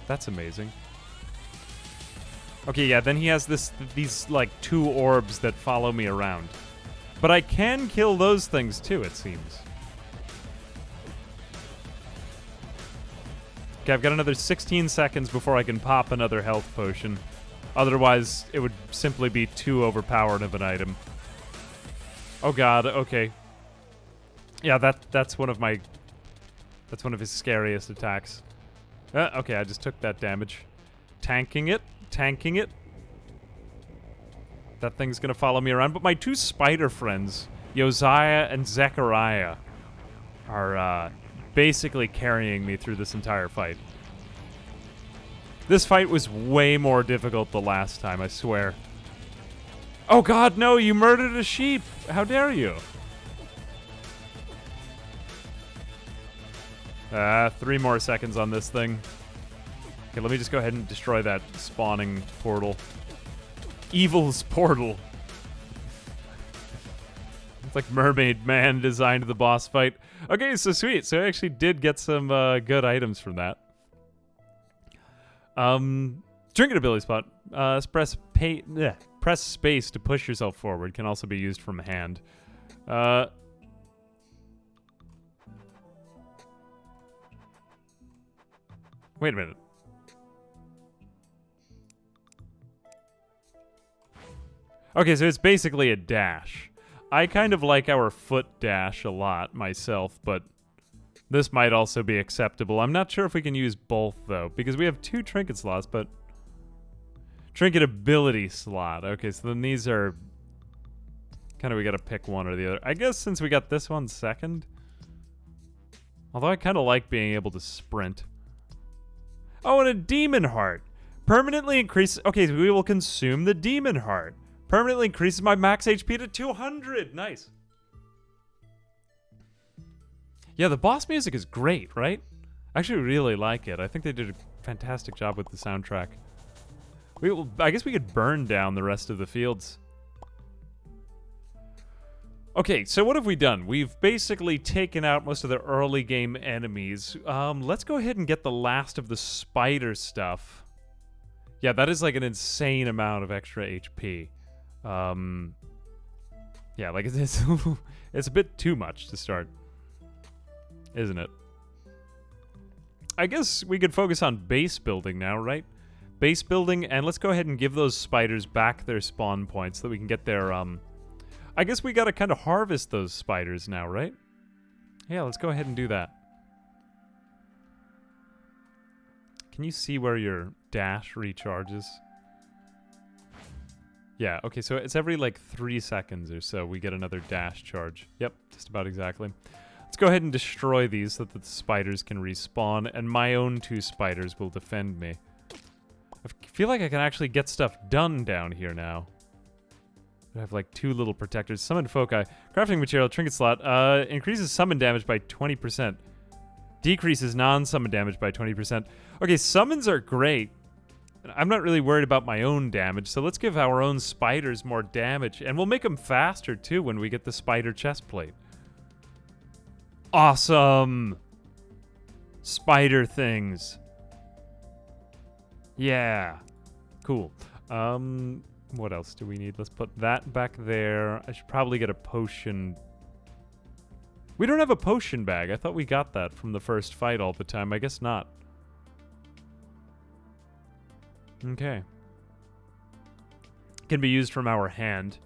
That's amazing. Okay, yeah, then he has these, like, 2 orbs that follow me around. But I can kill those things, too, it seems. Okay, I've got another 16 seconds before I can pop another health potion. Otherwise, it would simply be too overpowered of an item. Oh god, okay. Yeah, that's one of my... That's one of his scariest attacks. Okay, I just took that damage. Tanking it. Tanking it. That thing's gonna follow me around. But my two spider friends, Josiah and Zechariah, are basically carrying me through this entire fight. This fight was way more difficult the last time, I swear. Oh god, no, you murdered a sheep! How dare you? 3 more seconds on this thing. Okay, let me just go ahead and destroy that spawning portal. Evil's portal. It's like Mermaid Man designed the boss fight. Okay, so sweet. So I actually did get some good items from that. Trinket ability spot. Press space to push yourself forward. Can also be used from hand. Wait a minute. Okay, so it's basically a dash. I kind of like our foot dash a lot myself, but this might also be acceptable. I'm not sure if we can use both, though, because we have 2 trinket slots, but... Trinket ability slot. Okay, so then these are... Kind of we gotta pick one or the other. I guess since we got this one second... Although I kind of like being able to sprint. Oh, and a demon heart. Permanently increases... Okay, so we will consume the demon heart. Permanently increases my max HP to 200. Nice. Yeah, the boss music is great, right? I actually really like it. I think they did a fantastic job with the soundtrack. I guess we could burn down the rest of the fields. Okay, so what have we done? We've basically taken out most of the early game enemies. Let's go ahead and get the last of the spider stuff. Yeah, that is like an insane amount of extra HP. Yeah, like it's it's a bit too much to start, isn't it? I guess we could focus on base building now, right? Base building, and let's go ahead and give those spiders back their spawn points so that we can get their, I guess we gotta kind of harvest those spiders now, right? Yeah, let's go ahead and do that. Can you see where your dash recharges? Yeah, okay, so it's every like 3 seconds or so we get another dash charge. Yep, just about exactly. Let's go ahead and destroy these so that the spiders can respawn, and my own 2 spiders will defend me. I feel like I can actually get stuff done down here now. I have like 2 little protectors. Summon foci. Crafting material, trinket slot. Increases summon damage by 20%. Decreases non-summon damage by 20%. Okay, summons are great. I'm not really worried about my own damage, so let's give our own spiders more damage. And we'll make them faster, too, when we get the spider chest plate. Awesome! Spider things. Yeah. Cool. What else do we need? Let's put that back there. I should probably get a potion. We don't have a potion bag. I thought we got that from the first fight all the time. I guess not. Okay. Can be used from our hand.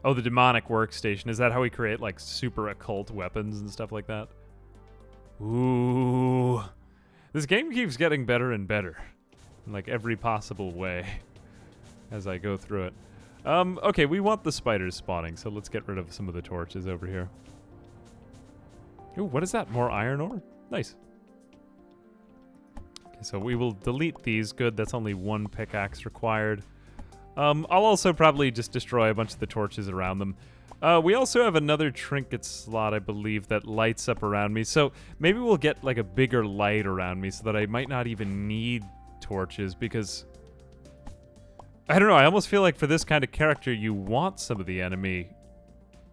Oh, the demonic workstation. Is that how we create, like, super occult weapons and stuff like that? Ooh. This game keeps getting better and better. In, like, every possible way as I go through it. Okay, we want the spiders spawning, so let's get rid of some of the torches over here. Ooh, what is that? More iron ore? Nice. So we will delete these. Good, that's only 1 pickaxe required. I'll also probably just destroy a bunch of the torches around them. We also have another trinket slot, I believe, that lights up around me. So maybe we'll get like a bigger light around me so that I might not even need torches, because I don't know, I almost feel like for this kind of character you want some of the enemy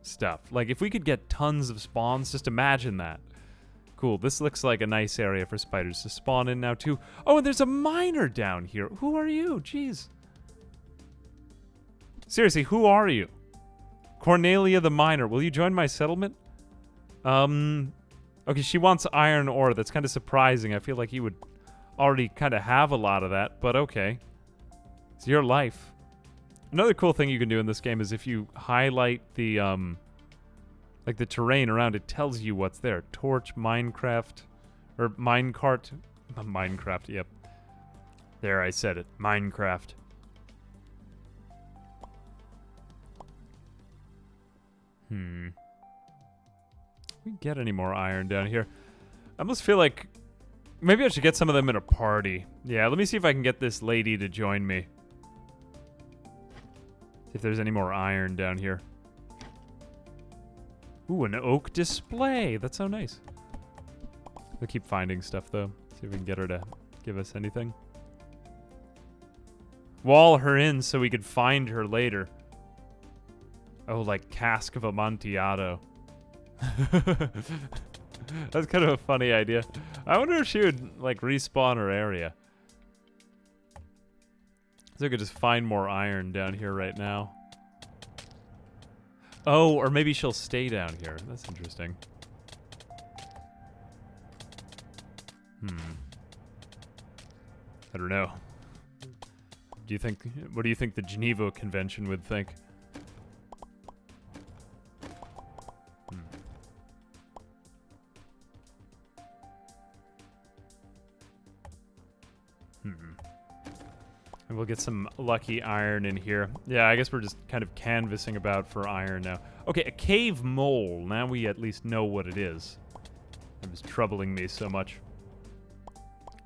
stuff. Like if we could get tons of spawns, just imagine that. Cool, this looks like a nice area for spiders to spawn in now, too. Oh, and there's a miner down here. Who are you? Jeez. Seriously, who are you? Cornelia the miner. Will you join my settlement? Okay, she wants iron ore. That's kind of surprising. I feel like you would already kind of have a lot of that, but okay. It's your life. Another cool thing you can do in this game is if you highlight the, like the terrain around, it tells you what's there. Torch, Minecraft, or minecart. Minecraft, yep. There, I said it. Minecraft. We get any more iron down here? I almost feel like maybe I should get some of them in a party. Yeah, let me see if I can get this lady to join me. See if there's any more iron down here. Ooh, an oak display. That's so nice. We'll keep finding stuff, though. See if we can get her to give us anything. Wall her in so we could find her later. Oh, like Cask of Amontillado. That's kind of a funny idea. I wonder if she would, like, respawn her area. So I could just find more iron down here right now. Oh, or maybe she'll stay down here. That's interesting. I don't know. Do you think? What do you think the Geneva Convention would think? And we'll get some lucky iron in here. Yeah, I guess we're just kind of canvassing about for iron now. Okay, a cave mole. Now we at least know what it is. It was troubling me so much.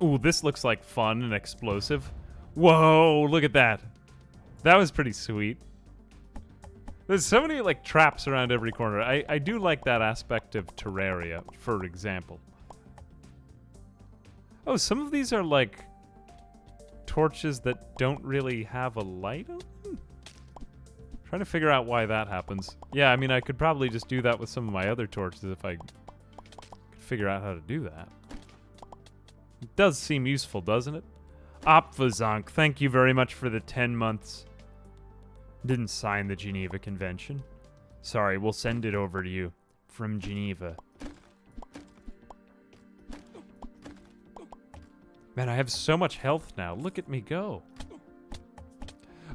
Ooh, this looks like fun and explosive. Whoa, look at that. That was pretty sweet. There's so many, like, traps around every corner. I do like that aspect of Terraria, for example. Oh, some of these are, like, torches that don't really have a light on them? Trying to figure out why that happens. Yeah, I mean, I could probably just do that with some of my other torches if I could figure out how to do that. It does seem useful, doesn't it? Opfazonk, thank you very much for the 10 months. Didn't sign the Geneva Convention. Sorry, we'll send it over to you. From Geneva. Man, I have so much health now. Look at me go.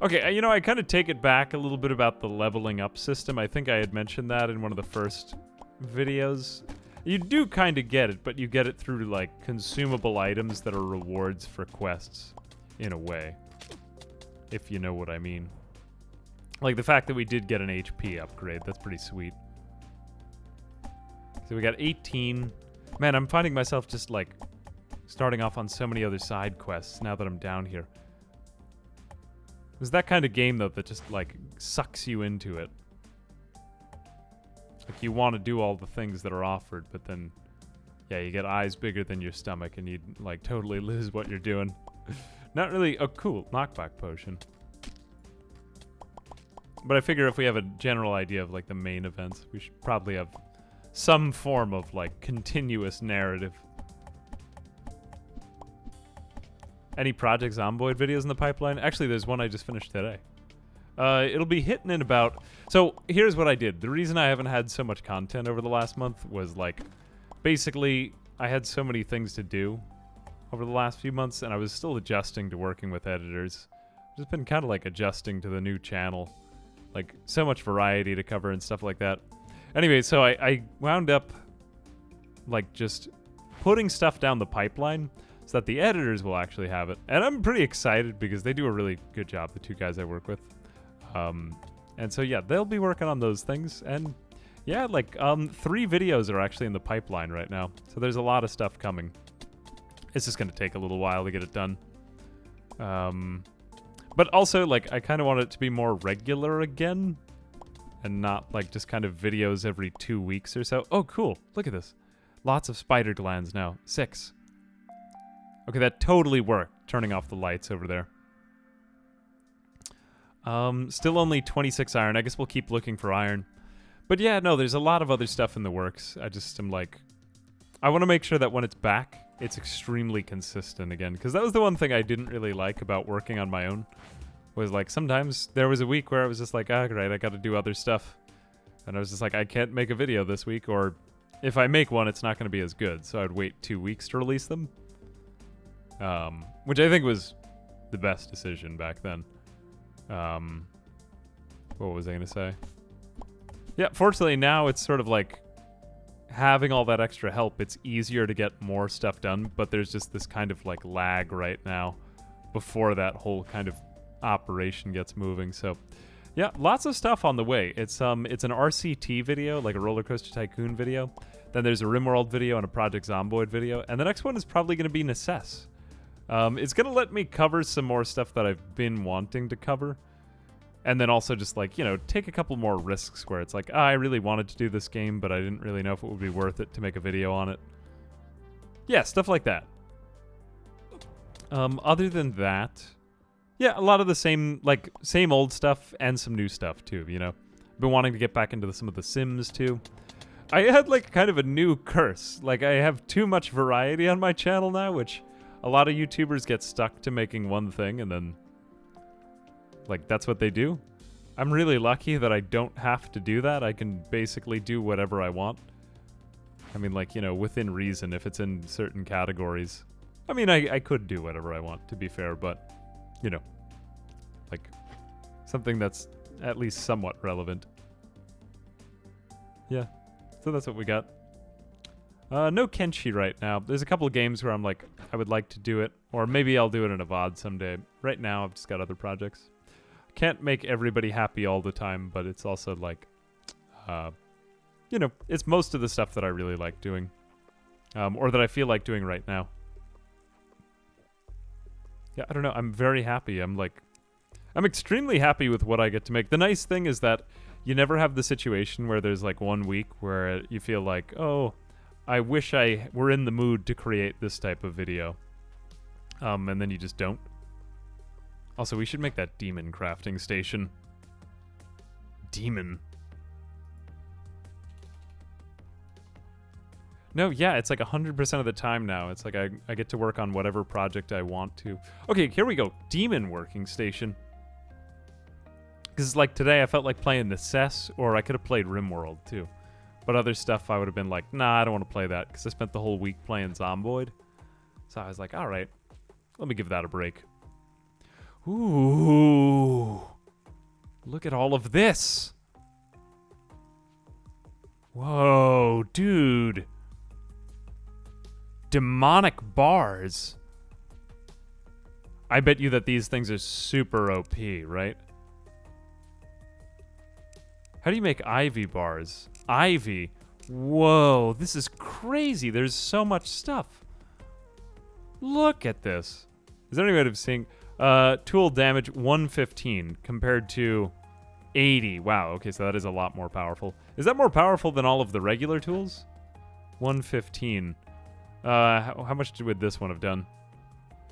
Okay, you know, I kind of take it back a little bit about the leveling up system. I think I had mentioned that in one of the first videos. You do kind of get it, but you get it through, like, consumable items that are rewards for quests, in a way. If you know what I mean. Like, the fact that we did get an HP upgrade, that's pretty sweet. So we got 18. Man, I'm finding myself just, like, starting off on so many other side quests now that I'm down here. It's that kind of game, though, that just, like, sucks you into it. Like, you want to do all the things that are offered, but then, yeah, you get eyes bigger than your stomach, and you, like, totally lose what you're doing. Not really. Oh, cool. Knockback potion. But I figure if we have a general idea of, like, the main events, we should probably have some form of, like, continuous narrative. Any Project Zomboid videos in the pipeline? Actually, there's one I just finished today. It'll be hitting in about... So, here's what I did. The reason I haven't had so much content over the last month was, like, basically, I had so many things to do over the last few months, and I was still adjusting to working with editors. I've just been kind of, like, adjusting to the new channel. Like, so much variety to cover and stuff like that. Anyway, so I wound up, like, just putting stuff down the pipeline so that the editors will actually have it. And I'm pretty excited because they do a really good job, the two guys I work with. And so, yeah, they'll be working on those things. And, yeah, like, 3 videos are actually in the pipeline right now. So there's a lot of stuff coming. It's just going to take a little while to get it done. But also, like, I kind of want it to be more regular again. And not, like, just kind of videos every 2 weeks or so. Oh, cool. Look at this. Lots of spider glands now. 6. Okay, that totally worked, turning off the lights over there. Still only 26 iron. I guess we'll keep looking for iron. But yeah, no, there's a lot of other stuff in the works. I just am like... I want to make sure that when it's back, it's extremely consistent again. Because that was the one thing I didn't really like about working on my own. Was like, sometimes there was a week where I was just like, ah, great, I got to do other stuff. And I was just like, I can't make a video this week. Or if I make one, it's not going to be as good. So I'd wait 2 weeks to release them. Which I think was the best decision back then. What was I going to say? Yeah, fortunately now it's sort of like having all that extra help, it's easier to get more stuff done, but there's just this kind of like lag right now before that whole kind of operation gets moving. So yeah, lots of stuff on the way. It's an RCT video, like a Roller Coaster Tycoon video. Then there's a RimWorld video and a Project Zomboid video. And the next one is probably going to be Necesse. It's going to let me cover some more stuff that I've been wanting to cover. And then also just like, you know, take a couple more risks where it's like, I really wanted to do this game, but I didn't really know if it would be worth it to make a video on it. Yeah, stuff like that. Other than that, yeah, a lot of the same old stuff and some new stuff too, you know. I've been wanting to get back into some of the Sims too. I had like kind of a new curse. Like I have too much variety on my channel now, which a lot of YouTubers get stuck to making one thing and then like that's what they do. I'm really lucky that I don't have to do that. I can basically do whatever I want. I mean, like, you know, within reason if it's in certain categories. I mean, I could do whatever I want, to be fair, but, you know, like something that's at least somewhat relevant. Yeah, so that's what we got. No Kenshi right now. There's a couple of games where I'm like, I would like to do it, or maybe I'll do it in a VOD someday. Right now, I've just got other projects. Can't make everybody happy all the time, but it's also like, you know, it's most of the stuff that I really like doing, or that I feel like doing right now. Yeah, I don't know. I'm very happy. I'm extremely happy with what I get to make. The nice thing is that you never have the situation where there's like 1 week where you feel like, oh, I wish I were in the mood to create this type of video. And then you just don't. Also, we should make that demon crafting station. Demon. No, yeah, it's like 100% of the time now. It's like I get to work on whatever project I want to. Okay, here we go. Demon working station. Because like today I felt like playing Necesse, or I could have played RimWorld too. But other stuff I would have been like, nah, I don't want to play that because I spent the whole week playing Zomboid. So I was like, all right, let me give that a break. Ooh, look at all of this. Whoa, dude. Demonic bars. I bet you that these things are super OP, right? How do you make ivy bars? Ivy. Whoa, this is crazy. There's so much stuff. Look at this. Is there any way of seeing... tool damage 115 compared to 80. Wow, okay, so that is a lot more powerful. Is that more powerful than all of the regular tools? 115. How much would this one have done?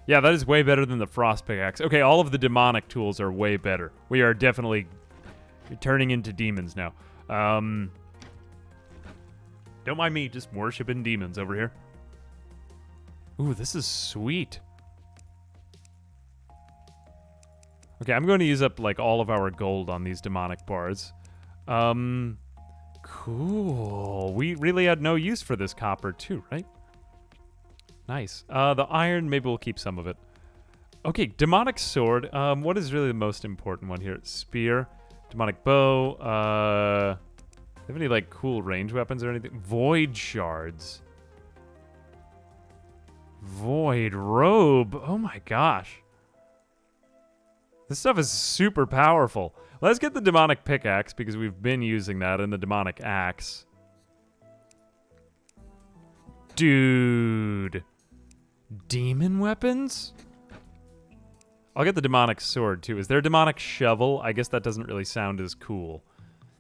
Yeah, that is way better than the frost pickaxe. Okay, all of the demonic tools are way better. We are definitely turning into demons now. Don't mind me just worshiping demons over here. Ooh, this is sweet. Okay, I'm going to use up, like, all of our gold on these demonic bars. Cool. We really had no use for this copper, too, right? Nice. The iron, maybe we'll keep some of it. Okay, demonic sword. What is really the most important one here? Spear. Demonic bow. Do you have any, like, cool range weapons or anything? Void shards. Void robe. Oh, my gosh. This stuff is super powerful. Let's get the demonic pickaxe because we've been using that, and the demonic axe. Dude. Demon weapons? I'll get the demonic sword too. Is there a demonic shovel? I guess that doesn't really sound as cool.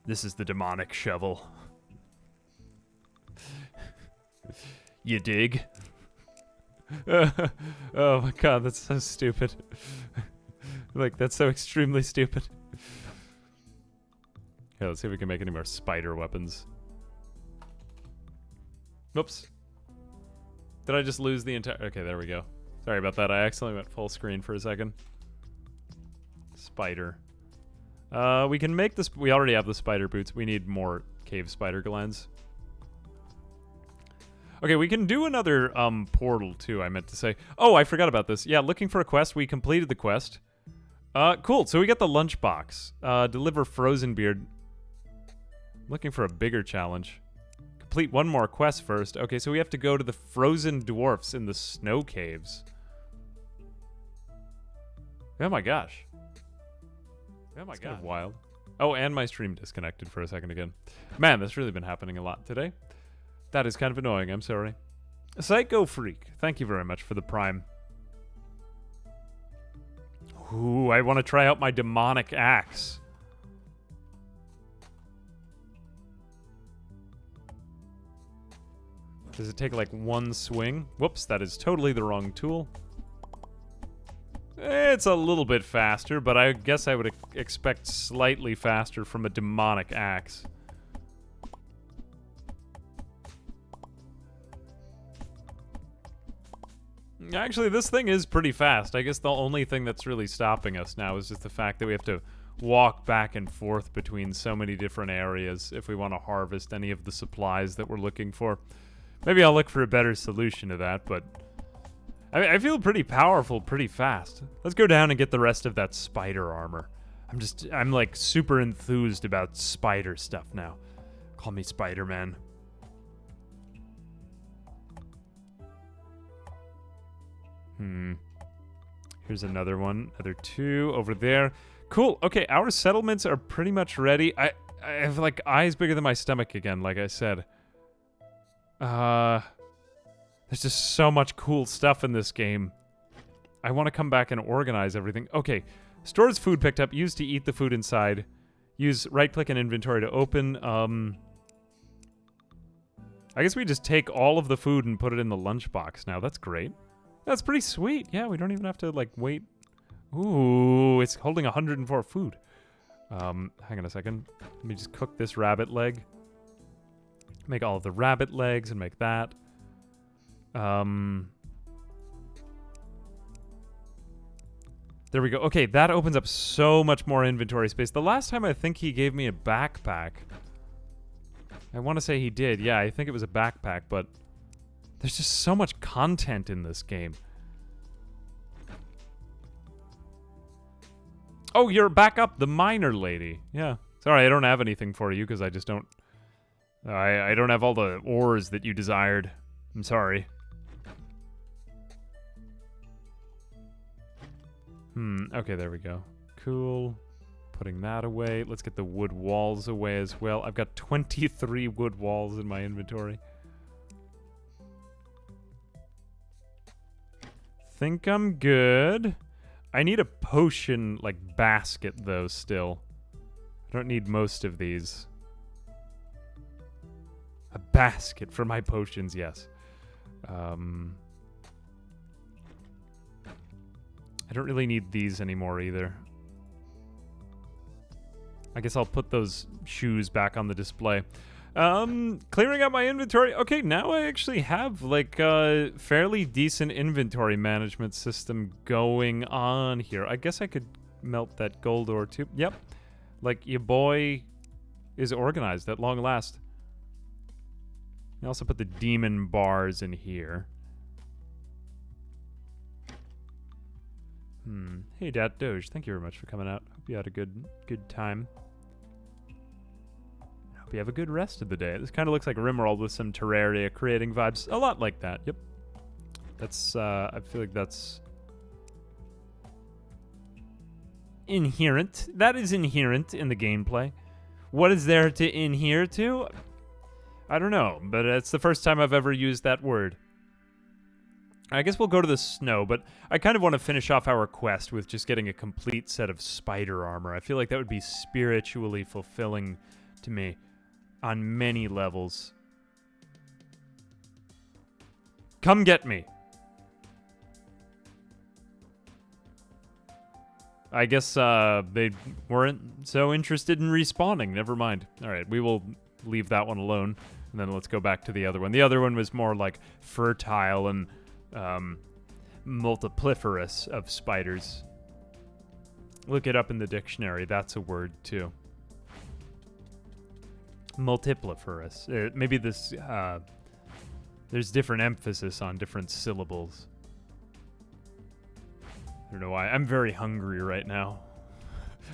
This is the demonic shovel. You dig? Oh my god, that's so stupid. Like, that's so extremely stupid. Okay, let's see if we can make any more spider weapons. Oops. Did I just lose the entire... Okay, there we go. Sorry about that. I accidentally went full screen for a second. Spider. We can make this... We already have the spider boots. We need more cave spider glands. Okay, we can do another portal too, I meant to say. Oh, I forgot about this. Yeah, looking for a quest. We completed the quest. Cool. So we got the lunchbox. Deliver frozen beard. Looking for a bigger challenge. Complete one more quest first. Okay, so we have to go to the frozen dwarfs in the snow caves. Oh my gosh. Oh my god. Wild. Oh, and my stream disconnected for a second again. Man, that's really been happening a lot today. That is kind of annoying. I'm sorry. Psycho Freak, thank you very much for the prime. Ooh, I want to try out my demonic axe. Does it take like one swing? Whoops, that is totally the wrong tool. It's a little bit faster, but I guess I would expect slightly faster from a demonic axe. Actually, this thing is pretty fast. I guess the only thing that's really stopping us now is just the fact that we have to walk back and forth between so many different areas if we want to harvest any of the supplies that we're looking for. Maybe I'll look for a better solution to that, but I feel pretty powerful pretty fast. Let's go down and get the rest of that spider armor. I'm like super enthused about spider stuff now. Call me Spider-Man. Here's another one. Another two over there. Cool. Okay, our settlements are pretty much ready. I have like eyes bigger than my stomach again, like I said. There's just so much cool stuff in this game. I want to come back and organize everything. Okay, stores food picked up. Use to eat the food inside. Use right-click in inventory to open. I guess we just take all of the food and put it in the lunchbox now. That's great. That's pretty sweet. Yeah, we don't even have to, like, wait. Ooh, it's holding 104 food. Hang on a second. Let me just cook this rabbit leg. Make all of the rabbit legs and make that. There we go. Okay, that opens up so much more inventory space. The last time I think he gave me a backpack. I want to say he did. Yeah, I think it was a backpack, but there's just so much content in this game. Oh, you're back up, the miner lady. Yeah. Sorry, I don't have anything for you because I just don't... I don't have all the ores that you desired. I'm sorry. Okay, there we go. Cool. Putting that away. Let's get the wood walls away as well. I've got 23 wood walls in my inventory. Think I'm good. I need a potion, like, basket, though, still. I don't need most of these. A basket for my potions, yes. I don't really need these anymore, either. I guess I'll put those shoes back on the display. Clearing out my inventory. Okay, now I actually have, like, a fairly decent inventory management system going on here. I guess I could melt that gold ore, too. Yep. Like, your boy is organized at long last. I also put the demon bars in here. Hey, Dat Doge. Thank you very much for coming out. Hope you had a good time. Hope you have a good rest of the day. This kind of looks like Rimworld with some Terraria creating vibes. A lot like that. Yep. That's, I feel like that's inherent. That is inherent in the gameplay. What is there to inhere to? I don't know, but it's the first time I've ever used that word. I guess we'll go to the snow, but I kind of want to finish off our quest with just getting a complete set of spider armor. I feel like that would be spiritually fulfilling to me on many levels. Come get me. I guess they weren't so interested in respawning. Never mind. All right, we will leave that one alone, and then let's go back to the other one. The other one was more like fertile and multipliferous of spiders. Look it up in the dictionary. That's a word, too. Multipliferous. Maybe this There's different emphasis on different syllables. I don't know why. I'm very hungry right now.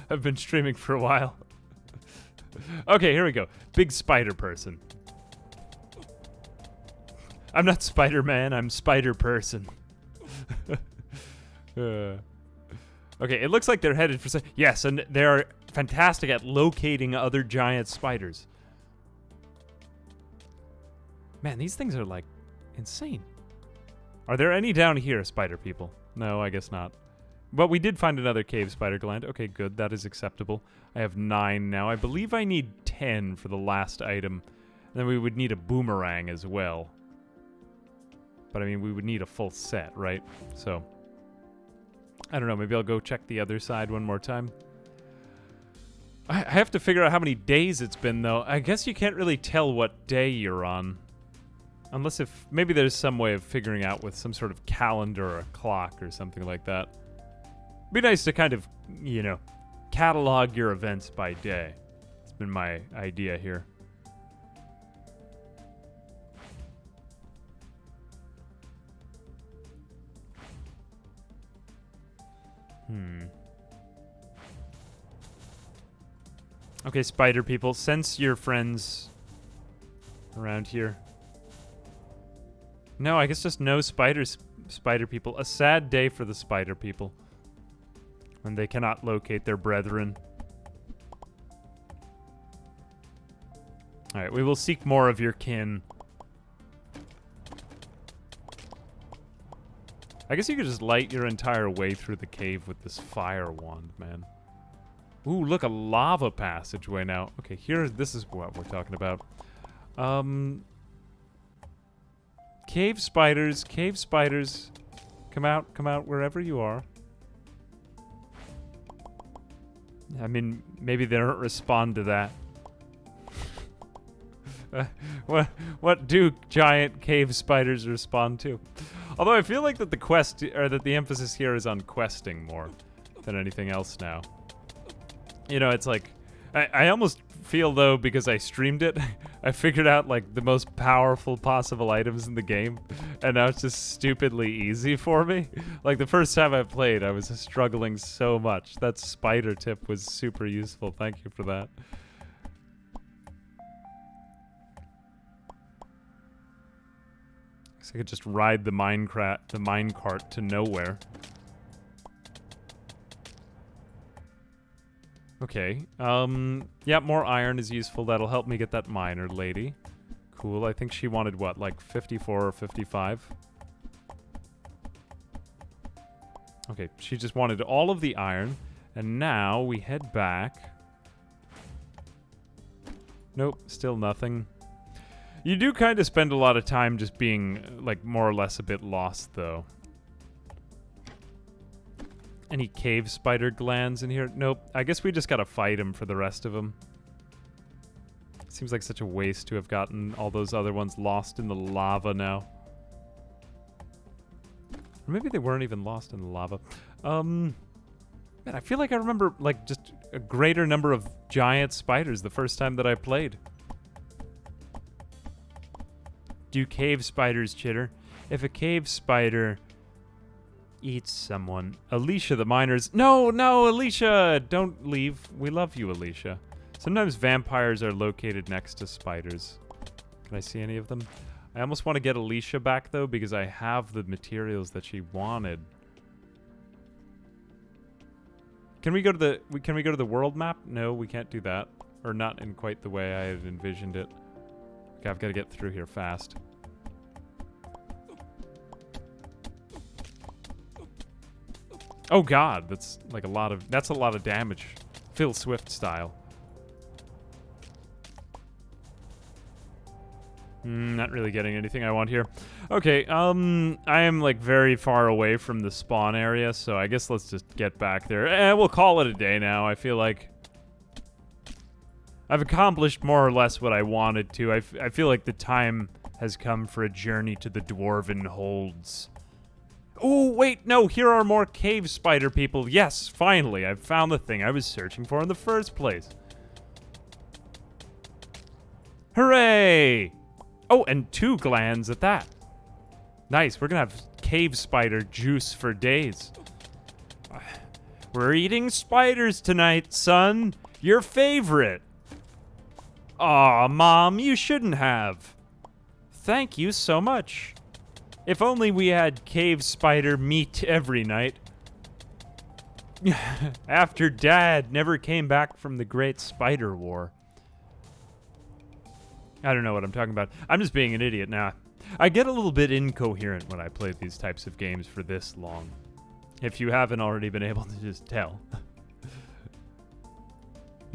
I've been streaming for a while. Okay, here we go. Big spider person. I'm not Spider-Man, I'm Spider Person. Okay, it looks like they're headed for... Yes, and they're fantastic at locating other giant spiders. Man, these things are, like, insane. Are there any down here, spider people? No, I guess not. But we did find another cave spider gland. Okay, good. That is acceptable. I have 9 now. I believe I need 10 for the last item. And then we would need a boomerang as well. But, I mean, we would need a full set, right? So, I don't know. Maybe I'll go check the other side one more time. I have to figure out how many days it's been, though. I guess you can't really tell what day you're on. Unless if... Maybe there's some way of figuring out with some sort of calendar or a clock or something like that. Be nice to kind of, you know, catalog your events by day. It's been my idea here. Okay, spider people, sense your friends around here. No, I guess just no spider people. A sad day for the spider people. When they cannot locate their brethren. Alright, we will seek more of your kin. I guess you could just light your entire way through the cave with this fire wand, man. Ooh, look, a lava passageway now. Okay, this is what we're talking about. Cave spiders, come out wherever you are. I mean, maybe they don't respond to that. What do giant cave spiders respond to? Although I feel like that the quest, or that the emphasis here is on questing more than anything else now. You know, it's like, I almost feel though, because I streamed it, I figured out like the most powerful possible items in the game, and now it's just stupidly easy for me. Like the first time I played, I was struggling so much. That spider tip was super useful. Thank you for that. Guess I could just ride the minecart to nowhere. Okay, yeah, more iron is useful. That'll help me get that miner lady. Cool, I think she wanted, what, like 54 or 55? Okay, she just wanted all of the iron, and now we head back. Nope, still nothing. You do kind of spend a lot of time just being, like, more or less a bit lost, though. Any cave spider glands in here? Nope. I guess we just gotta fight him for the rest of them. Seems like such a waste to have gotten all those other ones lost in the lava now. Or maybe they weren't even lost in the lava. Man, I feel like I remember, like, just a greater number of giant spiders the first time that I played. Do cave spiders chitter? If a cave spider... eats someone. Alicia the miners. No, Alicia! Don't leave. We love you, Alicia. Sometimes vampires are located next to spiders. Can I see any of them? I almost want to get Alicia back, though, because I have the materials that she wanted. Can we go to the world map? No, we can't do that. Or not in quite the way I had envisioned it. Okay, I've got to get through here fast. Oh god, that's like a lot of damage. Phil Swift style. Not really getting anything I want here. Okay, I am like very far away from the spawn area, so I guess let's just get back there. We'll call it a day now. I feel like I've accomplished more or less what I wanted to. I feel like the time has come for a journey to the Dwarven Holds. Oh, wait, no, here are more cave spider people. Yes, finally, I've found the thing I was searching for in the first place. Hooray! Oh, and 2 glands at that. Nice. We're going to have cave spider juice for days. We're eating spiders tonight, son. Your favorite. Aw, Mom, you shouldn't have. Thank you so much. If only we had cave spider meat every night. After Dad never came back from the Great Spider War. I don't know what I'm talking about. I'm just being an idiot now. I get a little bit incoherent when I play these types of games for this long. If you haven't already been able to just tell.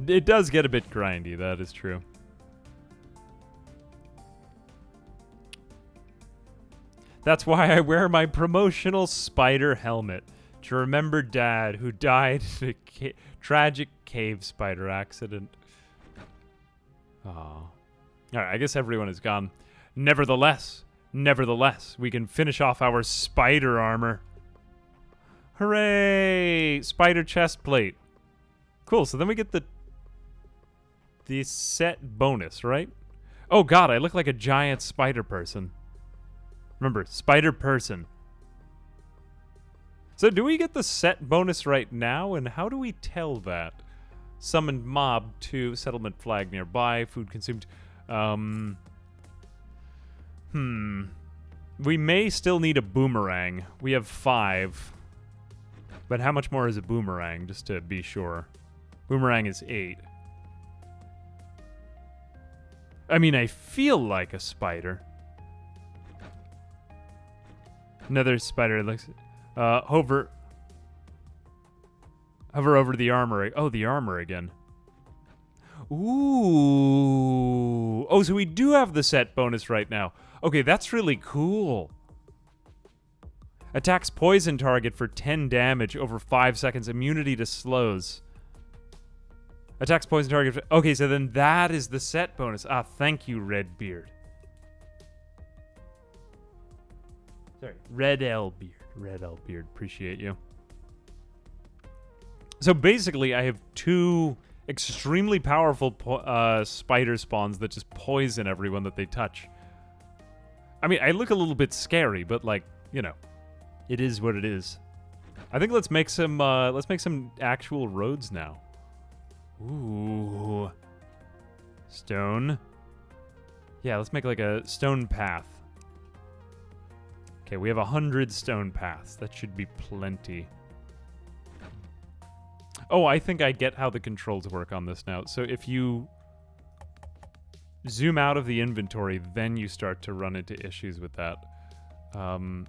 It does get a bit grindy, that is true. That's why I wear my promotional spider helmet. To remember Dad, who died in a tragic cave spider accident. Aww. Alright, I guess everyone is gone. Nevertheless, we can finish off our spider armor. Hooray! Spider chest plate. Cool, so then we get the set bonus, right? Oh god, I look like a giant spider person. Remember, spider person. So do we get the set bonus right now, and how do we tell that? Summoned mob to settlement flag nearby, food consumed. We may still need a boomerang. We have 5. But how much more is a boomerang, just to be sure? Boomerang is 8. I mean, I feel like a spider. Another spider looks... hover over the armor. Oh, the armor again. Ooh. Oh, so we do have the set bonus right now. Okay, that's really cool. Attacks poison target for 10 damage over 5 seconds. Immunity to slows. Attacks poison target for... Okay, so then that is the set bonus. Ah, thank you, Redbeard. Sorry, Red L Beard. Red L Beard, appreciate you. So basically, I have 2 extremely powerful spider spawns that just poison everyone that they touch. I mean, I look a little bit scary, but like, you know, it is what it is. I think let's make some actual roads now. Ooh. Stone. Yeah, let's make like a stone path. Okay, we have 100 stone paths. That should be plenty. Oh, I think I get how the controls work on this now. So if you zoom out of the inventory, then you start to run into issues with that. Hang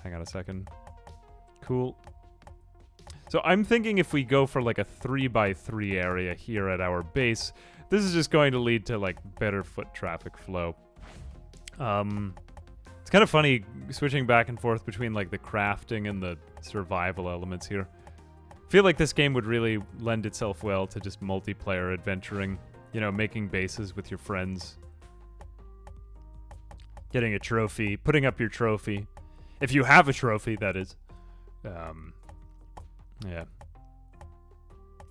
on a second. Cool. So I'm thinking if we go for like a 3x3 area here at our base, this is just going to lead to like better foot traffic flow. It's kind of funny switching back and forth between like the crafting and the survival elements here. I feel like this game would really lend itself well to just multiplayer adventuring. You know, making bases with your friends. Getting a trophy. Putting up your trophy. If you have a trophy, that is. Yeah.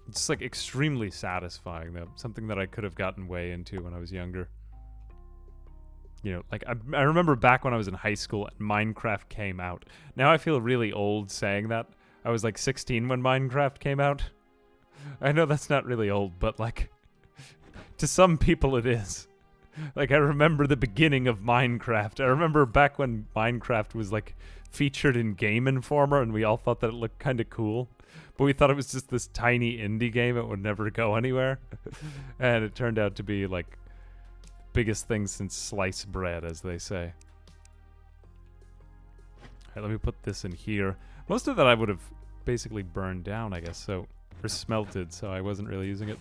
It's like extremely satisfying, though. Something that I could have gotten way into when I was younger. You know, like, I remember back when I was in high school and Minecraft came out. Now I feel really old saying that. I was like 16 when Minecraft came out. I know that's not really old, but like, to some people it is. Like, I remember the beginning of Minecraft. I remember back when Minecraft was like featured in Game Informer and we all thought that it looked kind of cool. But we thought it was just this tiny indie game. It would never go anywhere. And it turned out to be like biggest thing since sliced bread, as they say. Alright, let me put this in here. Most of that I would have basically burned down, I guess, so, or smelted, so I wasn't really using it.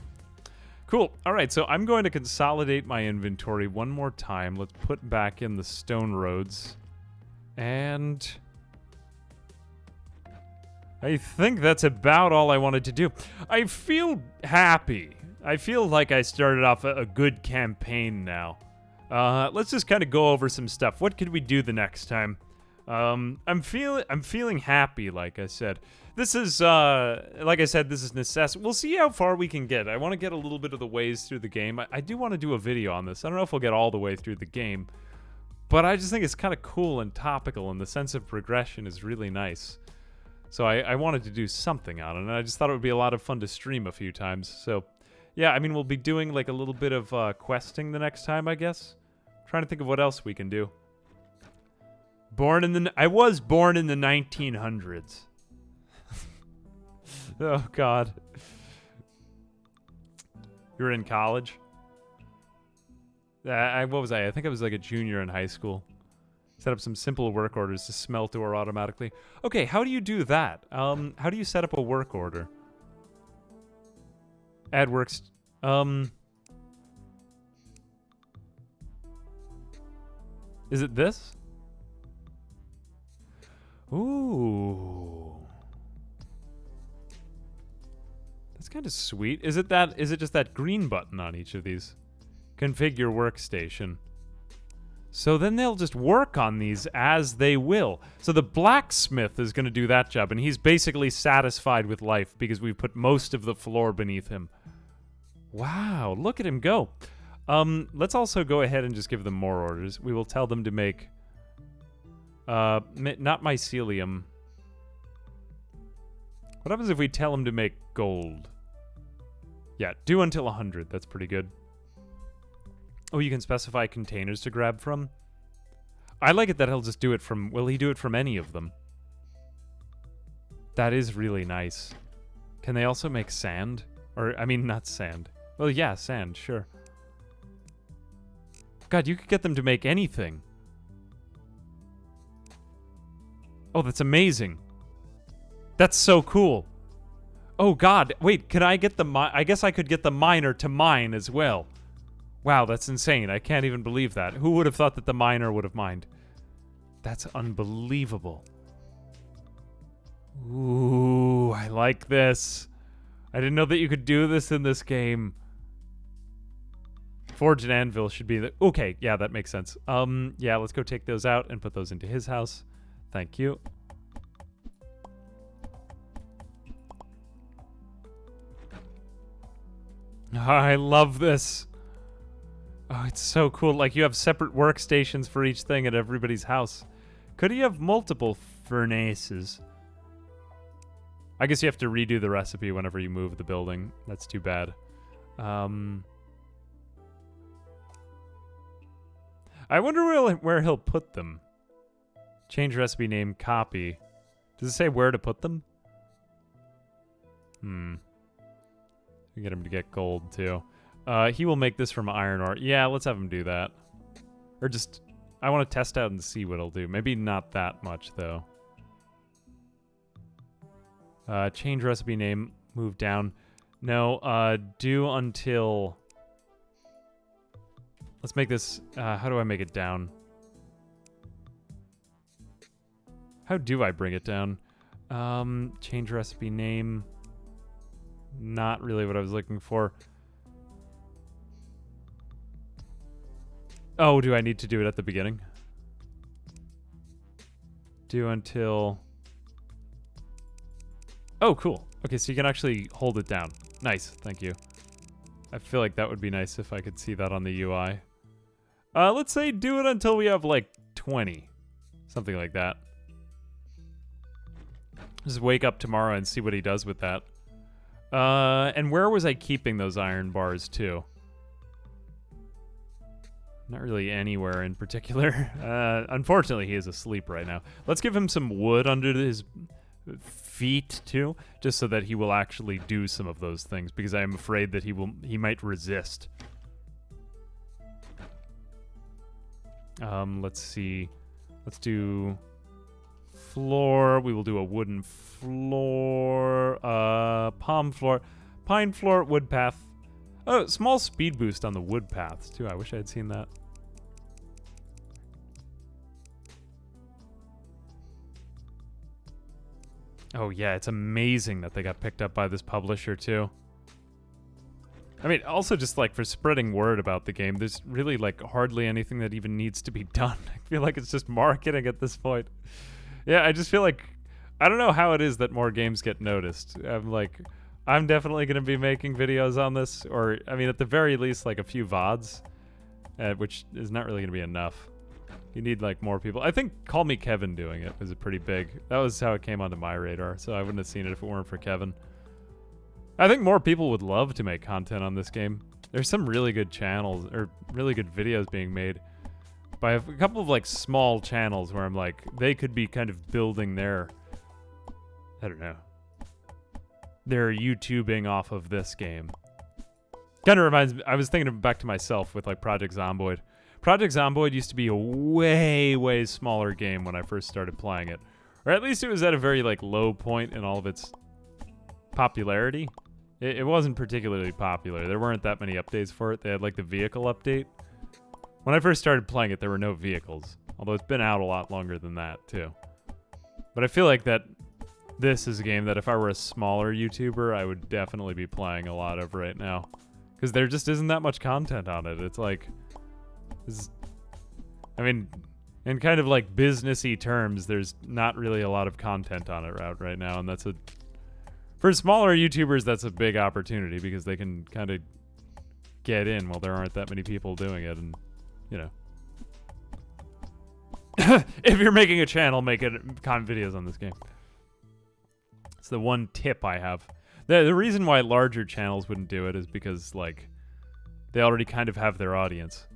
Cool. Alright, so I'm going to consolidate my inventory one more time. Let's put back in the stone roads. And I think that's about all I wanted to do. I feel happy. I feel like I started off a good campaign now. Let's just kind of go over some stuff. What could we do the next time? I'm feeling happy, like I said. This is, like I said, this is Necesse. We'll see how far we can get. I want to get a little bit of the ways through the game. I do want to do a video on this. I don't know if we'll get all the way through the game, but I just think it's kind of cool and topical, and the sense of progression is really nice. So I wanted to do something on it, and I just thought it would be a lot of fun to stream a few times. So, yeah, I mean, we'll be doing like a little bit of questing the next time, I guess. Trying to think of what else we can do. I was born in the 1900s. Oh, God. You were in college? What was I? I think I was like a junior in high school. Set up some simple work orders to smelt ore automatically. Okay, how do you do that? How do you set up a work order? Add works... Is it this? Ooh. That's kind of sweet. Is it just that green button on each of these? Configure workstation. So then they'll just work on these as they will. So the blacksmith is going to do that job, and he's basically satisfied with life because we've put most of the floor beneath him. Wow, look at him go. Let's also go ahead and just give them more orders. We will tell them to make... not mycelium. What happens if we tell them to make gold? Yeah, do until 100. That's pretty good. Oh, you can specify containers to grab from? I like it that he'll just do it from... Will he do it from any of them? That is really nice. Can they also make sand? Or, I mean, not sand. Well, yeah, sand, sure. God, you could get them to make anything. Oh, that's amazing. That's so cool. Oh, God. Wait, can I get the... I guess I could get the miner to mine as well. Wow, that's insane. I can't even believe that. Who would have thought that the miner would have mined? That's unbelievable. Ooh, I like this. I didn't know that you could do this in this game. Forge and anvil should be the... Okay, yeah, that makes sense. Yeah, let's go take those out and put those into his house. Thank you. I love this. Oh, it's so cool. Like, you have separate workstations for each thing at everybody's house. Could he have multiple furnaces? I guess you have to redo the recipe whenever you move the building. That's too bad. I wonder where he'll put them. Change recipe name, copy. Does it say where to put them? We get him to get gold, too. He will make this from iron ore. Yeah, let's have him do that. Or just... I want to test out and see what he'll do. Maybe not that much, though. Change recipe name, move down. No, do until... Let's make this... how do I make it down? How do I bring it down? Change recipe name. Not really what I was looking for. Oh, do I need to do it at the beginning? Do until... Oh, cool. Okay, so you can actually hold it down. Nice, thank you. I feel like that would be nice if I could see that on the UI. Let's say do it until we have, like, 20. Something like that. Just wake up tomorrow and see what he does with that. And where was I keeping those iron bars, too? Not really anywhere in particular. Unfortunately, he is asleep right now. Let's give him some wood under his feet, too, just so that he will actually do some of those things, because I am afraid that he might resist. Let's see. Let's do floor. We will do a wooden floor. Palm floor. Pine floor, wood path. Oh, small speed boost on the wood paths, too. I wish I had seen that. Oh, yeah, it's amazing that they got picked up by this publisher, too. I mean, also just, like, for spreading word about the game, there's really, like, hardly anything that even needs to be done. I feel like it's just marketing at this point. Yeah, I just feel like I don't know how it is that more games get noticed. I'm definitely going to be making videos on this, or, I mean, at the very least, like a few VODs, which is not really going to be enough. You need, like, more people. I think Call Me Kevin doing it was a pretty big... That was how it came onto my radar, so I wouldn't have seen it if it weren't for Kevin. I think more people would love to make content on this game. There's some really good channels, or really good videos being made by a couple of, like, small channels where I'm like, they could be kind of building their... I don't know. They're YouTubing off of this game. Kind of reminds me... I was thinking back to myself with, like, Project Zomboid. Project Zomboid used to be a way, way smaller game when I first started playing it. Or at least it was at a very, like, low point in all of its popularity. It wasn't particularly popular. There weren't that many updates for it. They had, like, the vehicle update. When I first started playing it, there were no vehicles. Although it's been out a lot longer than that, too. But I feel like that this is a game that if I were a smaller YouTuber, I would definitely be playing a lot of right now. Because there just isn't that much content on it. It's like... I mean, in kind of like businessy terms, there's not really a lot of content on it right now, and that's a... For smaller YouTubers, that's a big opportunity because they can kind of get in while there aren't that many people doing it, and, you know. If you're making a channel, make it content videos on this game. It's the one tip I have. The reason why larger channels wouldn't do it is because, like, they already kind of have their audience.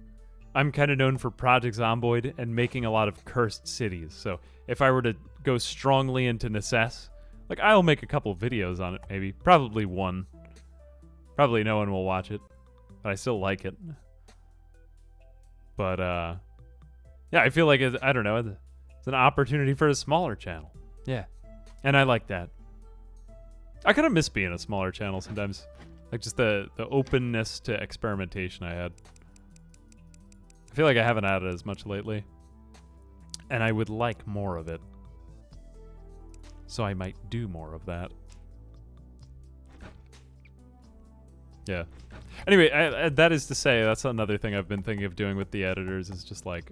I'm kind of known for Project Zomboid and making a lot of cursed cities. So if I were to go strongly into Necesse, like, I'll make a couple videos on it, maybe. Probably one. Probably no one will watch it, but I still like it. But, yeah, I feel like, I don't know, it's an opportunity for a smaller channel. Yeah. And I like that. I kind of miss being a smaller channel sometimes. Like, just the openness to experimentation I had. I feel like I haven't had it as much lately. And I would like more of it. So I might do more of that. Yeah. Anyway, that is to say, that's another thing I've been thinking of doing with the editors is just like,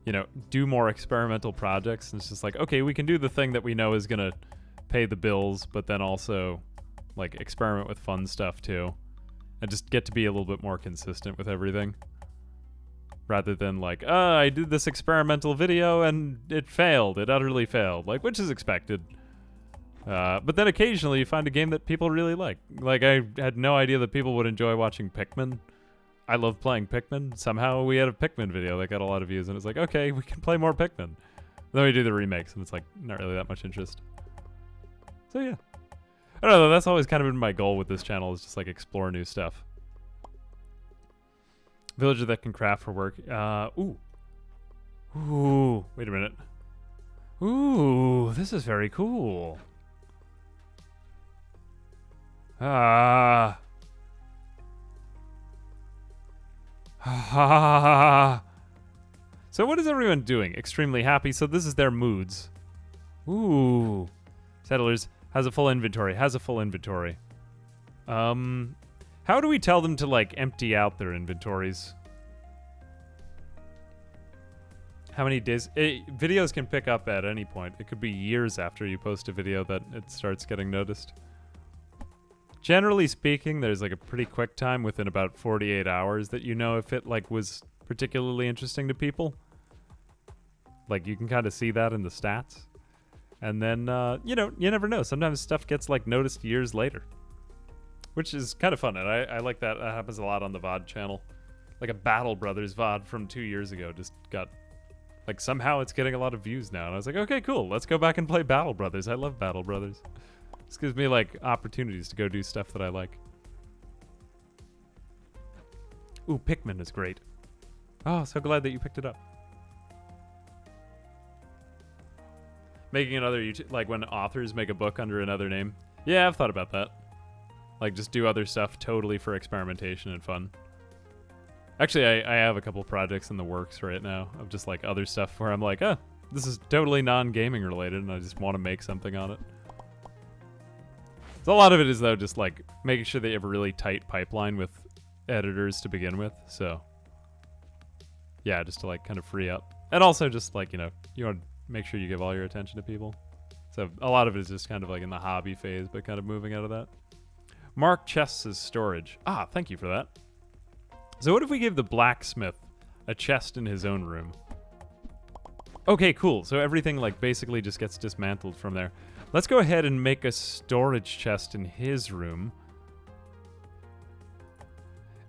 you know, do more experimental projects. And it's just like, okay, we can do the thing that we know is going to pay the bills, but then also, like, experiment with fun stuff too. And just get to be a little bit more consistent with everything. Rather than like, I did this experimental video and it failed. It utterly failed. Like, which is expected. But then occasionally you find a game that people really like. Like, I had no idea that people would enjoy watching Pikmin. I love playing Pikmin. Somehow we had a Pikmin video that got a lot of views, and it's like, okay, we can play more Pikmin. Then we do the remakes, and it's like, not really that much interest. So yeah. I don't know, that's always kind of been my goal with this channel, is just like explore new stuff. Villager that can craft for work. Ooh. Ooh, wait a minute. Ooh, this is very cool. Ah. So what is everyone doing? Extremely happy. So this is their moods. Ooh. Settlers has a full inventory. Has a full inventory. How do we tell them to, like, empty out their inventories? How many days? Videos can pick up at any point. It could be years after you post a video that it starts getting noticed. Generally speaking, there's, like, a pretty quick time within about 48 hours that you know if it, like, was particularly interesting to people. Like, you can kind of see that in the stats. And then, you know, you never know. Sometimes stuff gets, like, noticed years later. Which is kind of fun, and I like that. That happens a lot on the VOD channel. Like a Battle Brothers VOD from 2 years ago just got... Like, somehow it's getting a lot of views now. And I was like, okay, cool. Let's go back and play Battle Brothers. I love Battle Brothers. This gives me, like, opportunities to go do stuff that I like. Ooh, Pikmin is great. Oh, so glad that you picked it up. Making another YouTube... Like, when authors make a book under another name. Yeah, I've thought about that. Like, just do other stuff totally for experimentation and fun. Actually, I have a couple projects in the works right now of just, like, other stuff where I'm like, this is totally non-gaming related, and I just want to make something on it. So a lot of it is, though, just, like, making sure that you have a really tight pipeline with editors to begin with, so... Yeah, just to, like, kind of free up. And also just, like, you know, you want to make sure you give all your attention to people. So a lot of it is just kind of like in the hobby phase, but kind of moving out of that. Mark chests as storage. Ah, thank you for that. So what if we gave the blacksmith a chest in his own room? Okay, cool. So everything like basically just gets dismantled from there. Let's go ahead and make a storage chest in his room.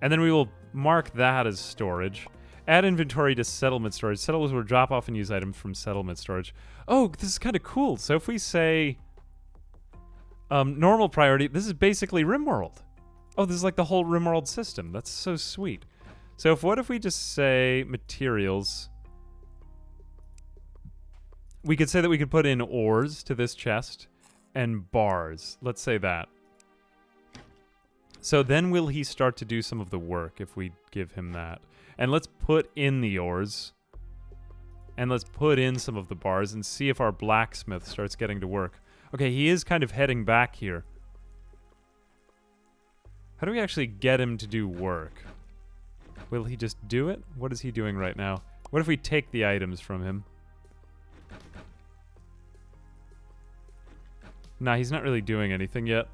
And then we will mark that as storage. Add inventory to settlement storage. Settlers will drop off and use items from settlement storage. Oh, this is kind of cool. So if we say normal priority, this is basically RimWorld. Oh, this is like the whole RimWorld system. That's so sweet. So what if we just say materials? We could say that we could put in ores to this chest and bars. Let's say that. So then will he start to do some of the work if we give him that? And let's put in the ores. And let's put in some of the bars and see if our blacksmith starts getting to work. Okay, he is kind of heading back here. How do we actually get him to do work? Will he just do it? What is he doing right now? What if we take the items from him? Nah, he's not really doing anything yet.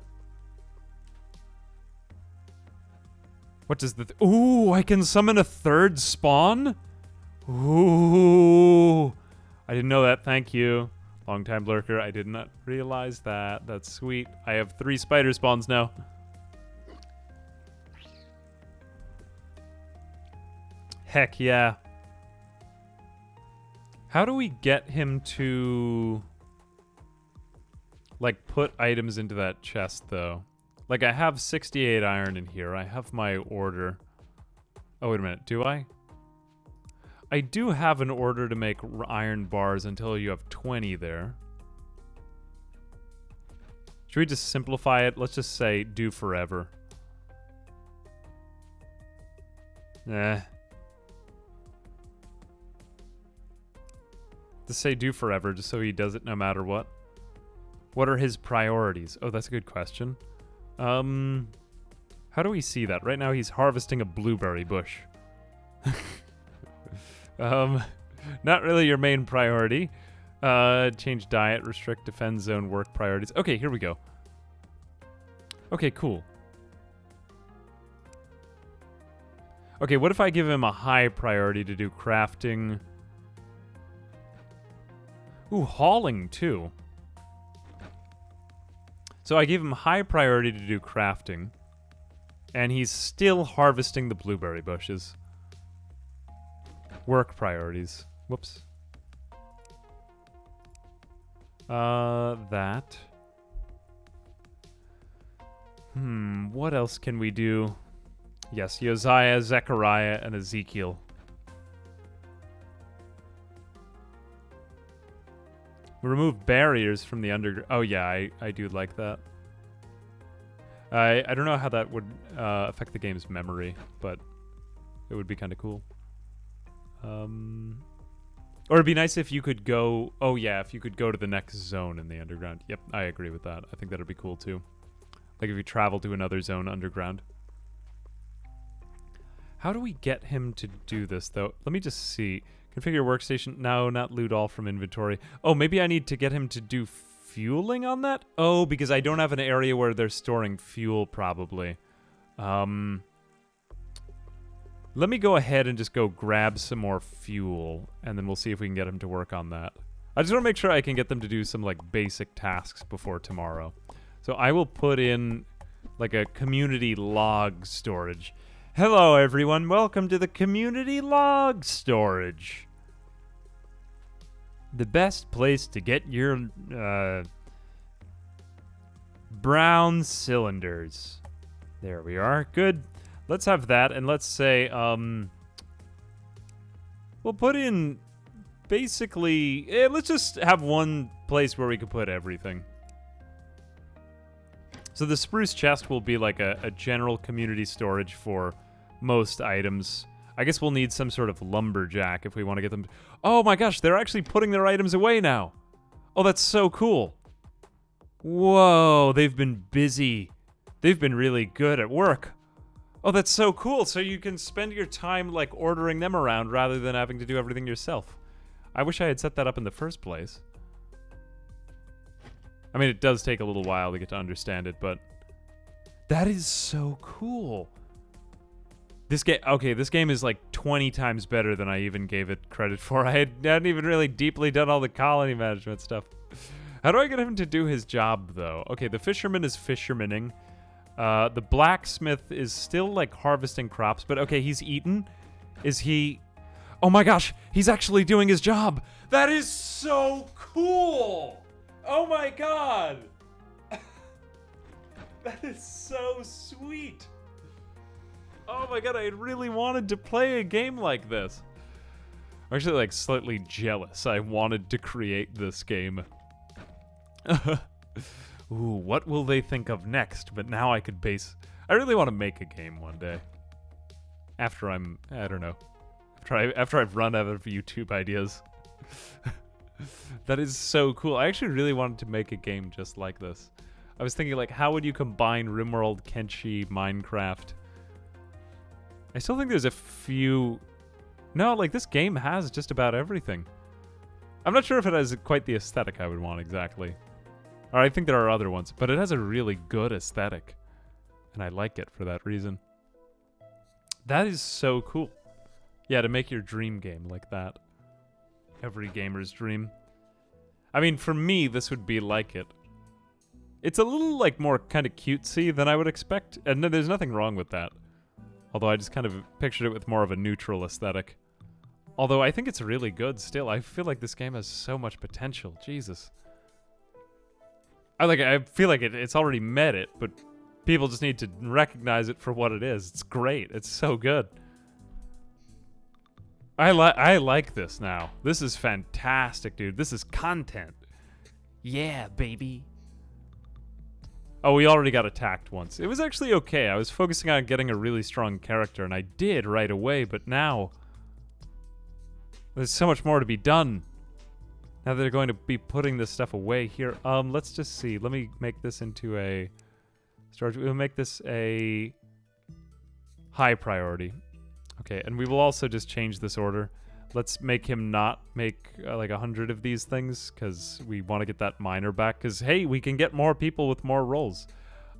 What does the... Ooh, I can summon a third spawn? Ooh. I didn't know that. Thank you. Long-time lurker. I did not realize that. That's sweet. I have 3 spider spawns now. Heck yeah. How do we get him to... like, put items into that chest, though? Like, I have 68 iron in here. I have my order. Oh, wait a minute. Do I? I do have an order to make iron bars until you have 20 there. Should we just simplify it? Let's just say do forever. Just say do forever, just so he does it no matter what. What are his priorities? Oh, that's a good question. How do we see that? Right now he's harvesting a blueberry bush. Not really your main priority. Change diet, restrict defend zone, work priorities. Okay, here we go. Okay, cool. Okay, what if I give him a high priority to do crafting? Ooh, hauling too. So I gave him high priority to do crafting, and he's still harvesting the blueberry bushes. Work priorities. Whoops. That. What else can we do? Yes, Josiah, Zechariah, and Ezekiel. Remove barriers from the underground. Oh yeah, I do like that. I don't know how that would affect the game's memory, but it would be kind of cool. Or it'd be nice if you could go... Oh yeah, if you could go to the next zone in the underground. Yep, I agree with that. I think that'd be cool too. Like if you travel to another zone underground. How do we get him to do this though? Let me just see. Configure workstation. No, not loot all from inventory. Oh, maybe I need to get him to do fueling on that? Oh, because I don't have an area where they're storing fuel, probably. Let me go ahead and just go grab some more fuel, and then we'll see if we can get him to work on that. I just want to make sure I can get them to do some, like, basic tasks before tomorrow. So I will put in, like, a community log storage. Hello, everyone. Welcome to the community log storage. The best place to get your brown cylinders. There we are. Good. Let's have that, and let's say, we'll put in basically, let's just have one place where we can put everything. So the spruce chest will be like a general community storage for most items. I guess we'll need some sort of lumberjack if we want to get them. Oh my gosh, they're actually putting their items away now. Oh, that's so cool. Whoa, they've been busy. They've been really good at work. Oh, that's so cool. So you can spend your time like ordering them around rather than having to do everything yourself. I wish I had set that up in the first place. I mean, it does take a little while to get to understand it, but that is so cool. This game is like 20 times better than I even gave it credit for. I hadn't even really deeply done all the colony management stuff. How do I get him to do his job, though? Okay, the fisherman is fishermaning. The blacksmith is still, like, harvesting crops, but okay, he's eaten. Is he... Oh my gosh, he's actually doing his job! That is so cool! Oh my god! That is so sweet! Oh my god, I really wanted to play a game like this. I'm actually, like, slightly jealous. I wanted to create this game. Ooh, what will they think of next? But now I could base... I really want to make a game one day. After I'm... I don't know. After I've run out of YouTube ideas. That is so cool. I actually really wanted to make a game just like this. I was thinking, like, how would you combine RimWorld, Kenshi, Minecraft? I still think there's a few... No, like, this game has just about everything. I'm not sure if it has quite the aesthetic I would want exactly. Or I think there are other ones, but it has a really good aesthetic. And I like it for that reason. That is so cool. Yeah, to make your dream game like that. Every gamer's dream. I mean, for me, this would be like it. It's a little, like, more kind of cutesy than I would expect, and there's nothing wrong with that. Although I just kind of pictured it with more of a neutral aesthetic. Although I think it's really good still. I feel like this game has so much potential. Jesus. I feel like it's already met it, but people just need to recognize it for what it is. It's great. It's so good. I like this now. This is fantastic, dude. This is content. Yeah, baby. Oh, we already got attacked once. It was actually okay. I was focusing on getting a really strong character, and I did right away, but now... There's so much more to be done. Now they're going to be putting this stuff away here. Let's just see. Let me make this into a... storage. We'll make this a... high priority. Okay, and we will also just change this order. Let's make him not make like 100 of these things, because we want to get that miner back, because, hey, we can get more people with more roles.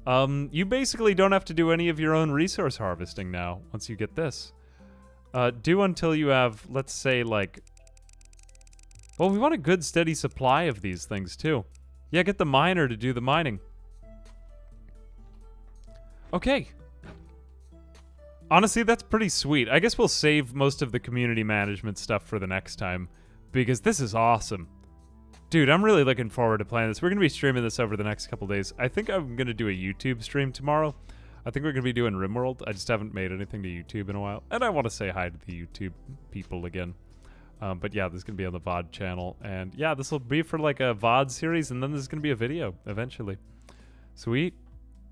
You basically don't have to do any of your own resource harvesting now, once you get this. Do until you have, let's say, like... Well, we want a good, steady supply of these things, too. Yeah, get the miner to do the mining. Okay. Honestly, that's pretty sweet. I guess we'll save most of the community management stuff for the next time, because this is awesome. Dude, I'm really looking forward to playing this. We're going to be streaming this over the next couple days. I think I'm going to do a YouTube stream tomorrow. I think we're going to be doing RimWorld. I just haven't made anything to YouTube in a while, and I want to say hi to the YouTube people again. But yeah, this is going to be on the VOD channel, and yeah, this will be for like a VOD series, and then this is going to be a video eventually. Sweet.